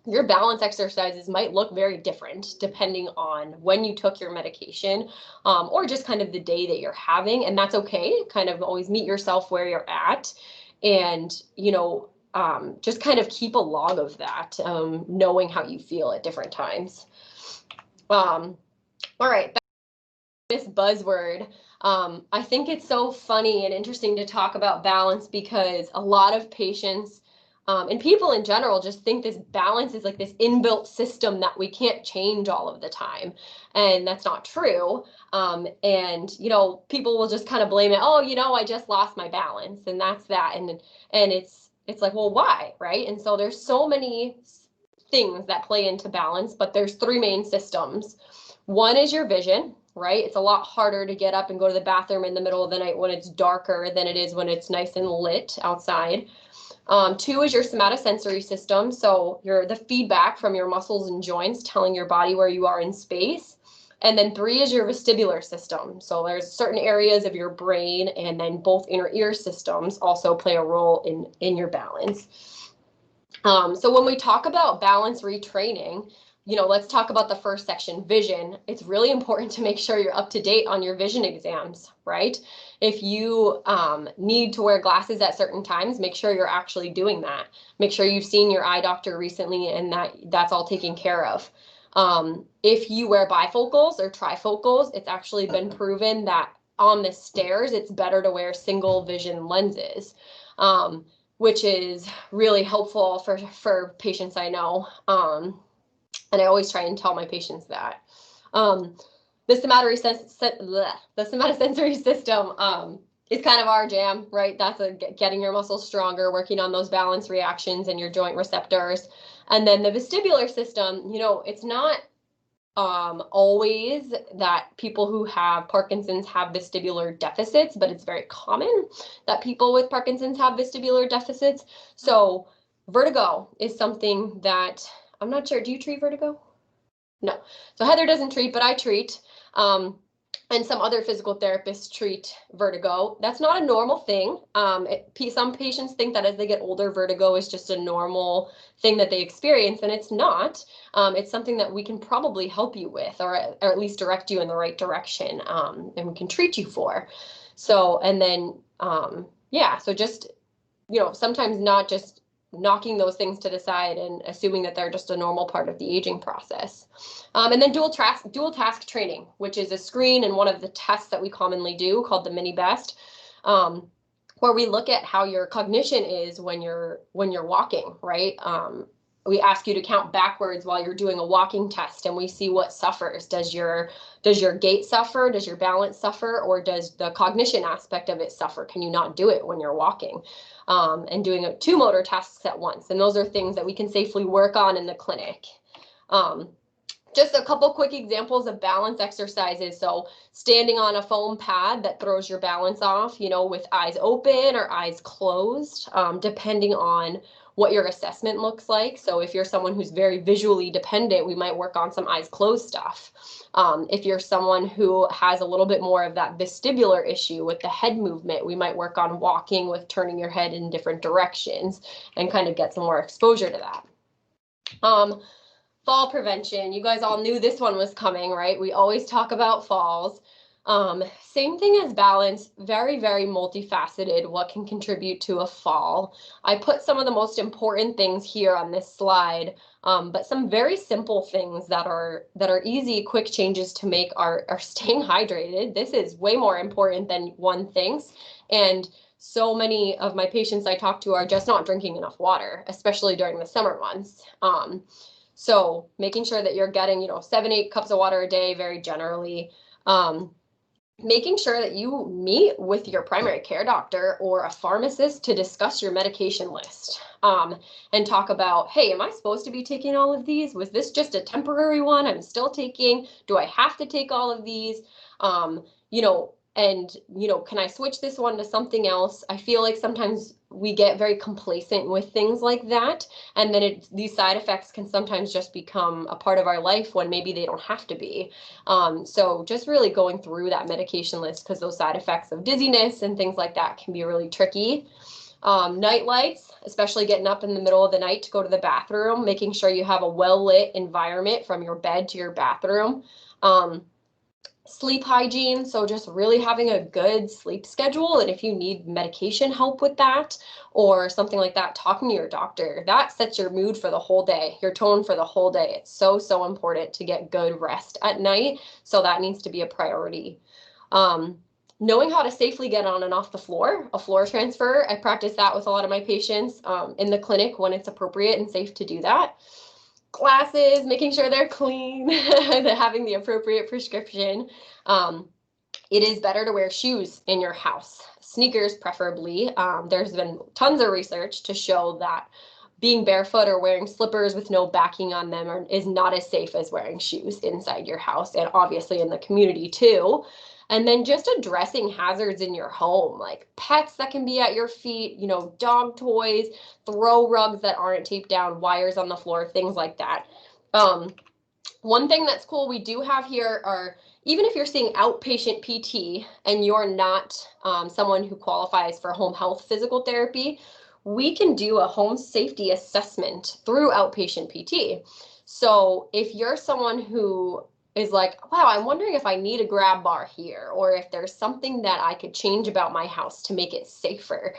your balance exercises might look very different depending on when you took your medication, or just kind of the day that you're having. And that's okay. Kind of always meet yourself where you're at, and, you know, just kind of keep a log of that, knowing how you feel at different times. All right, this buzzword. I think it's so funny and interesting to talk about balance, because a lot of patients and people in general just think this balance is like this inbuilt system that we can't change all of the time. And that's not true. And, you know, people will just kind of blame it. Oh, you know, I just lost my balance, and that's that. And it's like, well, why? Right. And so there's so many things that play into balance, but there's three main systems. One is your vision, right? It's a lot harder to get up and go to the bathroom in the middle of the night when it's darker than it is when it's nice and lit outside. Two is your somatosensory system. So the feedback from your muscles and joints telling your body where you are in space. And then three is your vestibular system. So there's certain areas of your brain, and then both inner ear systems also play a role in your balance. So when we talk about balance retraining, you know, let's talk about the first section, vision. It's really important to make sure you're up to date on your vision exams, right? If you need to wear glasses at certain times, make sure you're actually doing that. Make sure you've seen your eye doctor recently and that's all taken care of. If you wear bifocals or trifocals, it's actually been proven that on the stairs, it's better to wear single vision lenses, which is really helpful for patients I know. And I always try and tell my patients that. The somatosensory system is kind of our jam, right? That's getting your muscles stronger, working on those balance reactions and your joint receptors. And then the vestibular system, you know, it's not always that people who have Parkinson's have vestibular deficits, but it's very common that people with Parkinson's have vestibular deficits. So vertigo is something that, I'm not sure, do you treat vertigo? No. So Heather doesn't treat, but I treat. And some other physical therapists treat vertigo. That's not a normal thing. Some patients think that as they get older, vertigo is just a normal thing that they experience, and it's not. It's something that we can probably help you with, or at least direct you in the right direction, and we can treat you for. So, and then, yeah, so just, you know, sometimes not just knocking those things to the side and assuming that they're just a normal part of the aging process. And then dual task training, which is a screen and one of the tests that we commonly do called the mini best, where we look at how your cognition is when you're walking, right? We ask you to count backwards while you're doing a walking test, and we see what suffers. Does your gait suffer? Does your balance suffer? Or does the cognition aspect of it suffer? Can you not do it when you're walking? And doing 2 motor tasks at once. And those are things that we can safely work on in the clinic. Just a couple quick examples of balance exercises. So standing on a foam pad that throws your balance off, you know, with eyes open or eyes closed, depending on what your assessment looks like. So if you're someone who's very visually dependent, we might work on some eyes closed stuff. If you're someone who has a little bit more of that vestibular issue with the head movement, we might work on walking with turning your head in different directions and kind of get some more exposure to that. Fall prevention. You guys all knew this one was coming, right? We always talk about falls. Same thing as balance, very, very multifaceted, what can contribute to a fall. I put some of the most important things here on this slide, but some very simple things that are easy, quick changes to make are staying hydrated. This is way more important than one thinks. And so many of my patients I talk to are just not drinking enough water, especially during the summer months. So making sure that you're getting, 7-8 cups of water a day, very generally. Making sure that you meet with your primary care doctor or a pharmacist to discuss your medication list, and talk about, hey, am I supposed to be taking all of these? Was this just a temporary one I'm still taking? Do I have to take all of these? Can I switch this one to something else? I feel like sometimes we get very complacent with things like that, and then these side effects can sometimes just become a part of our life when maybe they don't have to be. So just really going through that medication list, because those side effects of dizziness and things like that can be really tricky. Night lights, especially getting up in the middle of the night to go to the bathroom, making sure you have a well-lit environment from your bed to your bathroom. Sleep hygiene, so just really having a good sleep schedule, and if you need medication help with that or something like that, talking to your doctor. That sets your mood for the whole day, your tone for the whole day. It's so important to get good rest at night, so that needs to be a priority. Knowing how to safely get on and off the floor, a floor transfer. I practice that with a lot of my patients in the clinic when it's appropriate and safe to do that. Glasses, making sure they're clean, having the appropriate prescription. It is better to wear shoes in your house, sneakers preferably. There's been tons of research to show that being barefoot or wearing slippers with no backing on them is not as safe as wearing shoes inside your house, and obviously in the community too. And then just addressing hazards in your home, like pets that can be at your feet, dog toys, throw rugs that aren't taped down, wires on the floor, things like that. One thing that's cool we do have here are, even if you're seeing outpatient PT and you're not someone who qualifies for home health physical therapy, we can do a home safety assessment through outpatient PT. So if you're someone who is like, wow, I'm wondering if I need a grab bar here, or if there's something that I could change about my house to make it safer,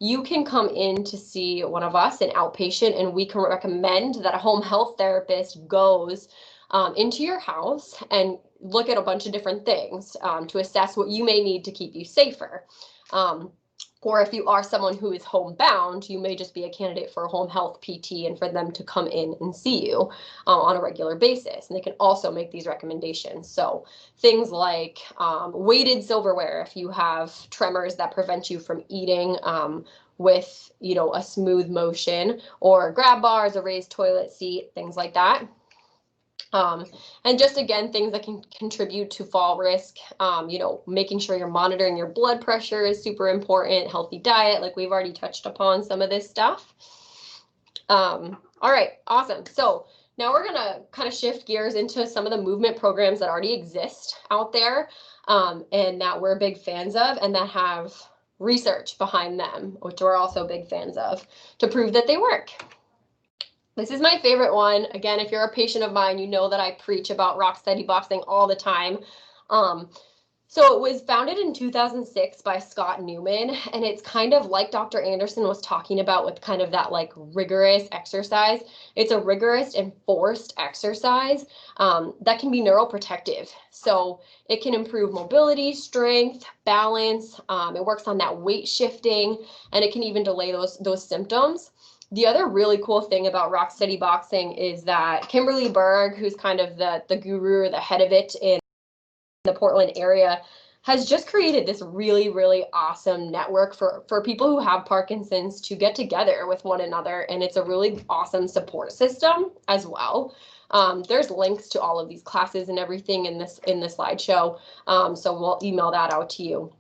you can come in to see one of us, an outpatient, and we can recommend that a home health therapist goes into your house and look at a bunch of different things to assess what you may need to keep you safer. Or if you are someone who is homebound, you may just be a candidate for a home health PT and for them to come in and see you on a regular basis. And they can also make these recommendations. So things like weighted silverware, if you have tremors that prevent you from eating with, a smooth motion, or grab bars, a raised toilet seat, things like that. And just, again, things that can contribute to fall risk, making sure you're monitoring your blood pressure is super important, healthy diet, like we've already touched upon some of this stuff. All right, awesome. So now we're going to kind of shift gears into some of the movement programs that already exist out there and that we're big fans of and that have research behind them, which we're also big fans of, to prove that they work. This is my favorite one. Again, if you're a patient of mine, you know that I preach about rock steady boxing all the time. So it was founded in 2006 by Scott Newman, and it's kind of like Dr. Anderson was talking about with kind of that like rigorous exercise. It's a rigorous and forced exercise that can be neuroprotective. So it can improve mobility, strength, balance. It works on that weight shifting, and it can even delay those symptoms. The other really cool thing about rock steady boxing is that Kimberly Berg, who's kind of the guru or the head of it in the Portland area, has just created this really, really awesome network for people who have Parkinson's to get together with one another. And it's a really awesome support system as well. There's links to all of these classes and everything in the slideshow. So we'll email that out to you.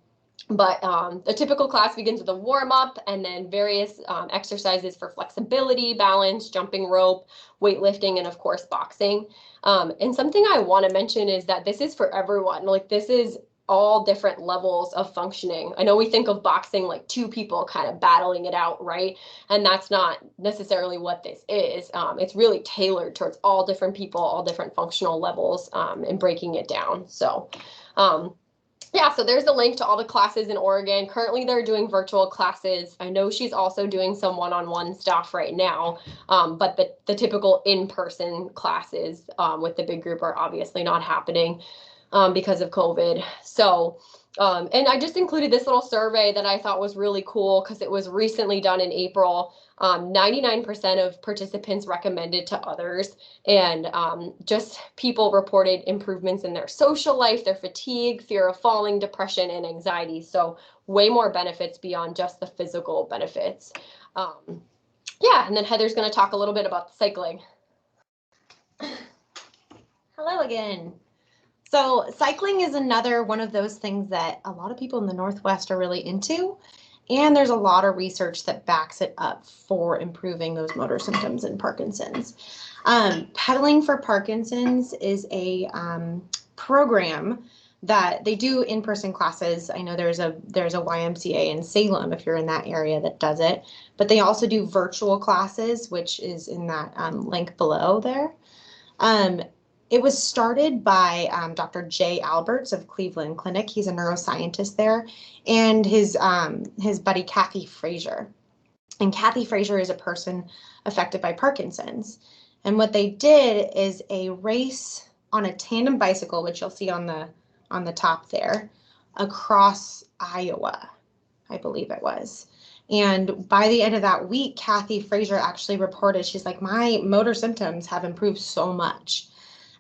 But the typical class begins with a warm-up and then various exercises for flexibility, balance, jumping rope, weightlifting, and of course boxing. And something I want to mention is that this is for everyone. Like, this is all different levels of functioning. I know we think of boxing like two people kind of battling it out, right? And that's not necessarily what this is. It's really tailored towards all different people, all different functional levels, and breaking it down. So yeah, so there's a link to all the classes in Oregon. Currently, they're doing virtual classes. I know she's also doing some one-on-one stuff right now, but the typical in-person classes with the big group are obviously not happening. because of COVID. So, and I just included this little survey that I thought was really cool because it was recently done in April. 99% of participants recommended to others, and just people reported improvements in their social life, their fatigue, fear of falling, depression, and anxiety. So way more benefits beyond just the physical benefits. Yeah, and then Heather's going to talk a little bit about the cycling. Hello again. So cycling is another one of those things that a lot of people in the Northwest are really into. And there's a lot of research that backs it up for improving those motor symptoms in Parkinson's. Pedaling for Parkinson's is a program that they do in-person classes. I know there's a YMCA in Salem if you're in that area that does it, but they also do virtual classes, which is in that link below there. It was started by Dr. Jay Alberts of Cleveland Clinic. He's a neuroscientist there, and his buddy Kathy Frazier. And Kathy Frazier is a person affected by Parkinson's. And what they did is a race on a tandem bicycle, which you'll see on the top there, across Iowa, I believe it was. And by the end of that week, Kathy Frazier actually reported, she's like, my motor symptoms have improved so much.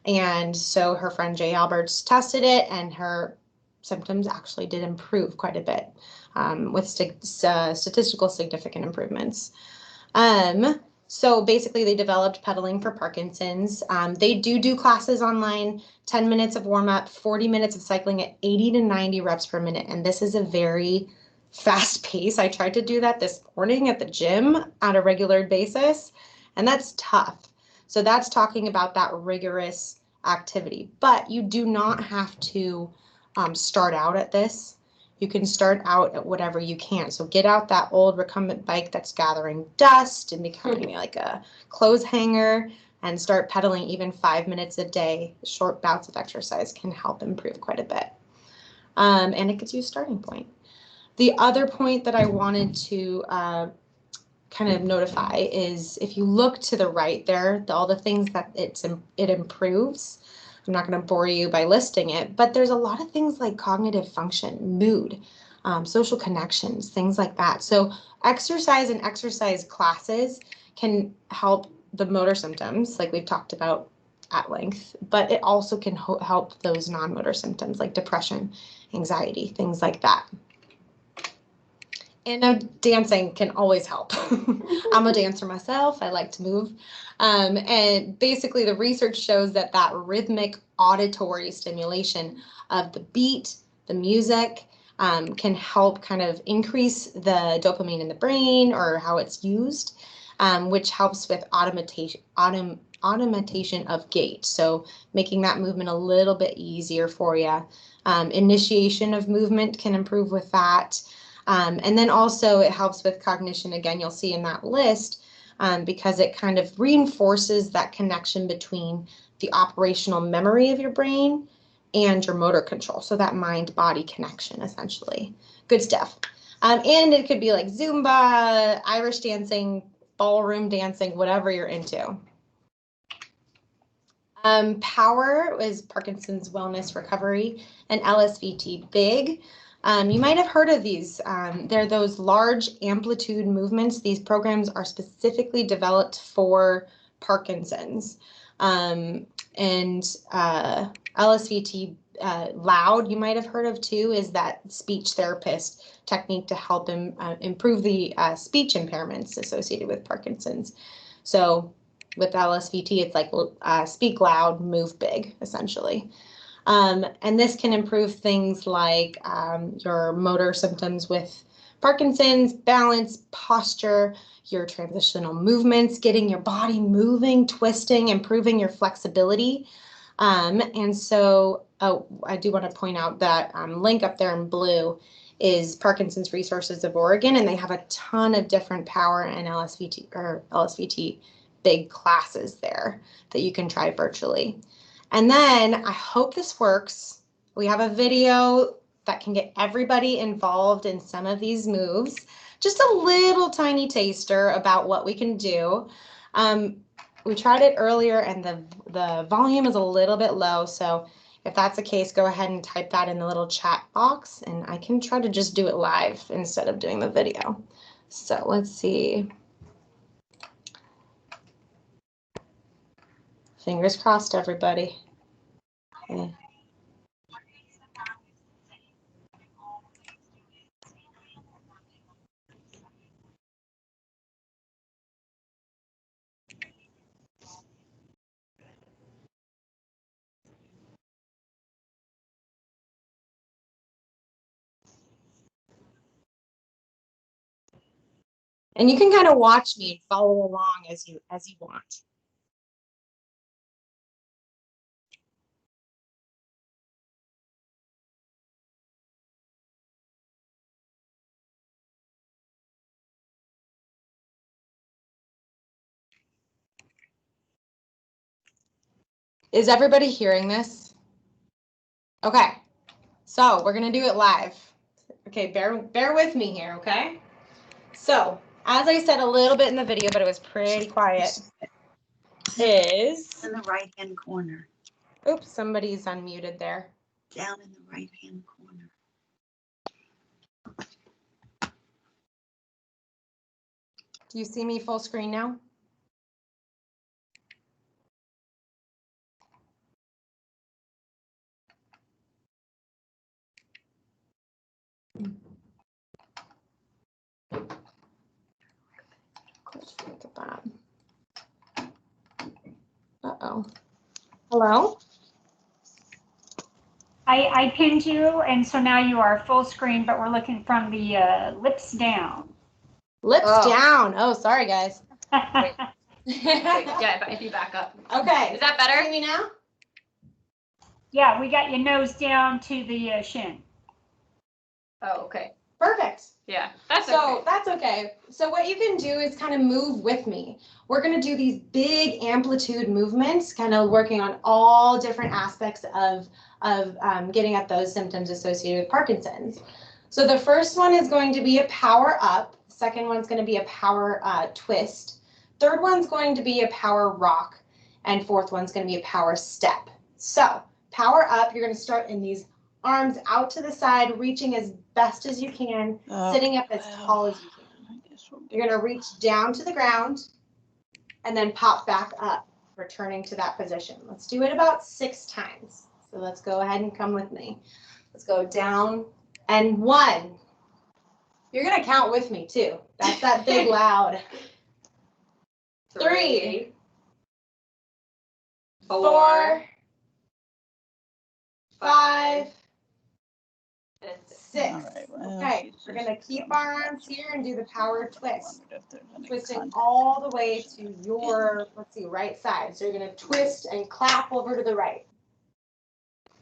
And so her friend Jay Alberts tested it, and her symptoms actually did improve quite a bit with statistical significant improvements. So basically they developed pedaling for Parkinson's. They do classes online, 10 minutes of warm up, 40 minutes of cycling at 80 to 90 reps per minute. And this is a very fast pace. I tried to do that this morning at the gym on a regular basis, and that's tough. So that's talking about that rigorous activity, but you do not have to start out at this. You can start out at whatever you can. So get out that old recumbent bike that's gathering dust and becoming like a clothes hanger, and start pedaling even 5 minutes a day. Short bouts of exercise can help improve quite a bit. And it gives you a starting point. The other point that I wanted to kind of notify is if you look to the right there, all the things that it improves. I'm not going to bore you by listing it, but there's a lot of things like cognitive function, mood, social connections, things like that. So exercise and exercise classes can help the motor symptoms, like we've talked about at length, but it also can help those non-motor symptoms like depression, anxiety, things like that. And dancing can always help. I'm a dancer myself. I like to move. And basically the research shows that rhythmic auditory stimulation of the beat, the music, can help kind of increase the dopamine in the brain, or how it's used, which helps with automation of gait. So making that movement a little bit easier for you. Initiation of movement can improve with that. And then also it helps with cognition. Again, you'll see in that list, because it kind of reinforces that connection between the operational memory of your brain and your motor control. So that mind-body connection, essentially. Good stuff. And it could be like Zumba, Irish dancing, ballroom dancing, whatever you're into. POWER is Parkinson's Wellness Recovery, and LSVT BIG. You might have heard of these. They're those large amplitude movements. These programs are specifically developed for Parkinson's. And LSVT loud, you might have heard of too, is that speech therapist technique to help improve the speech impairments associated with Parkinson's. So with LSVT, it's like speak loud, move big, essentially. And this can improve things like your motor symptoms with Parkinson's, balance, posture, your transitional movements, getting your body moving, twisting, improving your flexibility. And so I do want to point out that link up there in blue is Parkinson's Resources of Oregon, and they have a ton of different POWER and LSVT big classes there that you can try virtually. And then I hope this works. We have a video that can get everybody involved in some of these moves. Just a little tiny taster about what we can do. We tried it earlier and the volume is a little bit low. So If that's the case, go ahead and type that in the little chat box, and I can try to just do it live instead of doing the video. So let's see. Fingers crossed, everybody. Okay. And you can kind of watch me and follow along as you want. Is everybody hearing this? Okay, so we're gonna do it live. Okay, bear with me here, okay? So, as I said a little bit in the video, but it was pretty quiet, is... In the right-hand corner. Oops, somebody's unmuted there. Down in the right-hand corner. Do you see me full screen now? Look at that. Uh-oh. Hello? I pinned you, and so now you are full screen, but we're looking from the lips down. Lips down. Oh, sorry, guys. Yeah, if you back up. Okay. Is that better? See me now? Yeah, we got your nose down to the shin. Oh, okay. Perfect. Yeah, that's So okay. that's okay. So what you can do is kind of move with me. We're going to do these big amplitude movements, kind of working on all different aspects of getting at those symptoms associated with Parkinson's. So the first one is going to be a power up. Second one's going to be a power twist. Third one's going to be a power rock. And fourth one's going to be a power step. So power up, you're going to start in these arms out to the side, reaching as best as you can, sitting up as tall as you can. You're going to reach down to the ground and then pop back up, returning to that position. Let's do it about 6 times. So let's go ahead and come with me. Let's go down and 1. You're going to count with me too. That's that big loud. 3, 4, 5, 6. Right, well, Okay, we're going to keep our arms here and do the power twist. Twisting all the way to your, let's see, right side. So you're going to twist and clap over to the right.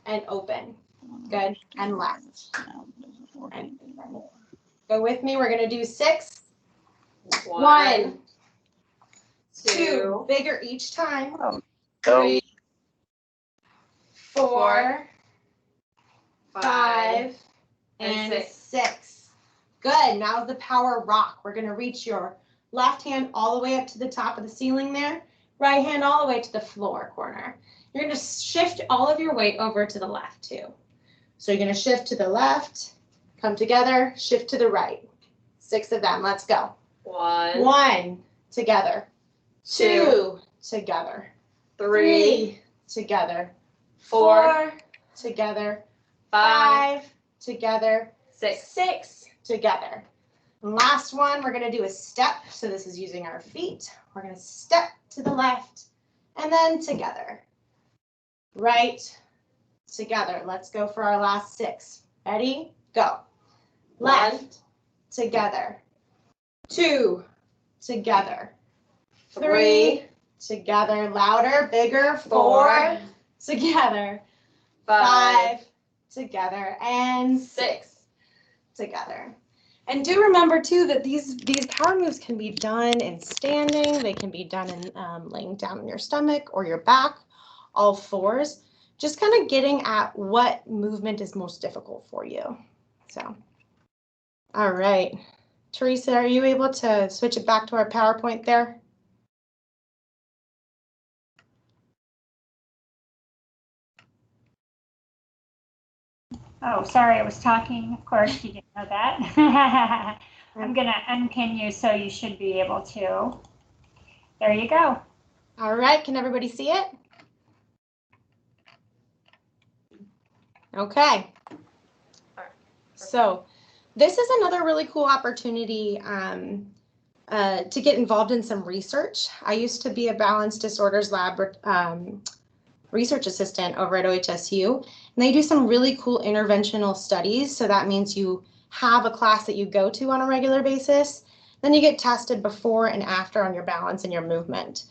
And open. Good. And left. And go with me. We're going to do 6. 1, 2. Bigger each time. 3, 4, 5, and 6. Good. Now the power rock. We're going to reach your left hand all the way up to the top of the ceiling there. Right hand all the way to the floor corner. You're going to shift all of your weight over to the left too. So you're going to shift to the left, come together, shift to the right. 6 of them. Let's go. 1 together. 2 together. 3 together. 4 together. 5 together. 6 together. And last one, we're going to do a step. So this is using our feet. We're going to step to the left and then together. Right, together. Let's go for our last 6. Ready? Go. Left, together. 2 together. 3 together. Louder, bigger. 4 together. 5 together. And 6 together. And do remember too that these power moves can be done in standing. They can be done in laying down on your stomach or your back, all 4s. Just kind of getting at what movement is most difficult for you. So, all right. Theresa, are you able to switch it back to our PowerPoint there? Oh, sorry, I was talking. Of course, you didn't know that. I'm going to unpin you so you should be able to. There you go. All right, can everybody see it? Okay. So this is another really cool opportunity to get involved in some research. I used to be a balance disorders lab research assistant over at OHSU, and they do some really cool interventional studies. So that means you have a class that you go to on a regular basis, then you get tested before and after on your balance and your movement.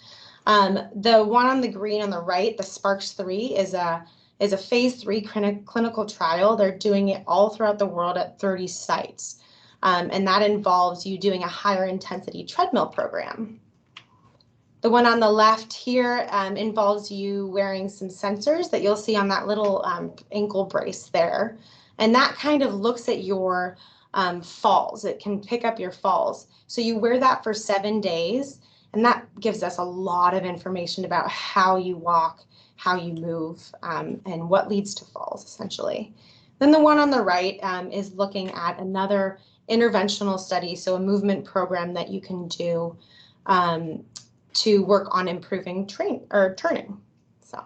The one on the green on the right, the Sparks 3, is a phase 3 clinical trial. They're doing it all throughout the world at 30 sites. And that involves you doing a higher intensity treadmill program. The one on the left here involves you wearing some sensors that you'll see on that little ankle brace there. And that kind of looks at your falls. It can pick up your falls. So you wear that for 7 days, and that gives us a lot of information about how you walk, how you move, and what leads to falls, essentially. Then the one on the right is looking at another interventional study, so a movement program that you can do to work on improving turning. So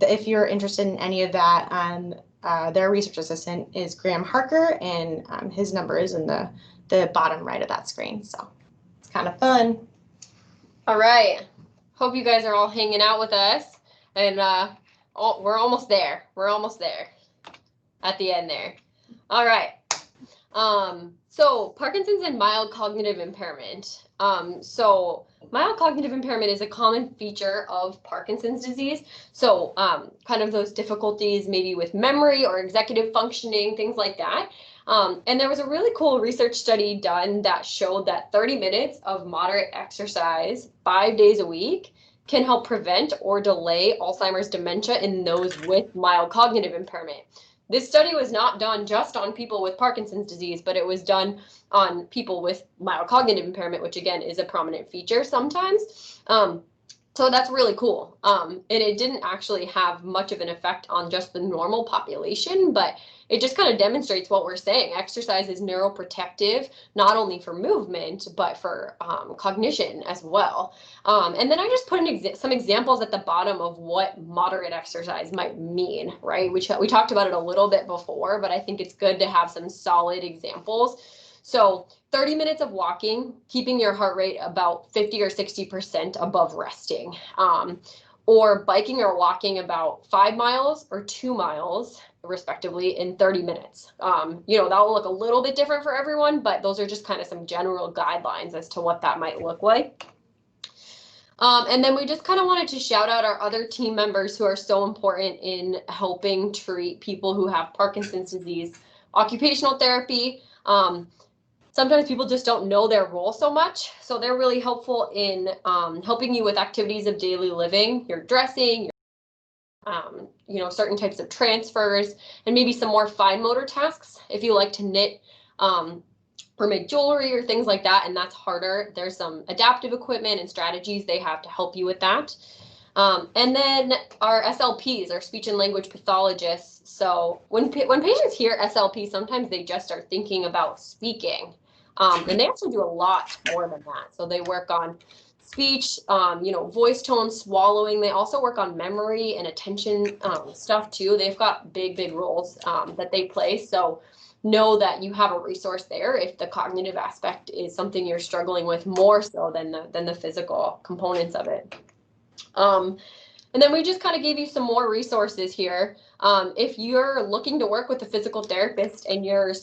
if you're interested in any of that, their research assistant is Graham Harker, and his number is in the bottom right of that screen. So it's kind of fun. All right. Hope you guys are all hanging out with us. And we're almost there. We're almost there at the end there. All right. So Parkinson's and mild cognitive impairment. So mild cognitive impairment is a common feature of Parkinson's disease. So kind of those difficulties maybe with memory or executive functioning, things like that. And there was a really cool research study done that showed that 30 minutes of moderate exercise 5 days a week can help prevent or delay Alzheimer's dementia in those with mild cognitive impairment. This study was not done just on people with Parkinson's disease, but it was done on people with mild cognitive impairment, which again is a prominent feature sometimes. So that's really cool. And it didn't actually have much of an effect on just the normal population, but it just kind of demonstrates what we're saying. Exercise is neuroprotective, not only for movement, but for cognition as well. And then I just put some examples at the bottom of what moderate exercise might mean, right? We talked about it a little bit before, but I think it's good to have some solid examples. So 30 minutes of walking, keeping your heart rate about 50 or 60% above resting, or biking or walking about 5 miles or 2 miles, respectively, in 30 minutes. You know, that will look a little bit different for everyone, but those are just kind of some general guidelines as to what that might look like. And then we just kind of wanted to shout out our other team members who are so important in helping treat people who have Parkinson's disease. Occupational therapy. Sometimes people just don't know their role so much. So they're really helpful in helping you with activities of daily living, your dressing, you know, certain types of transfers, and maybe some more fine motor tasks. If you like to knit or make jewelry or things like that, and that's harder, there's some adaptive equipment and strategies they have to help you with that. And then our SLPs, our speech and language pathologists. So when patients hear SLP, sometimes they just start thinking about speaking. And they actually do a lot more than that. So they work on speech, you know, voice tone, swallowing. They also work on memory and attention stuff too. They've got big roles that they play. So know that you have a resource there if the cognitive aspect is something you're struggling with more so than the physical components of it. And then we just kind of gave you some more resources here. If you're looking to work with a physical therapist and you're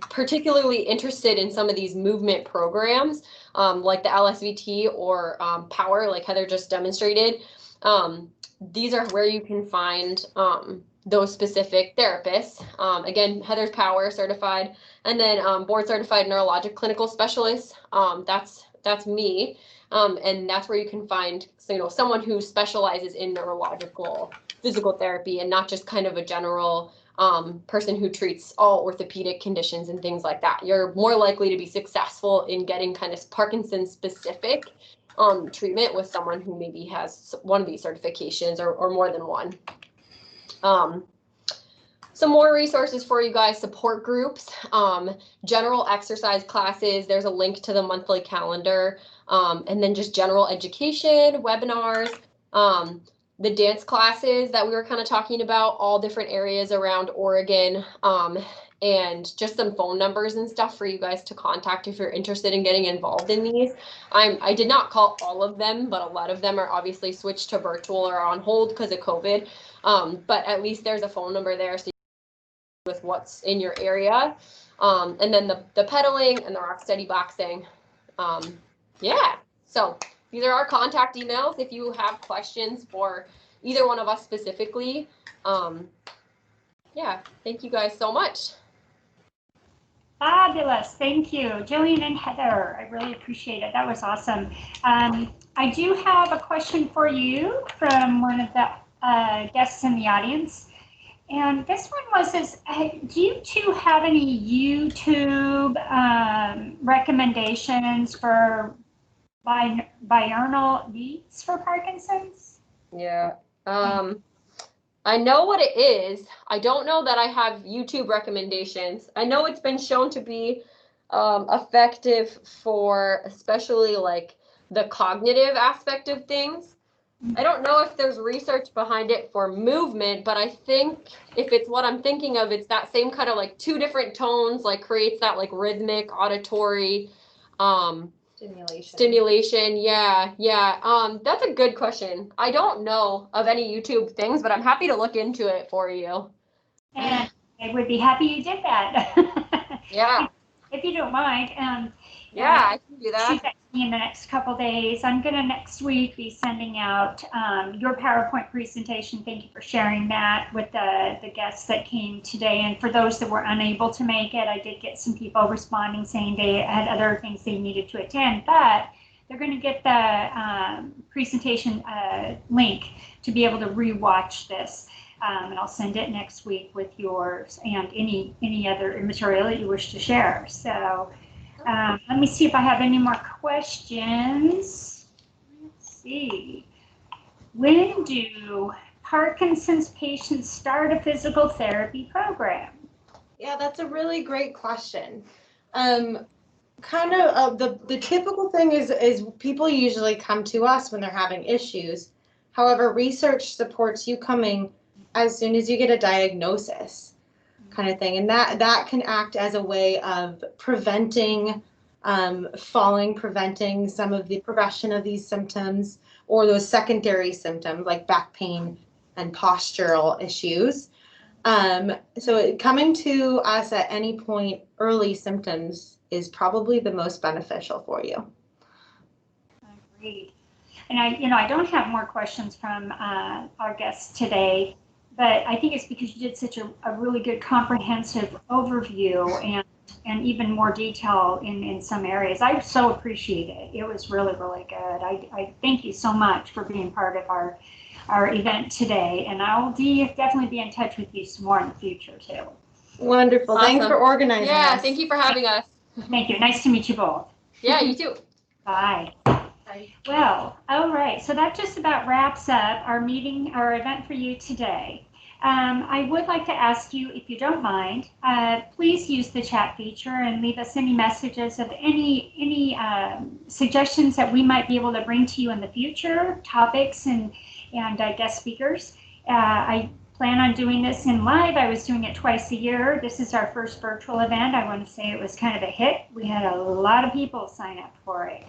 particularly interested in some of these movement programs, like the LSVT or Power, like Heather just demonstrated, these are where you can find those specific therapists. Again, Heather's Power certified, and then board certified neurologic clinical specialist. That's me. And that's where you can find, you know, someone who specializes in neurological physical therapy and not just kind of a general person who treats all orthopedic conditions and things like that. You're more likely to be successful in getting kind of Parkinson's specific treatment with someone who maybe has one of these certifications or more than one. some more resources for you guys, support groups, general exercise classes. There's a link to the monthly calendar, and then just general education, webinars, the dance classes that we were kind of talking about, all different areas around Oregon, and just some phone numbers and stuff for you guys to contact if you're interested in getting involved in these. I did not call all of them, but a lot of them are obviously switched to virtual or on hold because of COVID. But at least there's a phone number there, so with what's in your area, and then the pedaling and the rock steady boxing. Yeah, so these are our contact emails if you have questions for either one of us specifically. Yeah, thank you guys so much. Fabulous, thank you, Jillian and Heather. I really appreciate it. That was awesome. I do have a question for you from one of the guests in the audience. And this one was, do you two have any YouTube recommendations for binaural beats for Parkinson's? Yeah, I know what it is. I don't know that I have YouTube recommendations. I know it's been shown to be effective for especially like the cognitive aspect of things. I don't know if there's research behind it for movement, but I think if it's what I'm thinking of, it's that same kind of like two different tones, like creates that like rhythmic auditory stimulation. Yeah. That's a good question. I don't know of any YouTube things, but I'm happy to look into it for you. And I would be happy you did that. Yeah. If you don't mind. Yeah, I can do that. Shoot that to me in the next couple days. I'm going to next week be sending out your PowerPoint presentation. Thank you for sharing that with the guests that came today. And for those that were unable to make it, I did get some people responding saying they had other things they needed to attend, but they're going to get the presentation link to be able to rewatch this. And I'll send it next week with yours and any other material that you wish to share. So let me see if I have any more questions. Let's see. When do Parkinson's patients start a physical therapy program? Yeah, that's a really great question. The typical thing is people usually come to us when they're having issues. However, research supports you coming as soon as you get a diagnosis, kind of thing. And that can act as a way of preventing falling, preventing some of the progression of these symptoms or those secondary symptoms like back pain and postural issues. So coming to us at any point, early symptoms is probably the most beneficial for you. Agreed. And I don't have more questions from our guests today, but I think it's because you did such a really good comprehensive overview and even more detail in some areas. I so appreciate it. It was really, really good. I thank you so much for being part of our event today, and I'll definitely be in touch with you some more in the future too. Wonderful. Awesome. Thanks for organizing Yeah, us. thank you for having us. Thank you. Nice to meet you both. Yeah, you too. Bye. Well, all right. So that just about wraps up our event for you today. I would like to ask you, if you don't mind, please use the chat feature and leave us any messages of any suggestions that we might be able to bring to you in the future, topics and guest speakers. I plan on doing this in live. I was doing it twice a year. This is our first virtual event. I want to say it was kind of a hit. We had a lot of people sign up for it.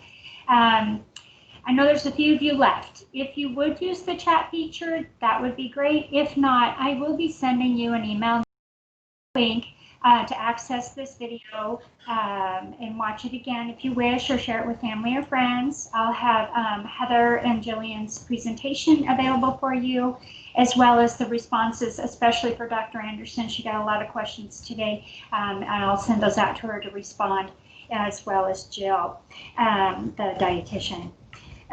I know there's a few of you left. If you would use the chat feature, that would be great. If not, I will be sending you an email link to access this video and watch it again if you wish, or share it with family or friends. I'll have Heather and Jillian's presentation available for you, as well as the responses, especially for Dr. Anderson. She got a lot of questions today, and I'll send those out to her to respond, as well as Jill, the dietitian.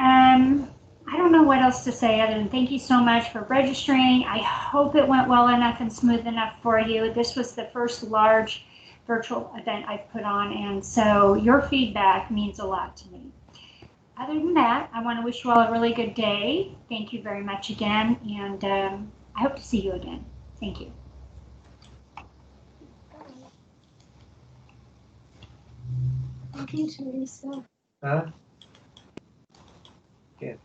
I don't know what else to say other than thank you so much for registering. I hope it went well enough and smooth enough for you. This was the first large virtual event I've put on, and so your feedback means a lot to me. Other than that, I want to wish you all a really good day. Thank you very much again, and I hope to see you again. Thank you. talking, Theresa? Huh? Good.